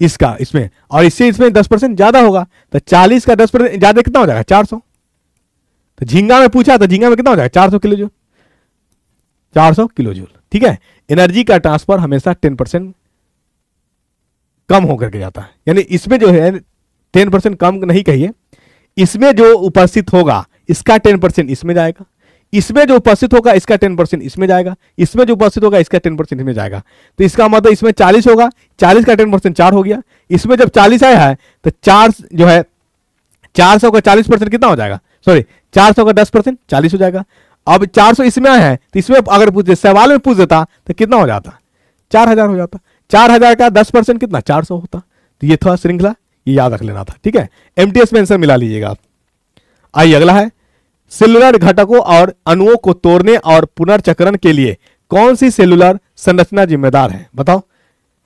इसका, इसमें, और इससे इसमें 10% ज्यादा होगा, तो 40 का 10% ज्यादा कितना हो जाएगा? 400। तो झींगा में पूछा तो झींगा में कितना हो जाएगा? 400 किलो जूल, 400 किलो जूल। ठीक है, एनर्जी का ट्रांसफर हमेशा 10% कम होकर के जाता है। यानी इसमें जो है 10% कम नहीं कहिए, इसमें जो उपस्थित होगा इसका 10% इसमें जाएगा, इसमें जो उपस्थित होगा इसका 10% इसमें जाएगा, इसमें जो उपस्थित होगा इसका 10% इसमें जाएगा। तो इसका मतलब इसमें 40 होगा, 40 का 10% 4 हो गया। इसमें जब 40 आया है तो 4 जो है 400 का 40% कितना हो जाएगा, सॉरी 400 का 10% 40 हो जाएगा। अब 400 इसमें आया है तो इसमें अगर पूछ सवाल में पूछ देता तो कितना हो जाता, 4000 हो जाता। 4000 का 10% कितना, 400 होता। तो ये थोड़ा श्रृंखला ये याद रख लेना था, ठीक है। एमटीएस में आंसर मिला लीजिएगा आप। आइए अगला है, सेलुलर घटकों और अणुओं को तोड़ने और पुनर्चक्रण के लिए कौन सी सेलुलर संरचना जिम्मेदार है, बताओ।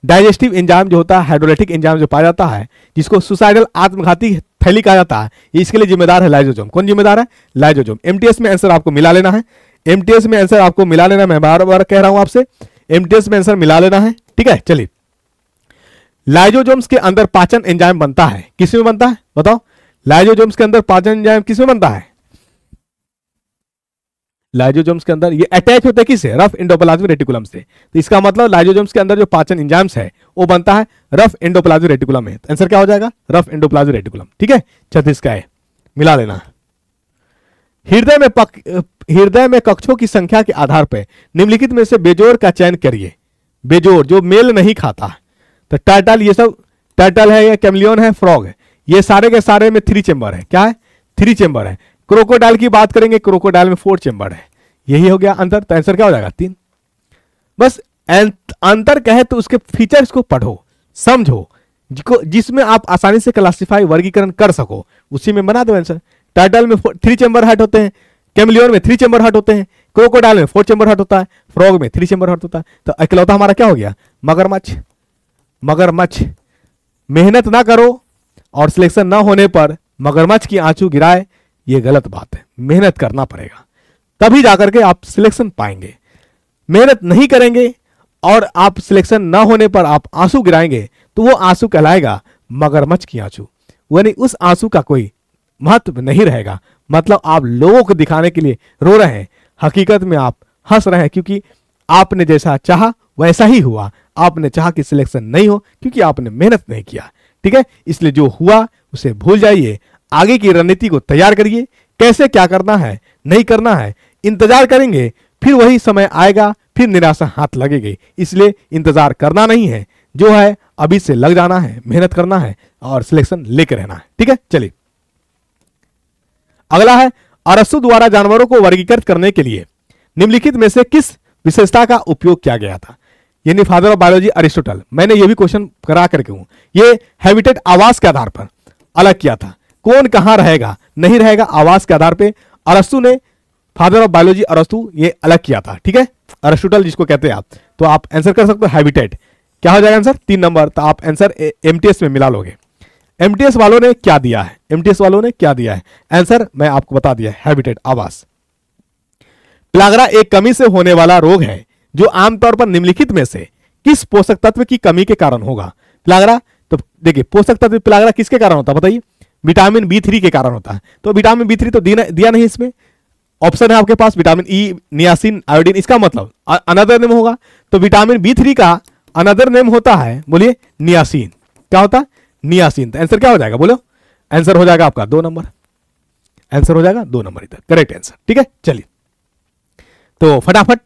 डाइजेस्टिव एंजाइम जो होता है, हाइड्रोलाइटिक एंजाइम जो पाया जाता है, जिसको सुसाइडल आत्मघाती थैली कहा जाता है, इसके लिए जिम्मेदार है लाइसोसोम। कौन जिम्मेदार है, लाइसोसोम। एमटीएस में आंसर आपको मिला लेना है, एमटीएस में आंसर आपको मिला लेना, मैं बार बार कह रहा हूं आपसे, एमटीएस में आंसर मिला लेना है, ठीक है। चलिए, लाइसोसोम्स के अंदर पाचन एंजाइम बनता है, किसमें बनता है बताओ। लाइसोसोम्स के अंदर पाचन एंजाइम किसमें बनता है, लाइसोसोम्स के अंदर ये अटैच होता है किससे, रफ एंडोप्लाज्मिक रेटिकुलम से। तो इसका मतलब लाइसोसोम्स के अंदर जो पाचन एंजाइम्स है वो बनता है रफ एंडोप्लाज्मिक रेटिकुलम में। आंसर क्या हो जाएगा, रफ एंडोप्लाज्मिक रेटिकुलम, ठीक है। 36 का है, मिला लेना। हृदय में कक्षों की संख्या के आधार पर निम्नलिखित में से बेजोड़ का चयन करिए। बेजोड़ जो मेल नहीं खाता, तो टर्टल, ये सब टर्टल है, या कैमलियन है, फ्रॉग है, ये सारे के सारे में 3 चेंबर है। क्या है, 3 चेंबर है। क्रोकोडाइल की बात करेंगे, क्रोकोडाइल में 4 चेंबर है। यही हो गया अंतर। तो आंसर क्या हो जाएगा, 3। बस अंतर कहे तो उसके फीचर्स को पढ़ो, समझो, जिसमें आप आसानी से क्लासिफाई वर्गीकरण कर सको, उसी में बना दो आंसर। टर्टल में 3 चेंबर हार्ट होते हैं, कैमलियन में 3 चेंबर हार्ट होते हैं, क्रोकोडाइल में 4 चेंबर हार्ट होता है, फ्रॉग में 3 चेंबर हार्ट होता है। तो इकलौता हमारा क्या हो गया, मगरमच्छ। मगरमच्छ, मेहनत ना करो और सिलेक्शन ना होने पर मगरमच्छ की आंसू गिराए, ये गलत बात है। मेहनत करना पड़ेगा, तभी जाकर के आप सिलेक्शन पाएंगे। मेहनत नहीं करेंगे और आप सिलेक्शन ना होने पर आप आंसू गिराएंगे तो वो आंसू कहलाएगा मगरमच्छ की आंसू, यानी उस आंसू का कोई महत्व नहीं रहेगा। मतलब आप लोगों को दिखाने के लिए रो रहे हैं, हकीकत में आप हंस रहे हैं, क्योंकि आपने जैसा चाहा वैसा ही हुआ। आपने चाहा कि सिलेक्शन नहीं हो क्योंकि आपने मेहनत नहीं किया, ठीक है। इसलिए जो हुआ उसे भूल जाइए, आगे की रणनीति को तैयार करिए, कैसे क्या करना है नहीं करना है, इंतजार करेंगे, फिर वही समय आएगा, फिर निराशा हाथ लगेगी। इसलिए इंतजार करना नहीं है, जो है अभी से लग जाना है, मेहनत करना है और सिलेक्शन लेकर रहना है, ठीक है। चलिए अगला है, अरस्तु द्वारा जानवरों को वर्गीकृत करने के लिए निम्नलिखित में से किस विशेषता का उपयोग किया गया था, यानी फादर ऑफ बायोलॉजी अरिस्टोटल। मैंने ये भी क्वेश्चन करा करके हूं, ये हैबिटेट आवास के आधार पर अलग किया था। कौन कहां रहेगा नहीं रहेगा, आवास के आधार पर अरस्तु ने, फादर ऑफ बायोलॉजी अरस्तु, ये अलग किया था, ठीक है। अरिस्टोटल जिसको कहते हैं आप, तो आप आंसर कर सकते हो हैबिटेट। क्या हो जाएगा आंसर, 3 नंबर। तो आप आंसर एमटीएस में मिला लोगे। एमटीएस वालों ने क्या दिया है, एमटीएस वालों ने क्या दिया है, आंसर मैं आपको बता दिया है, हैबिटेट आवास। प्लागरा एक कमी से होने वाला रोग है जो आमतौर पर निम्नलिखित में से किस पोषक तत्व की कमी के कारण होगा। प्लागरा, तो देखिए पोषक तत्व प्लागरा किसके कारण होता है बताइए, विटामिन B3 के कारण होता है। तो विटामिन B3 तो दिया नहीं इसमें, ऑप्शन है आपके पास विटामिन ई, नियासिन, आयोडीन। इसका मतलब अनदर नेम होगा, तो विटामिन B3 का अनदर नेम होता है, बोलिए नियासिन। क्या होता है, नियासिन। तो आंसर क्या हो जाएगा बोलो, आंसर हो जाएगा आपका 2 नंबर, आंसर हो जाएगा 2 नंबर, इधर करेक्ट आंसर, ठीक है। चलिए तो फटाफट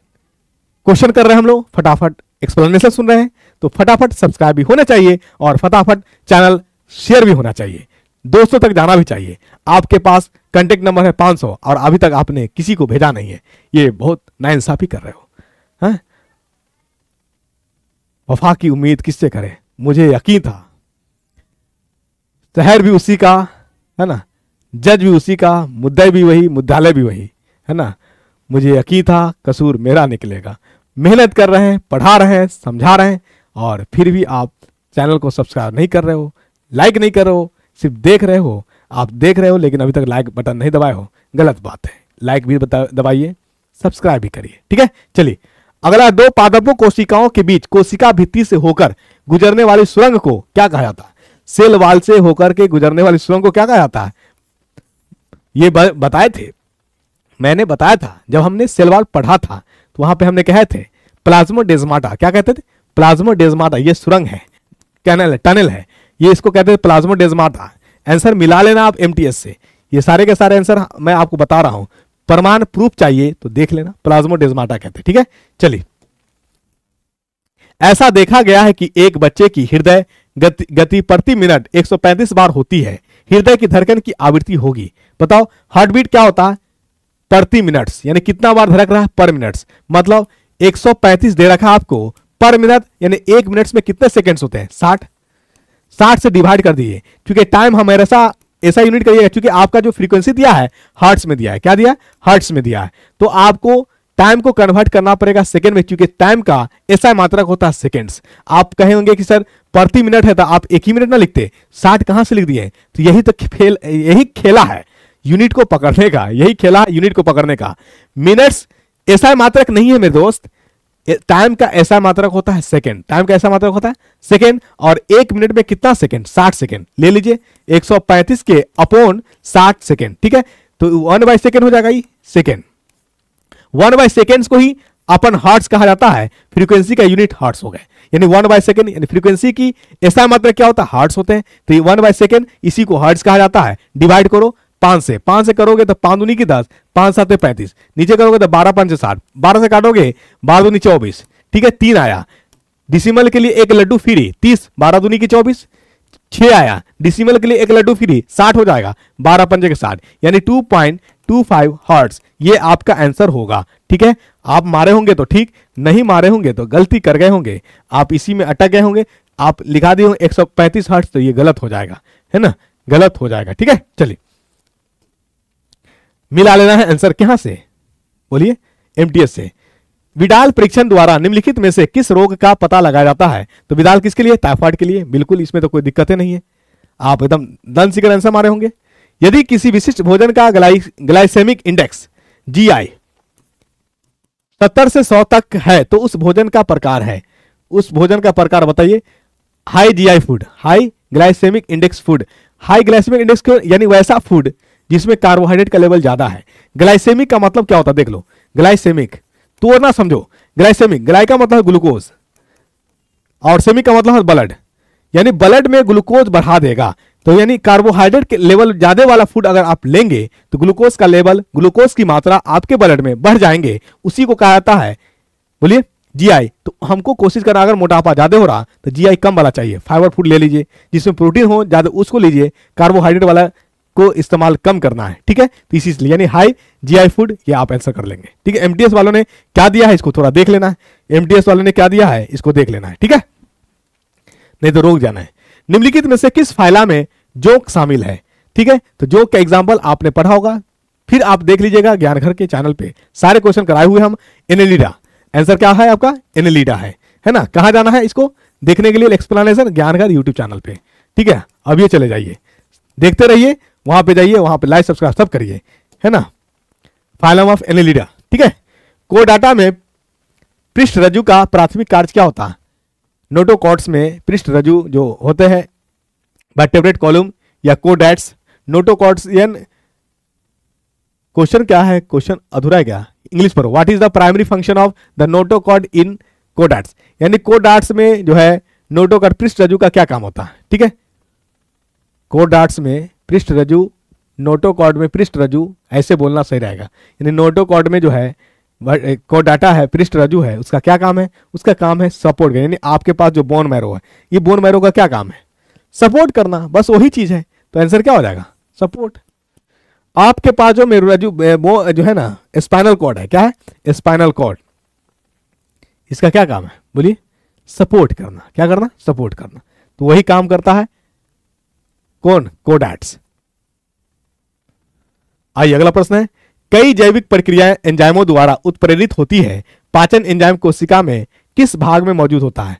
क्वेश्चन कर रहे हैं हम लोग, फटाफट एक्सप्लेनेशन सुन रहे हैं, तो फटाफट सब्सक्राइब भी होना चाहिए और फटाफट चैनल शेयर भी होना चाहिए, दोस्तों तक जाना भी चाहिए। आपके पास कांटेक्ट नंबर है 500 और अभी तक आपने किसी को भेजा नहीं है, ये बहुत नाइंसाफी कर रहे हो, हैं? वफा की उम्मीद किससे करें, मुझे यकीन था शहर भी उसी का है ना, जज भी उसी का, मुद्दा भी वही, मुद्दालय भी वही, है ना। मुझे यकीन था कसूर मेरा निकलेगा। मेहनत कर रहे हैं, पढ़ा रहे हैं, समझा रहे हैं, और फिर भी आप चैनल को सब्सक्राइब नहीं कर रहे हो, लाइक नहीं कर रहे हो, सिर्फ देख रहे हो। आप देख रहे हो लेकिन अभी तक लाइक बटन नहीं दबाए हो, गलत बात है। लाइक भी दबाइए, सब्सक्राइब भी करिए, ठीक है। चलिए अगला, 2 पादपों कोशिकाओं के बीच कोशिका भित्ति से होकर गुजरने वाली सुरंग को क्या कहा जाता है। सेल वाल से होकर के गुजरने वाली सुरंग को क्या कहा जाता है, ये बताए थे, मैंने बताया था जब हमने सेल वाल पढ़ा था, तो वहां पे हमने कहे थे प्लाज्मोडेस्माटा, क्या कहते थे? प्लाज्मोडेस्माटा, ये सुरंग है, कैनल है, टनल है, ये इसको कहते हैं प्लाज्मोडेस्माटा। आंसर मिला लेना आप एमटीएस से, ये सारे के सारे आंसर मैं आपको बता रहा हूं, प्रमाण प्रूफ चाहिए तो देख लेना, प्लाज्मोडेस्माटा कहते हैं। ठीक है, चलिए। ऐसा देखा गया है कि एक बच्चे की हृदय गति प्रति मिनट 135 बार होती है, हृदय की धड़कन की आवृत्ति होगी। बताओ हार्ट बीट क्या होता है? प्रति मिनट, यानी कितना बार धड़क रहा है? पर मिनट, मतलब 135 दे रखा आपको पर मिनट, यानी एक मिनट में कितने सेकंड्स होते हैं? 60 से डिवाइड कर दिए, क्योंकि टाइम हमेशा ऐसा यूनिट करिएगा, क्योंकि आपका जो फ्रीक्वेंसी दिया है हर्ट्स में दिया है। क्या दिया? हर्ट्स में दिया है, तो आपको टाइम को कन्वर्ट करना पड़ेगा सेकंड में, क्योंकि टाइम का ऐसा मात्रक होता है सेकंड्स। आप कहेंगे कि सर प्रति मिनट है, तो आप एक ही मिनट ना लिखते, 60 कहां से लिख दिए? तो यही तो यही खेला है यूनिट को पकड़ने का, यही खेला है यूनिट को पकड़ने का। मिनट्स ऐसा मात्रक नहीं है मेरे दोस्त, टाइम का ऐसा मात्रक होता है सेकंड, टाइम का ऐसा मात्रक होता है सेकंड। और एक मिनट में कितना सेकंड? 60 सेकंड। ले लीजिए 135 के अपॉन 60 सेकंड, ठीक है, तो 1/सेकंड हो जाएगा ये सेकंड। 1/सेकंड को ही अपन हर्ट्स कहा जाता है, फ्रीक्वेंसी का यूनिट हर्ट्स हो गए, यानी 1/सेकंड, यानी फ्रीक्वेंसी की ऐसा मात्रक क्या होता है? हर्ट्स होते हैं, तो ये 1/सेकंड, इसी को हर्ट्स कहा जाता है। डिवाइड करो 5 से करोगे तो 5 दूनी की 10, 5 7 35, नीचे करोगे तो 12 5 60, 12 से काटोगे 12 दूनी 24, ठीक है, 3 आया। डिसिमल के लिए एक लड्डू फ्री 30, 12 दूनी की 24, 6 आया। डिसिमल के लिए एक लड्डू फ्री 60 हो जाएगा, 12 पंजे के 60, यानी 2.25 हर्ट्ज, ये आपका आंसर होगा। ठीक है, आप मारे होंगे तो ठीक, नहीं मारे होंगे तो गलती कर गए होंगे, आप इसी में अटक गए होंगे, आप लिखा दिए होंगे 135 हर्ट्ज, तो ये गलत हो जाएगा, है ना, गलत हो जाएगा। ठीक है, चलिए मिला लेना है आंसर कहां से? बोलिए, एमटीएस से। विडाल परीक्षण द्वारा निम्नलिखित में से किस रोग का पता लगाया जाता है? तो विडाल किसके लिए? टाइफाइड के लिए, बिल्कुल, इसमें तो कोई दिक्कतें नहीं है, आप एकदम दन सीकर आंसर मारे होंगे। यदि किसी विशिष्ट भोजन का ग्लाइसेमिक इंडेक्स जीआई 70 से 100 तक है तो उस भोजन का प्रकार है, उस भोजन का प्रकार बताइए। High GI food, high glycaemic index food, high glycaemic index यानी वैसा फूड जिसमें कार्बोहाइड्रेट का लेवल ज्यादा है। ग्लाइसेमिक का मतलब क्या होता है? देख लो, ग्लाइसेमिक तो ना समझो, ग्लाइसेमिक, ग्लाई का मतलब ग्लूकोज और सेमिक का मतलब है ब्लड, यानी ब्लड में ग्लूकोज बढ़ा देगा। तो यानी कार्बोहाइड्रेट के लेवल ज्यादा वाला फूड अगर आप लेंगे तो ग्लूकोज का लेवल, ग्लूकोज की मात्रा आपके ब्लड में बढ़ जाएंगे, उसी को कहा जाता है, बोलिए, जीआई। तो हमको कोशिश करना, अगर मोटापा ज्यादा हो रहा तो जीआई कम वाला चाहिए, फाइबर फूड ले लीजिए, जिसमें प्रोटीन हो ज्यादा उसको लीजिए, कार्बोहाइड्रेट वाला को इस्तेमाल कम करना है। ठीक है, तो इसी यानी हाई जीआई फूड, ये आप आंसर कर लेंगे। ठीक है, एमटीएस वालों ने क्या दिया है इसको थोड़ा देख लेना है, एमटीएस वालों ने क्या दिया है इसको देख लेना है। ठीक है, नहीं तो रोक जाना है। निम्नलिखित में से किस फाइला में जोक शामिल है? ठीक है, तो जोक का एग्जांपल आपने पढ़ा होगा, फिर आप देख लीजिएगा ज्ञान घर के चैनल पे सारे क्वेश्चन कराए हुए हम। एनेलिडा, आंसर क्या है आपका? एनेलिडा है ना। कहां जाना है इसको देखने के लिए? एक्सप्लेनेशन ज्ञान घर यूट्यूब चैनल पे। ठीक है, अब ये चले जाइए, देखते रहिए, वहां पे जाइए, वहां पे लाइक सब्सक्राइब सब करिए, है ना। Phylum of Annelida. ठीक है, कोडाटा में पृष्ठ रज्जु का प्राथमिक कार्य क्या होता है? नोटोकॉर्ड्स में पृष्ठ रज्जु जो होते हैं, वर्टेब्रेट कॉलम या कोडैट्स, नोटोकॉर्ड्स, क्वेश्चन क्या है? क्वेश्चन अधूरा है क्या? इंग्लिश पर, what is the primary function of the notochord in chordates, यानी कोडैट्स में जो है नोटोकॉर्ड पृष्ठ रज्जु का क्या काम होता है? ठीक है, कोडैट्स में पृष्ठ रज्जु, नोटोकॉर्ड में पृष्ठ रज्जु, ऐसे बोलना सही रहेगा। यानी नोटोकॉर्ड में जो है कोडाटा है, पृष्ठ रज्जु है, उसका क्या काम है? उसका काम है सपोर्ट, यानी आपके पास जो बोन मैरो है, ये बोन मैरो का क्या काम है? सपोर्ट करना, बस वही चीज है। तो आंसर क्या हो जाएगा? सपोर्ट। आपके पास जो मेरू रज्जु वो जो है ना, स्पाइनल कॉर्ड है, क्या है? स्पाइनल कॉर्ड, इसका क्या काम है? बोलिए, सपोर्ट करना। क्या करना? सपोर्ट करना। तो वही काम करता है कौन? कोडैट्स। आइए अगला प्रश्न है, कई जैविक प्रक्रियाएं एंजाइमों द्वारा उत्प्रेरित होती है, पाचन एंजाइम कोशिका में किस भाग में मौजूद होता है?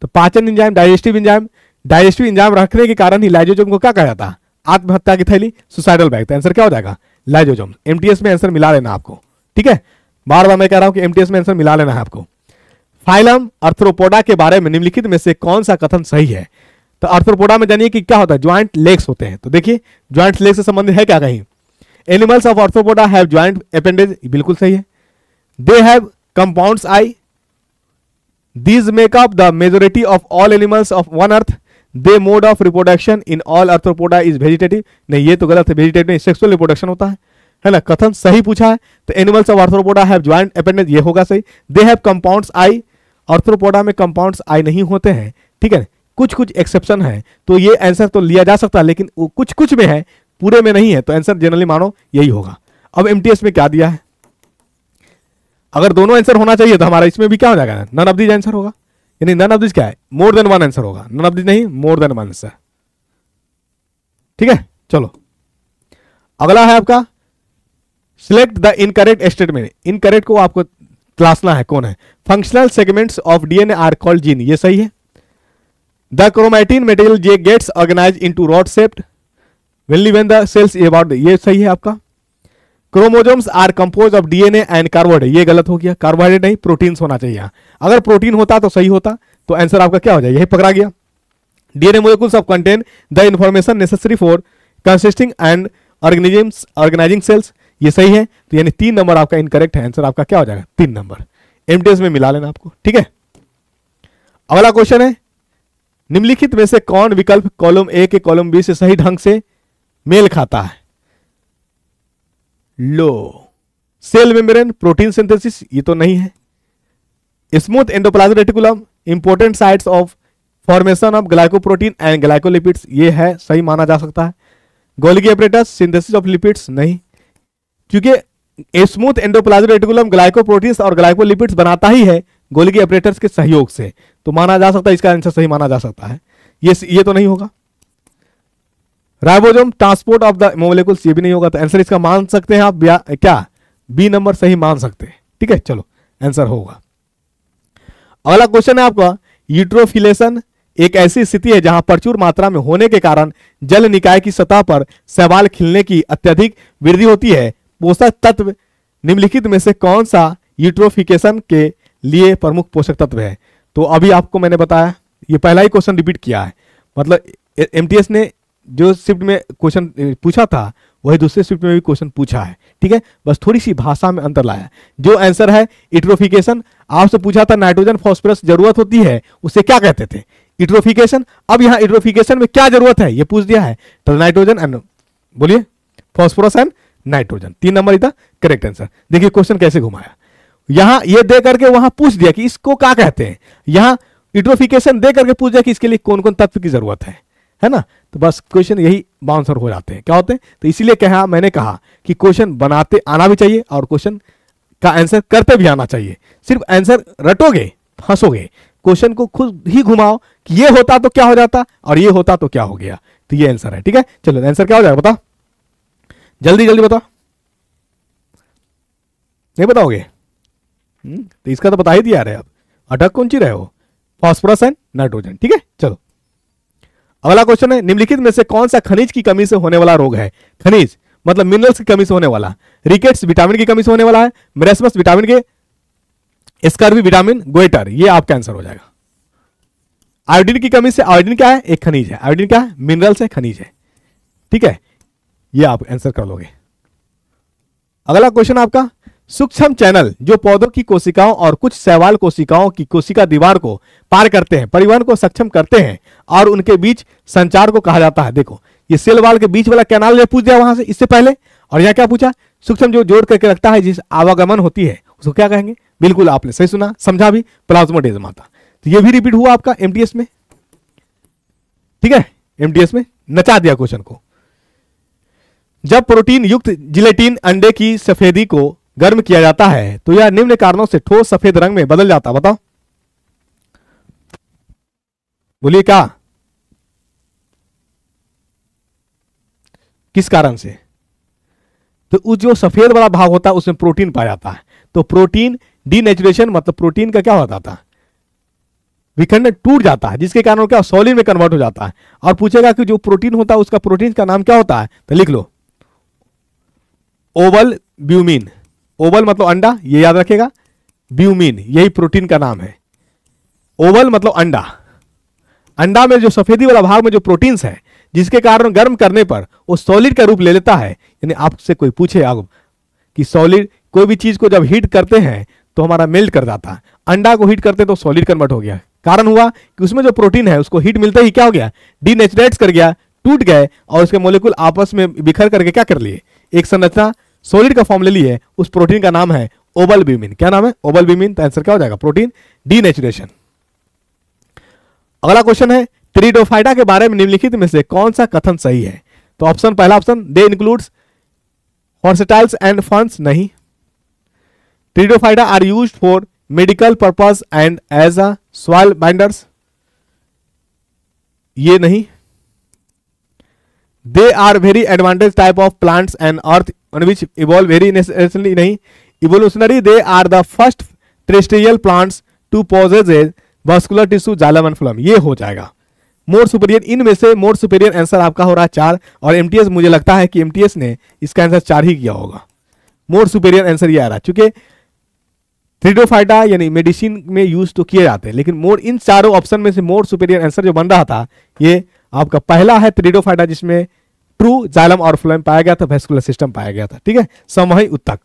तो पाचन enzyme, digestive enzyme, digestive enzyme रखने के कारण ही लाइजोजोम को क्या कहा जाता है? आत्महत्या की थैली, सुसाइडल बैग। तो आंसर क्या हो जाएगा? लाइजोजोम। एमटीएस में आंसर मिला लेना आपको। ठीक है, बार बार मैं कह रहा हूं कि एमटीएस में आंसर मिला लेना है आपको। फाइलम आर्थ्रोपोडा के बारे में निम्नलिखित में से कौन सा कथन सही है? तो आर्थ्रोपोडा में जानिए कि क्या होता है? ज्वाइंट लेग्स होते हैं। तो देखिए, ज्वाइंट लेग से संबंधित है क्या कहीं? Animals of arthropoda have joint appendage, बिल्कुल सही है। They have compounds I, These make up the majority of all animals of one earth. They mode of reproduction in all arthropoda is vegetative. नहीं, ये तो गलत है, वेजिटेटिव नहीं, sexual reproduction होता है ना। कथन सही पूछा है, तो animals of arthropoda have joint appendage, ये होगा सही। They have compounds I, arthropoda में कंपाउंड्स आई नहीं होते हैं, ठीक है, कुछ कुछ एक्सेप्शन है, तो ये आंसर तो लिया जा सकता है, लेकिन वो कुछ कुछ में है, पूरे में नहीं है, तो आंसर जनरली मानो यही होगा। अब एमटीएस में क्या दिया है, अगर दोनों आंसर होना चाहिए तो हमारा इसमें भी क्या हो जाएगा, नन ऑफ दिस आंसर होगा, यानी नन ऑफ दिस क्या है, मोर देन वन आंसर होगा, नन ऑफ दिस नहीं, मोर देन वन आंसर, ठीक है। चलो अगला है आपका select the incorrect statement. Incorrect को आपको तलाशना है, कौन है। Functional segments of DNA are called gene, ये सही है। द क्रोमैटिन मटेरियल जे gets organise into rod shaped when the cells about, ये सही है आपका। Chromosomes are compose of DNA and carbohydrate, ये गलत हो गया, कार्बोहाइड्रेट नहीं, प्रोटीन्स होना चाहिए यहाँ। अगर प्रोटीन होता तो सही होता, तो आंसर आपका क्या हो जाएगा, यही पकड़ा गया। DNA molecules of contain the information necessary for consisting and organisms organising cells, ये सही है, तो यानी 3 नंबर आपका इनकरेक्ट है, आंसर आपका क्या हो जाएगा 3 नंबर। एमटीएस में मिला लेना आपको, ठीक है। अगला क्वेश्चन है निम्नलिखित में से कौन विकल्प कॉलम ए के कॉलम बी से सही ढंग से मेल खाता है। लो, सेल मेम्ब्रेन, प्रोटीन सिंथेसिस, ये तो नहीं है। Smooth endoplasmic reticulum, important sites of formation of glycoprotein and glycolipids, ये है, सही माना जा सकता है। Golgi apparatus, synthesis of lipids, नहीं, क्योंकि स्मूथ एंडोप्लाज्मिक रेटिकुलम ग्लाइकोप्रोटीन्स और ग्लाइकोलिपिड्स बनाता ही है गोल्गी एपरेटस के सहयोग से, तो माना जा सकता है, इसका आंसर सही माना जा सकता है। ये तो नहीं होगा। राइबोसोम ट्रांसपोर्ट ऑफ द मोलेकुल्स, ये भी नहीं होगा, तो आंसर इसका मान सकते हैं आप क्या, बी नंबर सही मान सकते हैं, ठीक है। चलो आंसर होगा। अगला क्वेश्चन है आपका यूट्रोफिलेशन एक ऐसी स्थिति है जहां प्रचुर मात्रा में होने के कारण जल निकाय की सतह पर शैवाल खिलने की अत्यधिक वृद्धि होती है। पोषक तत्व निम्नलिखित में से कौन सा यूट्रोफिकेशन के लिए प्रमुख पोषक तत्व है। तो अभी आपको मैंने बताया, ये पहला ही क्वेश्चन रिपीट किया है, मतलब एमटीएस ने जो शिफ्ट में क्वेश्चन पूछा था वही दूसरे शिफ्ट में भी क्वेश्चन पूछा है, ठीक है, बस थोड़ी सी भाषा में अंतर लाया। जो आंसर है यूट्रोफिकेशन, आपसे पूछा था नाइट्रोजन फॉस्फोरस जरूरत होती है, उसे क्या कहते थे, यूट्रोफिकेशन। अब यहाँ यूट्रोफिकेशन में क्या जरूरत है ये पूछ दिया है, तो नाइट्रोजन एंड, बोलिए, फॉस्फोरस एंड नाइट्रोजन, 3 नंबर इधर करेक्ट आंसर। देखिए क्वेश्चन कैसे घुमाया, यहां ये दे करके वहां पूछ दिया कि इसको क्या कहते हैं, यहां यूट्रोफिकेशन दे करके पूछ दिया कि इसके लिए कौन कौन तत्व की जरूरत है ना, तो बस क्वेश्चन यही बाउंसर हो जाते हैं, क्या होते हैं। तो इसीलिए कहा, मैंने कहा कि क्वेश्चन बनाते आना भी चाहिए और क्वेश्चन का आंसर करते भी आना चाहिए। सिर्फ आंसर रटोगे फंसोगे, क्वेश्चन को खुद ही घुमाओ कि ये होता तो क्या हो जाता और ये होता तो क्या हो गया, तो ये आंसर है, ठीक है। चलो आंसर क्या हो जाएगा बताओ, जल्दी जल्दी बताओ, नहीं बताओगे तो इसका तो बता ही दिया रहे, आप अटक कौन सी रहे हो, फॉस्फोरस एंड नाइट्रोजन, ठीक है। चलो अगला क्वेश्चन है निम्नलिखित में से कौन सा खनिज की कमी से होने वाला रोग है। खनिज मतलब मिनरल्स की कमी से होने वाला, रिकेट्स विटामिन की कमी से होने वाला है, मेरेस्मस विटामिन के, स्कर्वी विटामिन, गोइटर, ये आपका आंसर हो जाएगा। आयोडीन की कमी से, आयोडीन क्या है, एक खनिज है, आयोडीन क्या है, मिनरल्स है, खनिज है, ठीक है, ये आप आंसर कर लोगे। अगला क्वेश्चन आपका सूक्ष्म चैनल जो पौधों की कोशिकाओं और कुछ शैवाल कोशिकाओं की कोशिका दीवार को पार करते हैं, परिवहन को सक्षम करते हैं और उनके बीच संचार को कहा जाता है। देखो ये सेल वाल के बीच वाला कैनाल जो पूछ दिया वहां से इससे पहले, और यहां क्या पूछा, सूक्ष्म जो जोड़ करके रखता है जिस आवागमन होती है उसको क्या कहेंगे, बिल्कुल आपने सही सुना, समझा भी, प्लाज्मोडेस्माटा। तो ये भी रिपीट हुआ आपका एमटीएस में, ठीक है, एमटीएस में नचा दिया क्वेश्चन को। जब प्रोटीन युक्त जिलेटिन अंडे की सफेदी को गर्म किया जाता है तो यह निम्न कारणों से ठोस सफेद रंग में बदल जाता, बताओ, बोलिए क्या, किस कारण से। तो उस जो सफेद वाला भाग होता है उसमें प्रोटीन पाया जाता है, तो प्रोटीन डीनेचुरेशन मतलब प्रोटीन का क्या होता था, विखंडन, टूट जाता है, जिसके कारण क्या सॉलिड में कन्वर्ट हो जाता है। और पूछेगा कि जो प्रोटीन होता है उसका प्रोटीन का नाम क्या होता है, तो लिख लो ओवल ब्यूमिन, ओवल मतलब अंडा, ये याद रखेगा, ब्यूमिन यही प्रोटीन का नाम है। ओवल मतलब अंडा, अंडा में जो सफेदी वाला भाग में जो प्रोटीन्स है जिसके कारण गर्म करने पर वो सॉलिड का रूप ले लेता है। यानी आपसे कोई पूछे आप कि सॉलिड कोई भी चीज को जब हीट करते हैं तो हमारा मेल्ट कर जाता है, अंडा को हीट करते तो सॉलिड कन्वर्ट हो गया। कारण हुआ कि उसमें जो प्रोटीन है उसको हीट मिलते ही क्या हो गया, डीनेचुरेट्स कर गया, टूट गए और उसके मोलिक्यूल आपस में बिखर करके क्या कर लिए, एक संरचना सॉलिड का फॉर्म ले लिए। उस प्रोटीन का नाम है ओबलब्यूमिन। क्या नाम है, ओबलब्यूमिन। तो आंसर क्या हो जाएगा, प्रोटीन डीनेचुरेशन। अगला क्वेश्चन है टेरिडोफाइटा के बारे में निम्नलिखित में से कौन सा कथन सही है। तो ऑप्शन, पहला option, they includes horsetails and ferns, नहीं। Pteridophyta are used for medical purpose and as a soil binders, ये नहीं। They are very advantage type of plants and earth on which evolve very necessarily, नहीं। Evolutionary they are the first terrestrial plants to possess vascular tissue xylem and phloem, ये हो जाएगा। मोर superior, इनमें से मोर superior answer आपका हो रहा है 4 और एमटीएस मुझे लगता है कि एमटीएस ने इसका आंसर 4 ही किया होगा। मोर सुपीरियर आंसर ये आ रहा है, चूंकि टेरिडोफाइटा यानी मेडिसिन में यूज तो किए जाते हैं, लेकिन मोर, इन चारों ऑप्शन में से मोर सुपीरियर आंसर जो बन रहा था ये आपका पहला है टेरिडोफाइटा, जिसमें ट्रू जाइलम और फ्लोएम पाया गया था, वेस्कुलर सिस्टम पाया गया था। ठीक है, समवही उत्तक।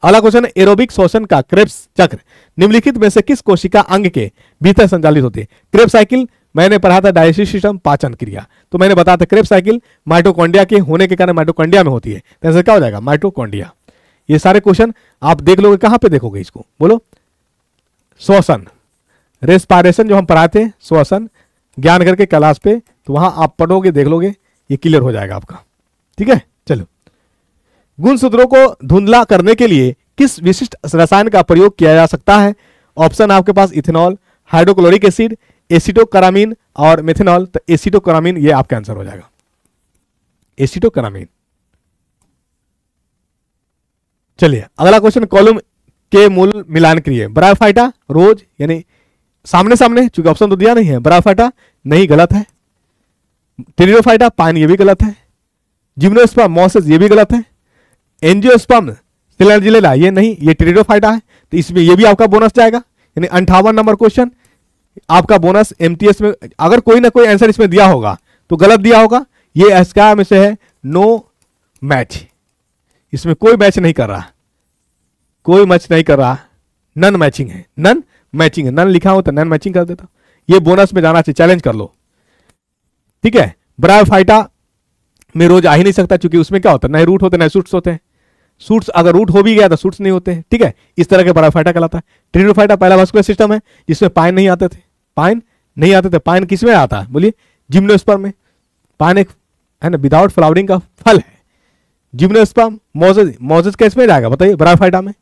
अगला क्वेश्चन, एरोबिक श्वसन का क्रेब्स चक्र निम्नलिखित में से किस कोशिका अंग के भीतर संचालित होती है। क्रेब्स साइकिल मैंने पढ़ा था, डाइजेस्टिव सिस्टम, पाचन क्रिया, तो मैंने बताया था क्रेब्स साइकिल माइटोकॉन्ड्रिया के होने के कारण माइटोकॉन्ड्रिया में होती है, तो आंसर क्या हो जाएगा, माइटोकॉन्ड्रिया। ये सारे क्वेश्चन आप देख लोगे, कहां पे देखोगे इसको, बोलो। श्वसन, रेस्पिरेशन जो हम पढ़ाते, श्वसन ज्ञान करके क्लास पे, तो वहां आप पढ़ोगे, देख लोगे, ये क्लियर हो जाएगा आपका। ठीक है, चलो। गुणसूत्रों को धुंधला करने के लिए किस विशिष्ट रसायन का प्रयोग किया जा सकता है। ऑप्शन आपके पास इथेनॉल, हाइड्रोक्लोरिक एसिड, एसिटोकरामीन और मेथेनॉल। तो एसिटोकरामीन ये आपका आंसर हो जाएगा, एसिटोकरामीन। चलिए अगला क्वेश्चन, कॉलम के मूल मिलान क्रिया। ब्रायोफाइटा रोज यानी सामने सामने, चूंकि ऑप्शन तो दिया नहीं है, ब्रायोफाइटा नहीं, गलत है। टेरिडोफाइटा पाइन, ये भी गलत है। जिम्नोस्पर्म मोसेस, ये भी गलत है। एंजियोस्पर्म सिलेंजिलेला, ये नहीं, ये टेरिडोफाइटा है, तो इसमें ये भी आपका बोनस जाएगा, यानी 58 नंबर क्वेश्चन आपका बोनस एमटीएस में। अगर कोई ना कोई आंसर इसमें दिया होगा तो गलत दिया होगा, ये इसका में से है नो मैच, इसमें कोई मैच नहीं कर रहा, कोई मैच नहीं कर रहा, नन मैचिंग है, नन मैचिंग है, नन लिखा हो तो नन मैचिंग कर देता, ये बोनस में जाना चाहिए, चैलेंज कर लो। ठीक है, ब्रायोफाइटा में रोज आ ही नहीं सकता, क्योंकि उसमें क्या होता है, नए रूट होते नए सूट्स होते हैं, सूट्स अगर रूट हो भी गया तो सूट्स नहीं होते हैं। ठीक है, इस तरह के ब्रायोफाइटा कहलाता है। टेरिडोफाइटा पहला वास्कुलर सिस्टम है जिसमें पाइन नहीं आते थे, पाइन नहीं आते थे। पाइन किसमें आता है, बोलिए, जिम्नोस्पर्म में। पाइन एक है ना विदाउट फ्लावरिंग का फल है। जिम्नोस्पर्म, मोजेस, मोजेस किसमें जाएगा बताइए, ब्रायोफाइटा में।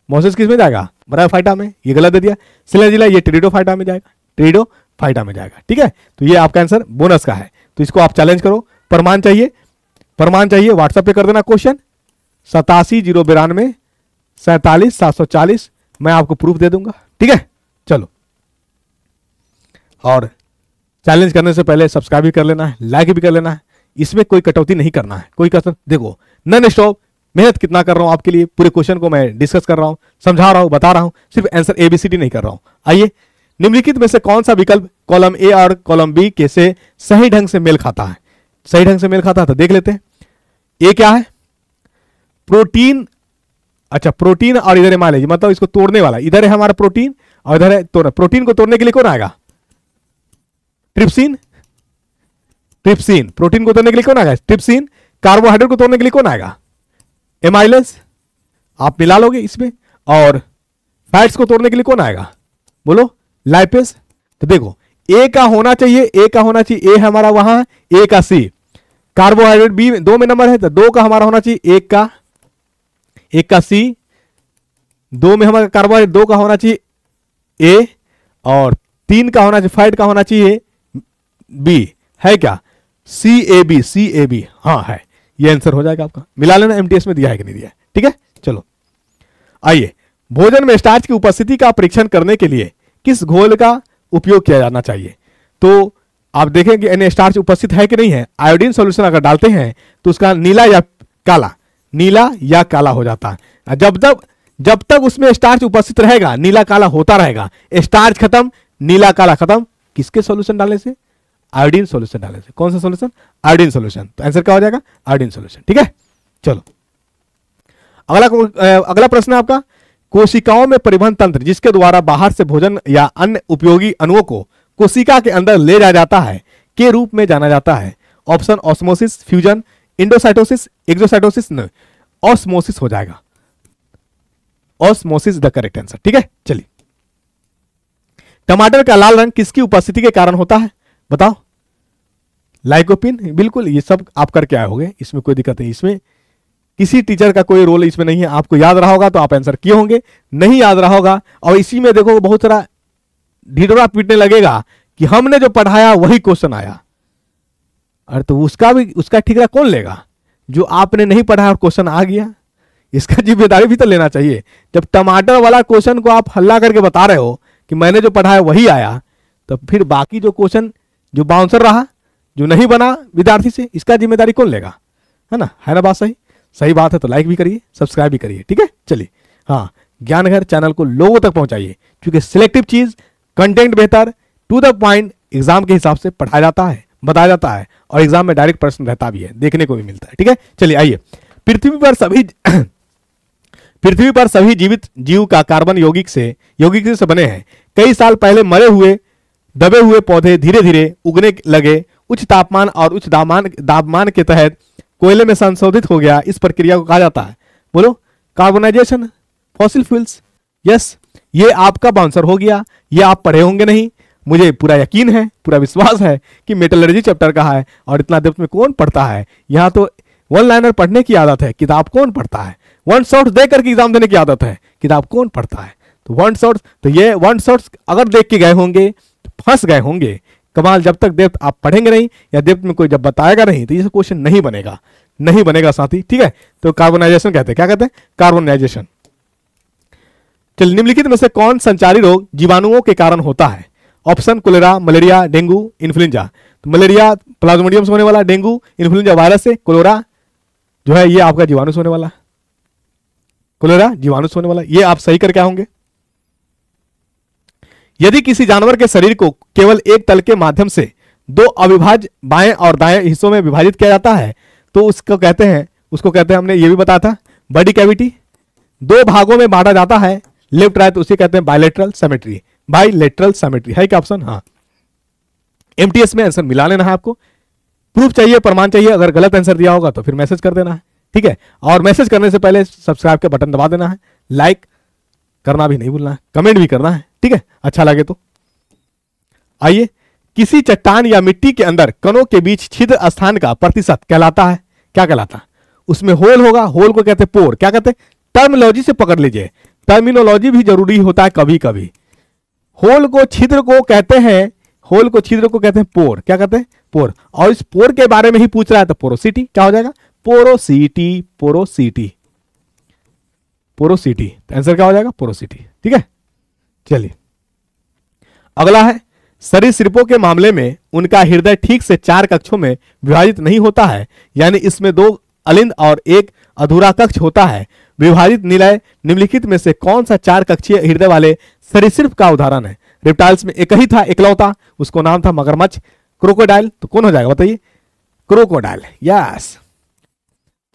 मोजेस किसमें जाएगा, ब्रायोफाइटा में, ये गलत दे दिया। सिलेंजिला ये टेरिडोफाइटा में जाएगा, टेरिडोफाइटा में जाएगा। ठीक है, तो ये आपका आंसर बोनस का है, तो इसको आप चैलेंज करो। प्रमाण चाहिए, प्रमाण चाहिए, व्हाट्सएप पे कर देना क्वेश्चन 87 092 47 740, मैं आपको प्रूफ दे दूंगा। ठीक है, चलो। और चैलेंज करने से पहले सब्सक्राइब भी कर लेना है, लाइक भी कर लेना है, इसमें कोई कटौती नहीं करना है, कोई कसर। देखो नन स्टॉप मेहनत कितना कर रहा हूं आपके लिए, पूरे क्वेश्चन को मैं डिस्कस कर रहा हूं, समझा रहा हूं, बता रहा हूं, सिर्फ आंसर एबीसीडी नहीं कर रहा हूं। आइए, निम्नलिखित में से कौन सा विकल्प कॉलम ए और कॉलम बी के से सही ढंग से मेल खाता है। सही ढंग से मेल खाता है तो देख लेते हैं। ए क्या है, प्रोटीन। अच्छा, प्रोटीन और इधर है मान लीजिए, मतलब इसको तोड़ने वाला, इधर है हमारा प्रोटीन और इधर है तोड़ना। प्रोटीन को तोड़ने के लिए कौन आएगा, ट्रिप्सिन। ट्रिप्सिन, प्रोटीन को तोड़ने के लिए कौन आएगा, ट्रिप्सिन। कार्बोहाइड्रेट को तोड़ने के लिए कौन आएगा, एमाइलेज, आप मिला लोगे इसमें। और फैट्स को तोड़ने के लिए कौन आएगा, बोलो, लाइपेज। तो देखो ए का होना चाहिए, ए का होना चाहिए, ए हमारा वहां, ए का सी। कार्बोहाइड्रेट बी में 2 में नंबर है, तो 2 का हमारा होना चाहिए, एक का सी। 2 में हमारा कार्बोहाइड्रेट 2 का होना चाहिए ए, और 3 का होना चाहिए, फैट का होना चाहिए बी। है क्या, सी ए बी, हाँ है, ये आंसर हो जाएगा आपका। मिला लेना, एमटीएस में दिया है कि नहीं दिया है। ठीक है, चलो आइए। भोजन में स्टार्च की उपस्थिति का परीक्षण करने के लिए किस घोल का उपयोग किया जाना चाहिए। तो आप देखेंगे कि स्टार्च उपस्थित है कि नहीं है। आयोडीन सॉल्यूशन अगर डालते हैं तो उसका नीला या काला, नीला या काला हो जाता है। जब तक उसमें स्टार्च उपस्थित रहेगा नीला काला होता रहेगा। स्टार्च खत्म, नीला काला खत्म, किसके सॉल्यूशन डालने से, आयोडीन सॉल्यूशन डालने से। कौन सा सॉल्यूशन, आयोडीन सॉल्यूशन। तो आंसर क्या हो जाएगा, आयोडीन सॉल्यूशन। ठीक है, चलो अगला प्रश्न है आपका, कोशिकाओं में परिवहन तंत्र जिसके द्वारा बाहर से भोजन या अन्य उपयोगी अणुओं को कोशिका के अंदर ले जाया जाता है के रूप में जाना जाता है? Option osmosis, fusion, endocytosis, exocytosis, न ऑस्मोसिस हो जाएगा। Osmosis the correct answer. ठीक है, चलिए। टमाटर का लाल रंग किसकी उपस्थिति के कारण होता है? बताओ। लाइकोपिन, बिल्कुल, ये सब आप करके आए होंगे, इसमें कोई दिक्कत नहीं। इसमें किसी टीचर का कोई रोल इसमें नहीं है। आपको याद रहा होगा तो आप आंसर किए होंगे, नहीं याद रहा होगा और इसी में देखो बहुत सारा ढिढोरा पीटने लगेगा कि हमने जो पढ़ाया वही क्वेश्चन आया। अरे तो उसका ठिकरा कौन लेगा? जो आपने नहीं पढ़ा और क्वेश्चन आ गया, इसका जिम्मेदारी भी तो लेना चाहिए। जब टमाटर वाला क्वेश्चन को आप हल्ला करके बता रहे हो कि मैंने जो पढ़ाया वही आया, तो फिर बाकी जो क्वेश्चन जो बाउंसर रहा, जो नहीं बना विद्यार्थी से, इसका जिम्मेदारी कौन लेगा? है ना बात सही? सही बात है तो लाइक भी करिए, सब्सक्राइब भी करिए। ठीक है, चलिए। हाँ, ज्ञानघर चैनल को लोगों तक पहुंचाइए, क्योंकि सिलेक्टिव चीज, कंटेंट बेहतर, टू द पॉइंट एग्जाम के हिसाब से पढ़ाया जाता है, बताया जाता है और एग्जाम में डायरेक्ट प्रश्न रहता भी है, देखने को भी मिलता है। ठीक है, चलिए आइए। पृथ्वी पर सभी जीवित जीव का कार्बन यौगिक से बने हैं। कई साल पहले मरे हुए दबे हुए पौधे धीरे धीरे उगने लगे। उच्च तापमान और उच्च दाबमान के तहत कोयले में संशोधित हो गया। इस प्रक्रिया को कहा जाता है, बोलो, कार्बोनाइजेशन, फॉसिल फ्यूल्स। यस, ये आपका बाउंसर हो गया। ये आप पढ़े होंगे नहीं, मुझे पूरा यकीन है, पूरा विश्वास है कि मेटलर्जी चैप्टर का है और इतना डेप्थ में कौन पढ़ता है। यहाँ तो वन लाइनर पढ़ने की आदत है, किताब कौन पढ़ता है? वन शॉट देख करके एग्जाम देने की आदत है, किताब कौन पढ़ता है? तो वन शॉट्स, तो ये वन शॉट्स अगर देख के गए होंगे तो फंस गए होंगे। कमाल, जब तक डेप्थ आप पढ़ेंगे नहीं या डेप्थ में कोई जब बताएगा नहीं तो ये क्वेश्चन नहीं बनेगा साथी। ठीक है, तो कार्बोनाइजेशन कहते हैं, क्या कहते हैं? कार्बोनाइजेशन। चलिए, निम्नलिखित में से कौन संचारी रोग जीवाणुओं के कारण होता है? Option cholera, malaria, dengue, influenza. तो मलेरिया प्लाज्मोडियम से होने वाला, डेंगू इन्फ्लुएंजा वायरस से, कोलेरा जो है ये आपका जीवाणु से होने वाला, कोलेरा जीवाणु से होने वाला। ये आप सही करके होंगे। यदि किसी जानवर के शरीर को केवल एक तल के माध्यम से दो अविभाज्य बाएं और दाएं हिस्सों में विभाजित किया जाता है तो उसको कहते हैं, हमने ये भी बताया था, बॉडी कैविटी। दो भागों में बांटा जाता है, लेफ्ट राइट, उसे कहते हैं बायलेटरल सिमेट्री। बायलेटरल सिमेट्री है क्या ऑप्शन? हाँ। एमटीएस में आंसर मिला लेना है आपको। प्रूफ चाहिए, प्रमाण चाहिए। अगर गलत आंसर दिया होगा तो फिर मैसेज कर देना है। ठीक है, और मैसेज करने से पहले सब्सक्राइब का बटन दबा देना है, लाइक करना भी नहीं भूलना है, कमेंट भी करना है। ठीक है, अच्छा लगे तो। आइए, किसी चट्टान या मिट्टी के अंदर कणों के बीच छिद्र स्थान का प्रतिशत कहलाता है, क्या कहलाता है? उसमें होल होगा, होल को कहते हैं पोर। क्या कहते हैं? टर्मिनोलॉजी से पकड़ लीजिए, टर्मिनोलॉजी भी जरूरी होता है कभी कभी। होल को छिद्र को कहते हैं पोर। क्या कहते हैं? पोर। और इस पोर के बारे में ही पूछ रहा है तो पोरोसिटी क्या हो जाएगा? पोरोसिटी। आंसर क्या हो जाएगा? पोरोसिटी। ठीक है, चलिए अगला है, सरीसृपों के मामले में उनका हृदय ठीक से 4 कक्षों में विभाजित नहीं होता है, यानी इसमें 2 अलिंद और 1 अधूरा कक्ष होता है। विभाजित निलय निम्नलिखित में से कौन सा 4 कक्षीय हृदय वाले सरीसृप का उदाहरण है? रेप्टाइल्स में एक ही था, इकलौता, उसको नाम था मगरमच्छ। क्रोकोडाइल, तो कौन हो जाएगा बताइए? क्रोकोडाइल। यस,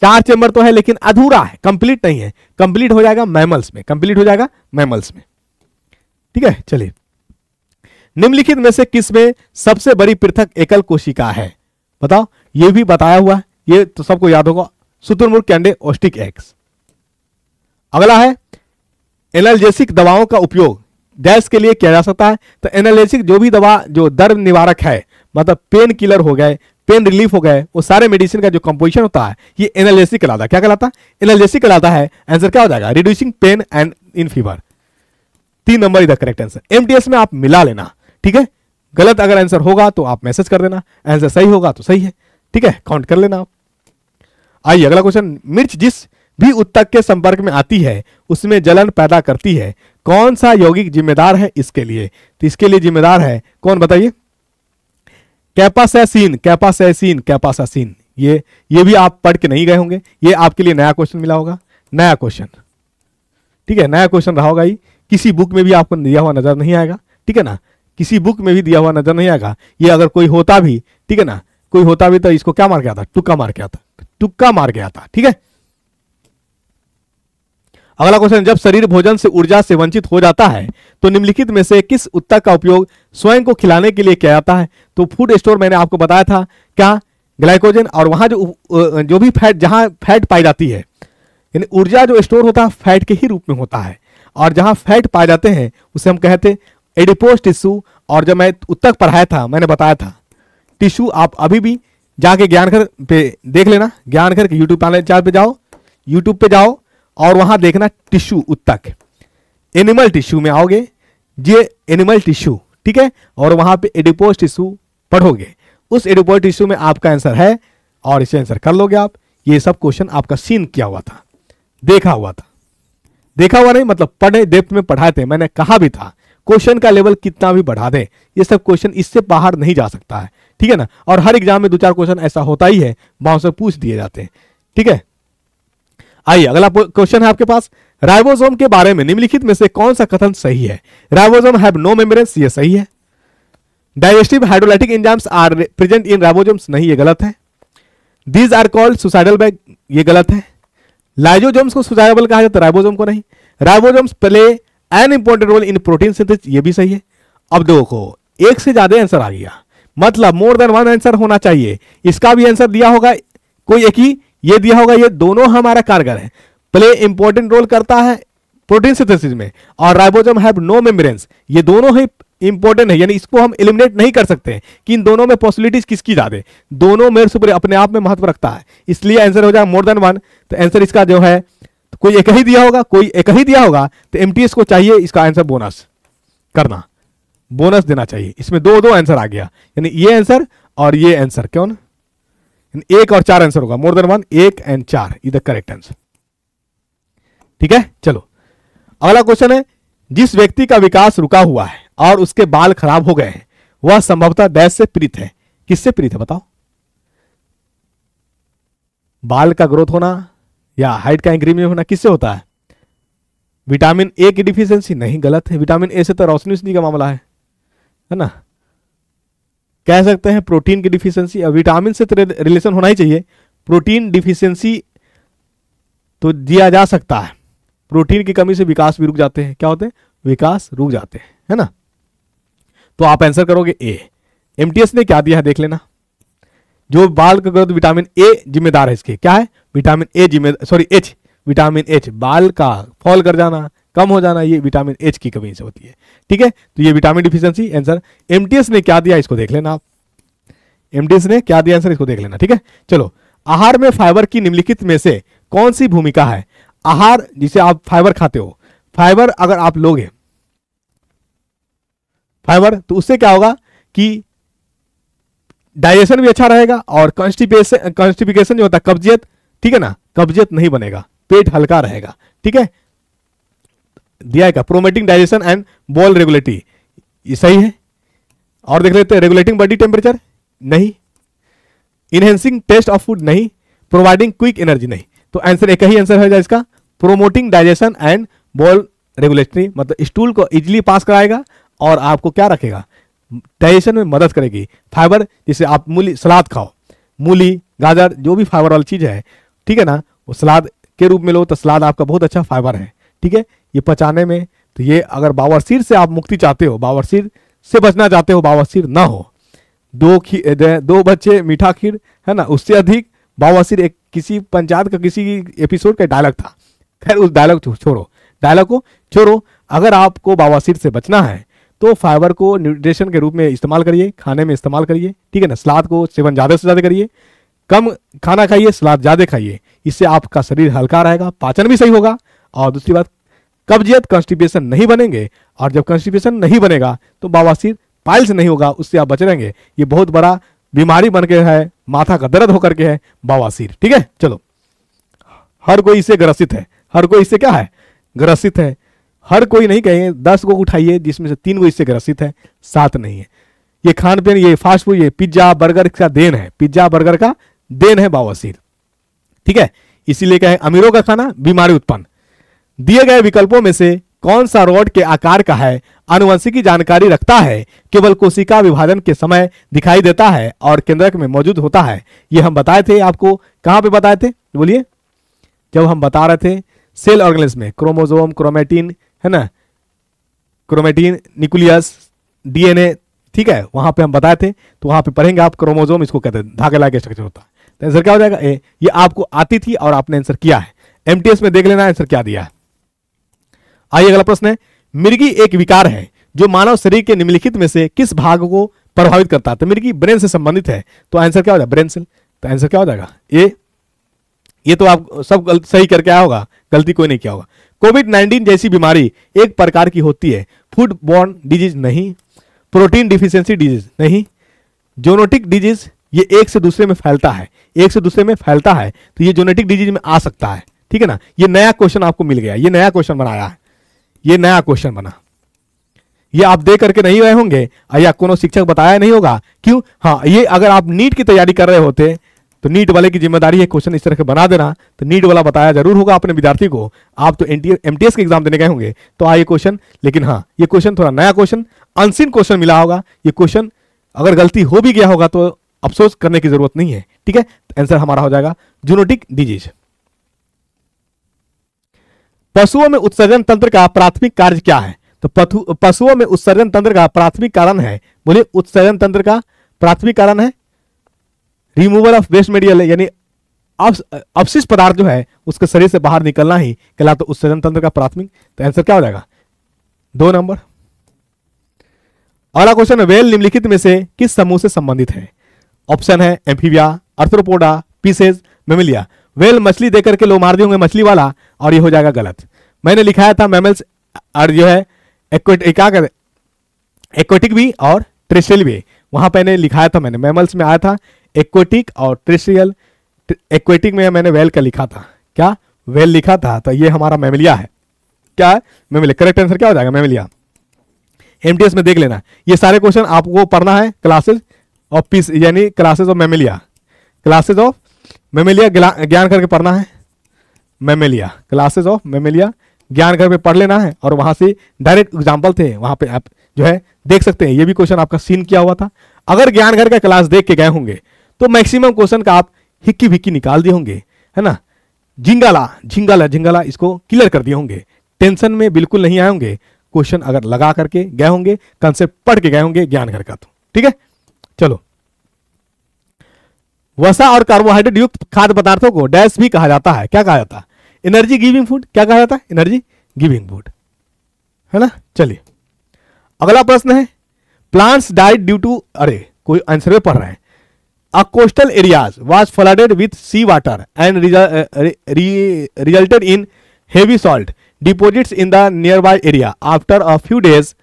4 चेंबर तो है लेकिन अधूरा है, कंप्लीट नहीं है। कंप्लीट हो जाएगा मैमल्स में। ठीक है, चलिए, निम्नलिखित में से किसमें सबसे बड़ी पृथक एकल कोशिका है? बताओ। ये भी बताया हुआ है, ये तो सबको याद होगा, शुतुरमुर्ग के अंडे, ओस्टिक एग्स। अगला है, एनाल्जेसिक दवाओं का उपयोग डैश के लिए किया जा सकता है। तो एनाल्जेसिक जो भी दवा जो दर्द निवारक है, मतलब पेन किलर हो गए, पेन रिलीफ हो गए, वो सारे मेडिसिन का जो कंपोजिशन होता है ये एनाल्जेसिक कहलाता है। क्या कहलाता है? एनाल्जेसिक कहलाता है। आंसर क्या हो जाएगा? Reducing pain and in fever. 3 number इधर करेक्ट आंसर। एमटीएस में आप मिला लेना। ठीक है, गलत अगर आंसर होगा तो आप मैसेज कर देना, आंसर सही होगा तो सही है। ठीक है, काउंट कर लेना आप। आइए अगला क्वेश्चन, मिर्च जिस भी उत्तक के संपर्क में आती है उसमें जलन पैदा करती है, कौन सा यौगिक जिम्मेदार है इसके लिए? तो इसके लिए जिम्मेदार है कौन बताइए? कैपासाइसिन। ये भी आप पढ़ के नहीं गए होंगे, ये आपके लिए नया क्वेश्चन मिला होगा, नया क्वेश्चन। ठीक है, नया क्वेश्चन रहा होगा, ही किसी बुक में भी आपको दिया हुआ नजर नहीं आएगा। ठीक है ना, किसी बुक में भी दिया हुआ नजर नहीं आएगा। ये अगर कोई होता भी, ठीक है ना, कोई होता भी तो इसको क्या मार के आता? तुक्का मार के आता। ठीक है, अगला क्वेश्चन, जब शरीर भोजन से ऊर्जा से वंचित हो जाता है तो निम्नलिखित में से किस ऊतक का उपयोग स्वयं को खिलाने के लिए किया जाता है? तो फूड स्टोर मैंने आपको बताया था, क्या ग्लाइकोजन, और वहां जो भी फैट, जहां फैट पाई जाती है, यानी ऊर्जा जो स्टोर होता है फैट के ही रूप में होता है, और जहां फैट पाए जाते हैं उसे हम कहते हैं एडिपोज टिश्यू। और जब मैं ऊतक पढ़ाया था मैंने बताया था टिश्यू, आप अभी भी जाके ज्ञानघर पे देख लेना, ज्ञानघर के यूट्यूब चैनल पे जाओ, यूट्यूब पे जाओ और वहां देखना टिश्यू ऊतक, एनिमल टिश्यू में आओगे, ये एनिमल टिश्यू, ठीक है, और वहां पे एडिपोज टिश्यू पढ़ोगे, उस एडिपोज टिश्यू में आपका आंसर है और इसे आंसर कर लोगे आप। ये सब क्वेश्चन आपका सीन किया हुआ था, देखा हुआ था, देखा हुआ नहीं मतलब पढ़े, डेप्थ में पढ़ाए थे, मैंने कहा भी था क्वेश्चन का लेवल कितना भी बढ़ा दे, ये सब क्वेश्चन इससे बाहर नहीं जा सकता है, ठीक है ना। और हर एग्जाम में 2-4 क्वेश्चन ऐसा होता ही है, वहां से पूछ दिए जाते हैं, ठीक है। आइए अगला क्वेश्चन है आपके पास, राइबोसोम के बारे में निम्नलिखित में से कौन सा कथन सही है? राइबोसोम हैव नो मेम्ब्रेन्स, ये सही है। Digestive hydrolytic enzymes are present in ribosomes, नहीं ये गलत है। These are called suicidal bag, ये गलत है। लाइजोसोम्स को सुसाइडल कहा जाता है, राइबोसोम को नहीं। Ribosomes play an important role in protein synthesis, ये भी सही है। अब देखो एक से ज्यादा आंसर आ गया, मतलब मोर देन वन आंसर होना चाहिए। इसका भी आंसर दिया होगा कोई एक ही, ये दिया होगा, ये दोनों हमारा कारगर है। प्ले इंपॉर्टेंट रोल करता है प्रोटीन सिंथेसिस में, और राइबोसोम हैव नो मेम्ब्रेन्स, ये दोनों ही इंपॉर्टेंट है, यानी इसको हम एलिमिनेट नहीं कर सकते कि इन दोनों में पॉसिबिलिटीज किसकी ज्यादा, दोनों मेरे से अपने आप में महत्व रखता है, इसलिए आंसर हो जाए मोर देन वन। तो आंसर इसका जो है कोई एक ही दिया होगा, कोई एक ही दिया होगा, तो एमटीएस को चाहिए इसका आंसर बोनस करना, बोनस देना चाहिए। इसमें दो आंसर आ गया, यानी ये आंसर और ये आंसर, क्यों ना, 1 और 4 आंसर होगा, मोर देन वन, 1 और 4 इज द करेक्ट आंसर, ठीक है। चलो अगला क्वेश्चन है, जिस व्यक्ति का विकास रुका हुआ है और उसके बाल खराब हो गए हैं वह संभवतः डैश से पीड़ित है, किससे पीड़ित है बताओ? बाल का ग्रोथ होना या हाइट का इंक्रीमेंट होना किससे होता है? विटामिन ए की डिफिशियंसी, नहीं गलत है। विटामिन ए से तो रोशनी का मामला है ना। कह सकते हैं प्रोटीन की डिफिशियंसी, और विटामिन से तो रिलेशन होना ही चाहिए। प्रोटीन डिफिशियंसी तो दिया जा सकता है, प्रोटीन की कमी से विकास भी रुक जाते हैं, क्या होते हैं, विकास रुक जाते हैं, है ना। तो आप आंसर करोगे ए। एमटीएस ने क्या दिया है देख लेना, जो बाल का ग्रोथ विटामिन ए जिम्मेदार है इसके, क्या है, विटामिन ए जिम्मेदार, सॉरी एच, विटामिन एच, बाल का फॉल कर जाना, कम हो जाना, ये विटामिन एच की कमी से होती है, ठीक है। तो ये विटामिन डिफिशियंसी आंसर। एमटीएस ने क्या दिया इसको देख लेना आप, एमटीएस ने क्या दिया आंसर इसको देख लेना, ठीक है। चलो आहार में फाइबर की निम्नलिखित में से कौन सी भूमिका है? आहार जिसे आप फाइबर खाते हो, फाइबर अगर आप लोगे फाइबर, तो उससे क्या होगा कि डाइजेशन भी अच्छा रहेगा, और कॉन्स्टिपेशन जो होता है, कब्जियत, ठीक है ना, कब्जियत नहीं बनेगा, पेट हल्का रहेगा, ठीक है। दिया है promoting digestion and ball regulatory, ये सही है। और देख लेते हैं, रेगुलेटिंग बॉडी टेम्परेचर, नहीं। इनहेंसिंग टेस्ट ऑफ फूड, नहीं। प्रोवाइडिंग क्विक एनर्जी, नहीं। तो आंसर एक ही आंसर है इसका, promoting digestion and ball regulatory, मतलब स्टूल को इजीली पास कराएगा और आपको क्या रखेगा, डाइजेशन में मदद करेगी। फाइबर जैसे आप मूली, सलाद खाओ, मूली, गाजर, जो भी फाइबर वाली चीज है, ठीक है ना, वो सलाद के रूप में लो तो सलाद आपका बहुत अच्छा फाइबर है, ठीक है। ये पचाने में, तो ये अगर बवासीर से आप मुक्ति चाहते हो, बवासीर से बचना चाहते हो, बवासीर ना हो, 2 बच्चे मीठा खीर, है ना, उससे अधिक बवासीर, एक किसी पंचायत का किसी एपिसोड का डायलॉग था, खैर उस डायलॉग को छोड़ो। अगर आपको बवासीर से बचना है तो फाइबर को न्यूट्रिशन के रूप में इस्तेमाल करिए, खाने में इस्तेमाल करिए, ठीक है ना। सलाद को सेवन ज़्यादा से ज़्यादा करिए, कम खाना खाइए, सलाद ज़्यादा खाइए, इससे आपका शरीर हल्का रहेगा, पाचन भी सही होगा। और दूसरी बात, कब्जियत, कॉन्स्टिपेशन नहीं बनेंगे, और जब कॉन्स्टिपेशन नहीं बनेगा तो बवासीर, पाइल्स नहीं होगा, उससे आप बच रहेंगे। ये बहुत बड़ा बीमारी बन के है, माथा का दर्द होकर के है बवासीर, ठीक है। चलो हर कोई इससे ग्रसित है, हर कोई इससे क्या है, ग्रसित है। हर कोई नहीं कहेंगे, 10 को उठाइए जिसमें से 3 को इससे ग्रसित है, 7 नहीं है। ये खान पीन, ये फास्ट फूड, ये पिज्जा बर्गर का देन है, पिज्जा बर्गर का देन है बवासीर, ठीक है। इसीलिए क्या है, अमीरों का खाना बीमारी उत्पन्न। दिए गए विकल्पों में से कौन सा रॉड के आकार का है, आनुवंशिकी जानकारी रखता है, केवल कोशिका विभाजन के समय दिखाई देता है और केंद्रक में मौजूद होता है? ये हम बताए थे आपको, कहां पे बताए थे बोलिए, जब हम बता रहे थे सेल ऑर्गेनेल्स में क्रोमोसोम, क्रोमेटिन, है ना, क्रोमेटिन, न्यूक्लियस, डीएनए, ठीक है, वहां पे हम बताए थे, तो वहां पे पढ़ेंगे आप। क्रोमोसोम इसको कहते हैं, धागे लाके स्ट्रक्चर होता है। तो आंसर क्या हो जाएगा? ए। ये आपको आती थी और आपने आंसर किया है, एमटीएस में देख लेना आंसर क्या दिया है। आइए अगला प्रश्न है, मिर्गी एक विकार है जो मानव शरीर के निम्नलिखित में से किस भाग को प्रभावित करता है? तो मिर्गी ब्रेन से संबंधित है, तो आंसर क्या हो जाएगा? Brain cell. तो आंसर क्या हो जाएगा? ए। ये तो आप सब सही करके आया होगा, गलती कोई नहीं किया होगा। कोविड-19 जैसी बीमारी एक प्रकार की होती है, फूड बॉर्न डिजीज नहीं, प्रोटीन डिफिशियंसी डिजीज नहीं, जोनोटिक डिजीज ये एक से दूसरे में फैलता है, एक से दूसरे में फैलता है, तो ये जोनेटिक डिजीज में आ सकता है, ठीक है ना। ये नया क्वेश्चन आपको मिल गया, ये नया क्वेश्चन बनाया है, ये नया क्वेश्चन बना, ये आप दे करके नहीं गए होंगे या कोनो शिक्षक बताया नहीं होगा। क्यों? हाँ, ये अगर आप नीट की तैयारी कर रहे होते तो नीट वाले की जिम्मेदारी है क्वेश्चन इस तरह के बना देना, तो नीट वाला बताया जरूर होगा अपने विद्यार्थी को। आप तो एमटीएस के एग्जाम देने गए होंगे तो आए क्वेश्चन, लेकिन हाँ ये क्वेश्चन थोड़ा नया क्वेश्चन, अनसीन क्वेश्चन मिला होगा। ये क्वेश्चन अगर गलती हो भी गया होगा तो अफसोस करने की जरूरत नहीं है, ठीक है। आंसर हमारा हो जाएगा जूनोटिक डिजीज। पशुओं में उत्सर्जन तंत्र का प्राथमिक कार्य क्या है? तो पशुओं में उत्सर्जन तंत्र का प्राथमिक कारण है, बोले उत्सर्जन तंत्र का प्राथमिक कारण है रिमूवल ऑफ वेस्ट मटेरियल, यानी अपशिष्ट पदार्थ जो है उसके शरीर से बाहर निकलना ही कहलाता तो उत्सर्जन तंत्र का प्राथमिक। तो आंसर क्या हो जाएगा? 2 नंबर। अगला क्वेश्चन है, वेल निम्नलिखित में से किस समूह से संबंधित है? ऑप्शन है amphibia, arthropoda, pieces, Mammalia. Well मछली देकर के लोग मार दिए होंगे मछली वाला, और ये हो जाएगा गलत। मैंने लिखाया था मैमल्स और जो है एक्वेटिक भी और ट्रेस्ट्रियल भी, वहां मैंने लिखाया था, मैंने मैमल्स में आया था एक्वेटिक और ट्रेस्ट्रियल। एक्वेटिक में मैंने वेल का लिखा था, क्या वेल लिखा था, तो ये हमारा मैमलिया है। क्या है? मैमलिया। करेक्ट आंसर क्या हो जाएगा? मैमलिया। एमटीएस में देख लेना, ये सारे क्वेश्चन आपको पढ़ना है क्लासेज ऑफ पीस, यानी क्लासेज ऑफ मैमलिया, क्लासेज ऑफ मैमलिया ज्ञान करके पढ़ना है। मैमलिया, क्लासेज ऑफ मैमलिया ज्ञान घर पे पढ़ लेना है, और वहां से डायरेक्ट एग्जाम्पल थे, वहां पे आप जो है देख सकते हैं। ये भी क्वेश्चन आपका सीन किया हुआ था। अगर ज्ञान घर का क्लास देख के गए होंगे तो मैक्सिमम क्वेश्चन का आप हिक्की भिक्की निकाल दिए होंगे, है ना। झिंगाला झिंगाला झिंगाला इसको क्लियर कर दिए होंगे, टेंशन में बिल्कुल नहीं आए होंगे। क्वेश्चन अगर लगा करके गए होंगे, कंसेप्ट पढ़ के गए होंगे ज्ञान घर का, तो ठीक है। चलो, वसा और कार्बोहाइड्रेट युक्त खाद्य पदार्थों को डैश भी कहा जाता है, क्या कहा जाता है? Energy giving food. क्या कहा जाता है? एनर्जी गिविंग फूड, है ना। चलिए अगला प्रश्न है, प्लांट्स डाइड ड्यू टू, अरे कोई आंसर में पढ़ रहे हैं, a coastal areas was flooded with sea water and resulted in heavy salt deposits in the nearby area after a few days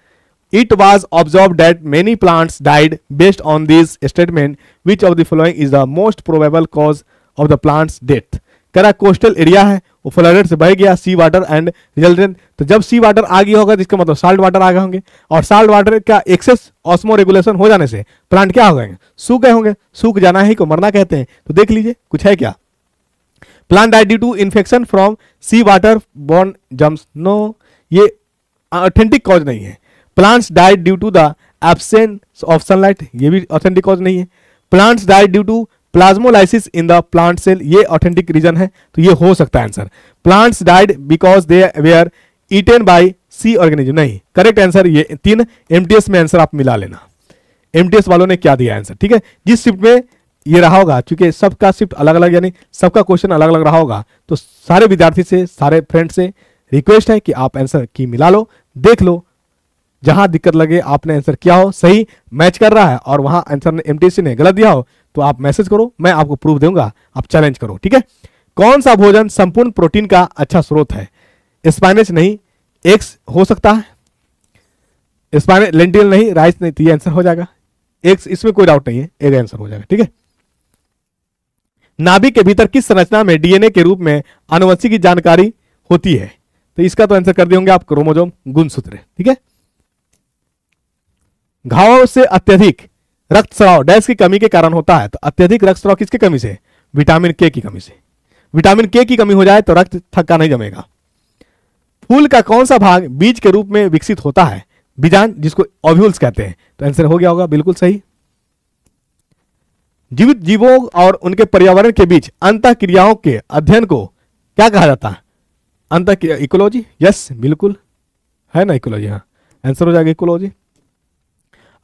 it was observed that many plants died. Based on this statement, which of the following is the most probable cause of the plant's death? कह रहा coastal area है, वो flooded से बह गया, सी water and resulted, तो जब सी water आ गया होगा तो इसका मतलब साल्ट वाटर आ गए होंगे, और साल्ट वाटर का एक्सेस ऑस्मो रेगुलेशन हो जाने से प्लांट क्या हो गए? सूख गए होंगे। सूख जाना ही को मरना कहते हैं। तो देख लीजिए कुछ है क्या? Plant died due to infection from sea water borne germs, no, ये ऑथेंटिक कॉज नहीं है। Plants died due to the absence of sunlight, ये भी ऑथेंटिक कॉज नहीं है। Plants died due to plasmolysis in the plant cell, ये authentic reason है, तो ये हो सकता है answer. Plants died because they were eaten by sea organism, नहीं। करेक्ट आंसर ये 3 एमटीएस में आंसर आप मिला लेना। एमटीएस वालों ने क्या दिया आंसर, ठीक है। जिस शिफ्ट में ये रहा होगा, क्योंकि सबका शिफ्ट अलग अलग, यानी सबका क्वेश्चन अलग अलग रहा होगा, तो सारे विद्यार्थी से, सारे फ्रेंड से रिक्वेस्ट है कि आप आंसर की मिला लो, देख लो, जहां दिक्कत लगे आपने आंसर किया हो, सही मैच कर रहा है, और वहां आंसर एमटीएस ने गलत दिया हो तो आप मैसेज करो, मैं आपको प्रूफ दूंगा, आप चैलेंज करो, ठीक है। कौन सा भोजन संपूर्ण प्रोटीन का अच्छा स्रोत है? स्पाइनेच नहीं, एग्स हो सकता है, स्पाइनेच, लेंटिल नहीं, राइस नहीं, तो ये आंसर हो जाएगा एग्स, इसमें कोई डाउट नहीं है, एक आंसर हो जाएगा, ठीक है। नाभिक के भीतर किस संरचना में डीएनए के रूप में आनुवंशिक की जानकारी होती है? तो इसका तो आंसर कर दिए होंगे आप, क्रोमोसोम गुणसूत्र, ठीक है। घावों से अत्यधिक रक्तस्राव डैश की कमी के कारण होता है, तो अत्यधिक रक्तस्राव किसकी कमी से? विटामिन के की कमी से। विटामिन के की कमी हो जाए तो रक्त थक्का नहीं जमेगा। फूल का कौन सा भाग बीज के रूप में विकसित होता है? बीजांड, जिसको ओव्यूल्स कहते हैं, तो आंसर हो गया होगा बिल्कुल सही। जीवित जीवों और उनके पर्यावरण के बीच अंतः क्रियाओं के अध्ययन को क्या कहा जाता है? अंत इकोलॉजी, यस बिल्कुल है ना इकोलॉजी, हाँ आंसर हो जाएगा इकोलॉजी।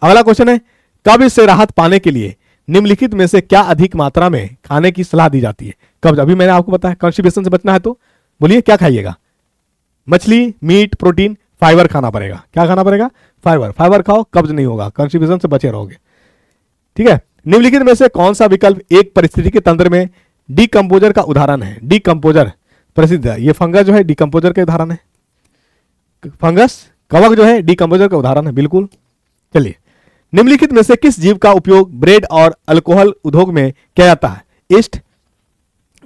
अगला क्वेश्चन है, कब्ज से राहत पाने के लिए निम्नलिखित में से क्या अधिक मात्रा में खाने की सलाह दी जाती है? कब्ज, अभी मैंने आपको बताया कॉन्स्टिपेशन से बचना है तो बोलिए क्या खाइएगा? मछली, मीट, प्रोटीन, फाइबर खाना पड़ेगा। क्या खाना पड़ेगा? फाइबर। फाइबर खाओ, कब्ज नहीं होगा, कॉन्स्टिपेशन से बचे रहोगे। ठीक है, निम्नलिखित में से कौन सा विकल्प एक पारिस्थितिकी तंत्र में डीकंपोजर का उदाहरण है? डीकंपोजर प्रसिद्ध है, ये फंगस जो है डीकंपोजर का उदाहरण है। फंगस, कवक जो है डीकंपोजर का उदाहरण है, बिल्कुल। चलिए, निम्नलिखित में से किस जीव का उपयोग ब्रेड और अल्कोहल उद्योग में किया जाता है? ईस्ट,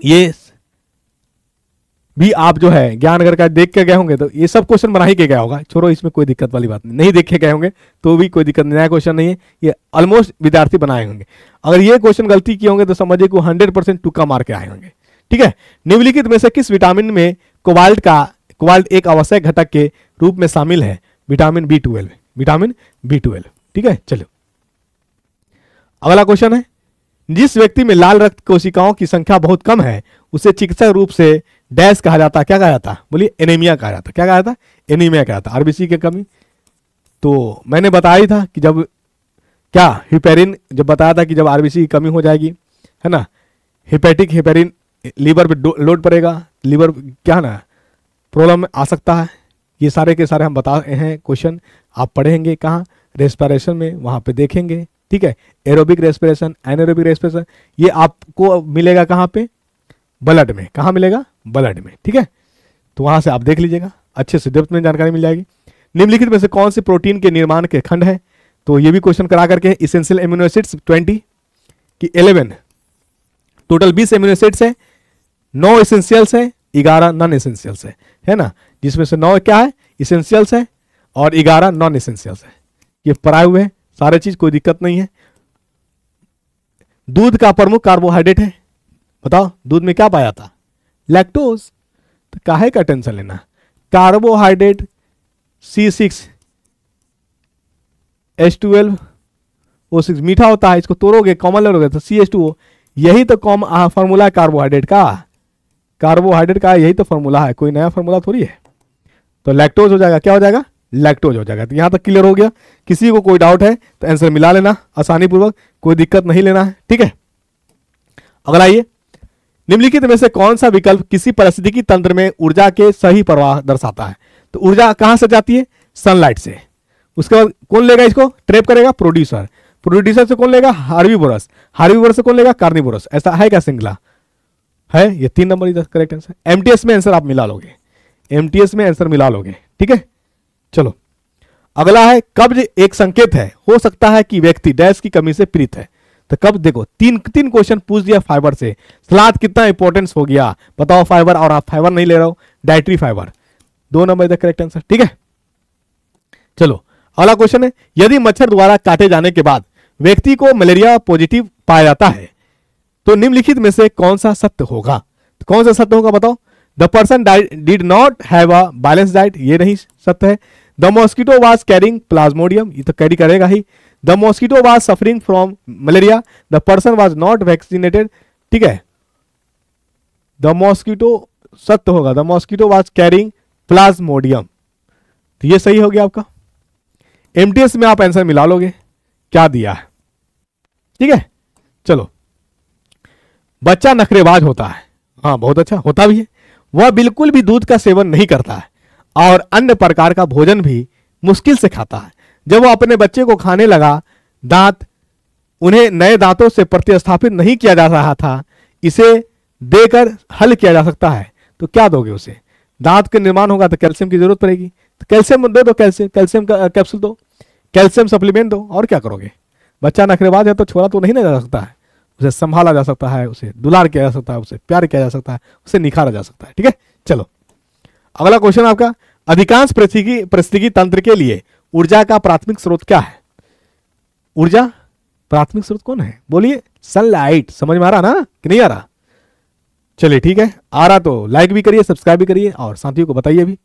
ये भी आप जो है ज्ञानगर का देख के गए होंगे तो ये सब क्वेश्चन बना ही के गया होगा, छोड़ो इसमें कोई दिक्कत वाली बात नहीं, नहीं देख के गए होंगे तो भी कोई दिक्कत नहीं, नया क्वेश्चन नहीं है, ये ऑलमोस्ट विद्यार्थी बनाए होंगे। अगर ये क्वेश्चन गलती किए होंगे तो समझिए को 100% तुक्का मार के आए होंगे। ठीक है, निम्नलिखित में से किस विटामिन में कोबाल्ट एक आवश्यक घटक के रूप में शामिल है? Vitamin B12, vitamin B12। ठीक है, चलो अगला क्वेश्चन है, जिस व्यक्ति में लाल रक्त कोशिकाओं की संख्या बहुत कम है उसे चिकित्सक रूप से डैश कहा जाता है। क्या कहा जाता है? बोलिए एनीमिया कहा जाता है। क्या कहा जाता है? एनीमिया कहा जाता है, आरबीसी की कमी। तो मैंने बताया ही था कि जब क्या हिपेरिन जब बताया था कि जब आरबीसी की कमी हो जाएगी, है ना, हिपेटिक हिपेरिन लीवर पे लोड पड़ेगा, लीवर क्या है ना प्रॉब्लम आ सकता है। ये सारे के सारे हम बता रहे हैं, क्वेश्चन आप पढ़ेंगे कहाँ? रेस्पिरेशन में, वहां पे देखेंगे। ठीक है, एरोबिक रेस्पिरेशन, एनारोबिक रेस्पिरेशन, ये आपको मिलेगा कहाँ पे? ब्लड में। कहाँ मिलेगा? ब्लड में। ठीक है, तो वहां से आप देख लीजिएगा, अच्छे से डेप्थ में जानकारी मिल जाएगी। निम्नलिखित में से कौन से प्रोटीन के निर्माण के खंड है? तो ये भी क्वेश्चन करा करके, इसेंशियल एमिनो एसिड्स 20 की 11, टोटल 20 एमिनो एसिड्स है, 9 इसेंशियल्स है, 11 नॉन इसेंशियल्स है ना, जिसमें से 9 क्या है? इसेंशियल्स है और 11 नॉन इसेंशियल्स है। ये पढ़ाए हुए हैं सारे चीज, कोई दिक्कत नहीं है। दूध का प्रमुख कार्बोहाइड्रेट है, बताओ दूध में क्या पाया जाता? लैक्टोज। तो काहे का टेंशन लेना? कार्बोहाइड्रेट C6H12O6 मीठा होता है, इसको तोड़ोगे कॉमन लोगे तो CH2O, यही तो फॉर्मूला है कार्बोहाइड्रेट का। कार्बोहाइड्रेट का यही तो फॉर्मूला है, कोई नया फॉर्मूला थोड़ी है। तो लैक्टोज हो जाएगा, क्या हो जाएगा? लैक्टोज हो जाएगा। तो यहां तक क्लियर हो गया। किसी को कोई डाउट है तो आंसर मिला लेना आसानी पूर्वक, कोई दिक्कत नहीं लेना है। ठीक है, अगला आइए, निम्नलिखित में से कौन सा विकल्प किसी पारिस्थितिकी तंत्र में ऊर्जा के सही प्रवाह दर्शाता है? तो ऊर्जा कहां से जाती है? सनलाइट से। उसके बाद कौन लेगा इसको? ट्रैप करेगा? प्रोड्यूसर। प्रोड्यूसर से कौन लेगा? हार्बीवोरस। हार्बीवोरस से कौन लेगा? कार्निवोरस। ऐसा है क्या श्रृंखला? है, ये 3 नंबर इधर करेक्ट आंसर। एमटीएस में आंसर आप मिला लोगे, एमटीएस में आंसर मिला लोगे। ठीक है, चलो अगला है, कब्ज एक संकेत है, हो सकता है कि व्यक्ति डैश की कमी से पीड़ित है। तो कब्ज देखो, तीन क्वेश्चन पूछ दिया फाइबर से। सलाद कितना इंपॉर्टेंस हो गया बताओ? फाइबर, और आप फाइबर नहीं ले रहे हो, डाइटरी फाइबर। 2 नंबर इधर करेक्ट आंसर। ठीक है, चलो अगला क्वेश्चन है, यदि मच्छर द्वारा काटे जाने के बाद व्यक्ति को मलेरिया पॉजिटिव पाया जाता है तो निम्नलिखित में से कौन सा सत्य होगा? तो कौन सा सत्य होगा बताओ? The person did not have a balance diet, ये नहीं सत्य है। The mosquito was carrying plasmodium, ये तो कैरी करेगा ही। The mosquito was suffering from malaria, the person was not vaccinated. ठीक है, द मॉस्किटो सत्य होगा, the mosquito was carrying plasmodium, तो ये सही हो गया आपका। एमटीएस में आप आंसर मिला लोगे क्या दिया है। ठीक है, चलो, बच्चा नखरेबाज होता है, हाँ बहुत अच्छा होता भी है। वह बिल्कुल भी दूध का सेवन नहीं करता है और अन्य प्रकार का भोजन भी मुश्किल से खाता है। जब वह अपने बच्चे को खाने लगा, दांत उन्हें नए दांतों से प्रतिस्थापित नहीं किया जा रहा था, इसे देकर हल किया जा सकता है, तो क्या दोगे उसे? दांत का निर्माण होगा तो कैल्शियम की जरूरत पड़ेगी, तो कैल्शियम दे दो, कैल्शियम का कैप्सूल दो, कैल्शियम सप्लीमेंट दो, और क्या करोगे? बच्चा नखरेबाज है तो छोड़ा तो नहीं ना जा सकता है, उसे संभाला जा सकता है, उसे दुलार किया जा सकता है, उसे प्यार किया जा सकता है, उसे निखारा जा सकता है। ठीक है, चलो अगला क्वेश्चन आपका, अधिकांश पारिस्थितिकी तंत्र के लिए ऊर्जा का प्राथमिक स्रोत क्या है? ऊर्जा प्राथमिक स्रोत कौन है? बोलिए सनलाइट। समझ में आ रहा ना कि नहीं आ रहा? चलिए ठीक है, आ रहा तो लाइक भी करिए, सब्सक्राइब भी करिए और साथियों को बताइए भी।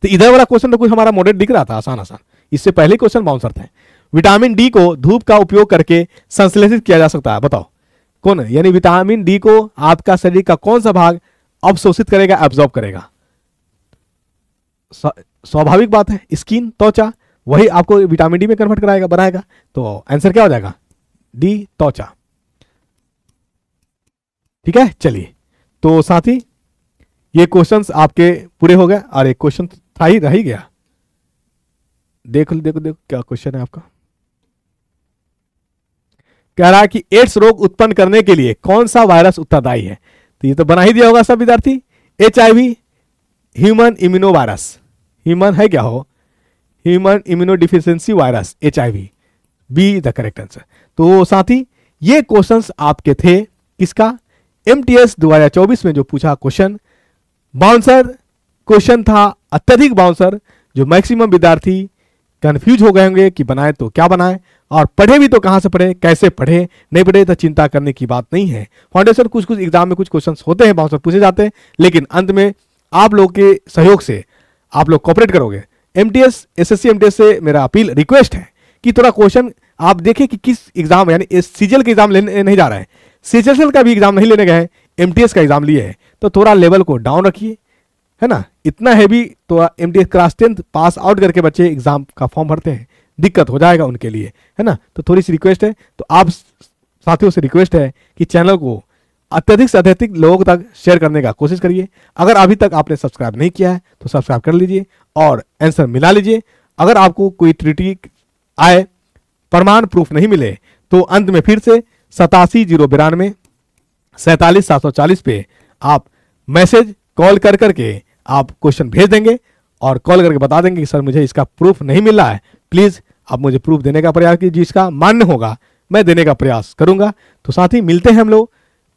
तो इधर वाला क्वेश्चन तो कुछ हमारा मॉडल दिख रहा था, आसान आसान, इससे पहले क्वेश्चन बाउंसर थे। विटामिन डी को धूप का उपयोग करके संश्लेषित किया जा सकता है, बताओ कौन है? यानी विटामिन डी को आपका शरीर का कौन सा भाग अवशोषित करेगा, एब्जॉर्ब करेगा? स्वाभाविक बात है, स्किन त्वचा, वही आपको विटामिन डी में कन्वर्ट कराएगा, बनाएगा। तो आंसर क्या हो जाएगा? डी, त्वचा। ठीक है, चलिए। तो साथी ये क्वेश्चंस आपके पूरे हो गए, और एक क्वेश्चन था ही, रह ही गया। देखो देखो देखो क्या क्वेश्चन है आपका। कह रहा है कि एड्स रोग उत्पन्न करने के लिए कौन सा वायरस उत्तरदायी है? तो ये तो बना ही दिया होगा सब विद्यार्थी, HIV, human immuno virus. Human है क्या हो? Human immuno deficiency virus, HIV, be the correct answer. तो साथी ये क्वेश्चंस आपके थे किसका? MTS 2024 में जो पूछा क्वेश्चन, बाउंसर क्वेश्चन था, अत्यधिक बाउंसर, जो मैक्सिमम विद्यार्थी कंफ्यूज हो गए होंगे कि बनाए तो क्या बनाए, और पढ़े भी तो कहां से पढ़े, कैसे पढ़े, नहीं पढ़े तो चिंता करने की बात नहीं है। फाउंडेशन कुछ कुछ एग्जाम में कुछ क्वेश्चंस होते हैं, बाउंसर पूछे जाते हैं, लेकिन अंत में आप लोग के सहयोग से आप लोग कोऑपरेट करोगे। MTS SSC MTS से मेरा अपील रिक्वेस्ट है कि थोड़ा क्वेश्चन आप देखें कि किस एग्जाम, यानी CGL का एग्जाम लेने नहीं जा रहे हैं, CHSL का भी एग्जाम नहीं लेने गए हैं, MTS का एग्जाम लिए हैं, तो थोड़ा लेवल को डाउन रखिए, है ना। इतना हैवी तो MTS class 10th pass out करके बच्चे एग्जाम का फॉर्म भरते हैं, दिक्कत हो जाएगा उनके लिए, है ना। तो थोड़ी सी रिक्वेस्ट है, तो आप साथियों से रिक्वेस्ट है कि चैनल को अत्यधिक से अत्यधिक लोगों तक शेयर करने का कोशिश करिए। अगर अभी तक आपने सब्सक्राइब नहीं किया है तो सब्सक्राइब कर लीजिए और आंसर मिला लीजिए। अगर आपको कोई त्रुटि आए, प्रमाण प्रूफ नहीं मिले, तो अंत में फिर से 87 092 47 740 पे आप मैसेज कॉल कर करके आप क्वेश्चन भेज देंगे, और कॉल करके बता देंगे कि सर मुझे इसका प्रूफ नहीं मिल रहा है, प्लीज आप मुझे प्रूफ देने का प्रयास कीजिए, जिसका मान्य होगा मैं देने का प्रयास करूंगा। तो साथ ही मिलते हैं हम लोग,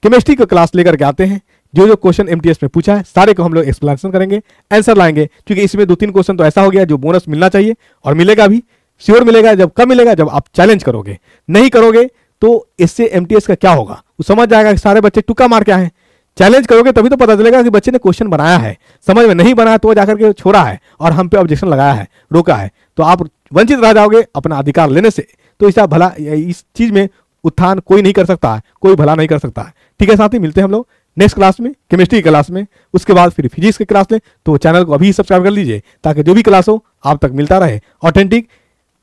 केमिस्ट्री का क्लास लेकर के आते हैं, जो जो क्वेश्चन MTS में पूछा है सारे को हम लोग एक्सप्लेनेशन करेंगे, आंसर लाएंगे, क्योंकि इसमें 2-3 क्वेश्चन तो ऐसा हो गया जो बोनस मिलना चाहिए, और मिलेगा भी, श्योर मिलेगा। जब कब मिलेगा? जब आप चैलेंज करोगे। नहीं करोगे तो इससे MTS का क्या होगा, वो समझ जाएगा कि सारे बच्चे तुक्का मार के आए हैं। चैलेंज करोगे तभी तो पता चलेगा कि बच्चे ने क्वेश्चन बनाया है, समझ में नहीं बनाया तो जाकर के छोड़ा है और हम पे ऑब्जेक्शन लगाया है, रोका है, तो आप वंचित रह जाओगे अपना अधिकार लेने से। तो ऐसा भला, इस चीज में उत्थान कोई नहीं कर सकता है, कोई भला नहीं कर सकता है। ठीक है साथी, मिलते हैं हम लोग नेक्स्ट क्लास में, केमिस्ट्री क्लास में, उसके बाद फिर फिजिक्स की क्लास में। तो चैनल को अभी सब्सक्राइब कर लीजिए ताकि जो भी क्लास हो आप तक मिलता रहे ऑथेंटिक।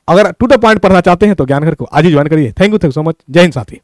अगर टू द पॉइंट पढ़ना चाहते हैं तो ज्ञान घर को आज ही ज्वाइन करिए। Thank you so much. जय हिंद साथी।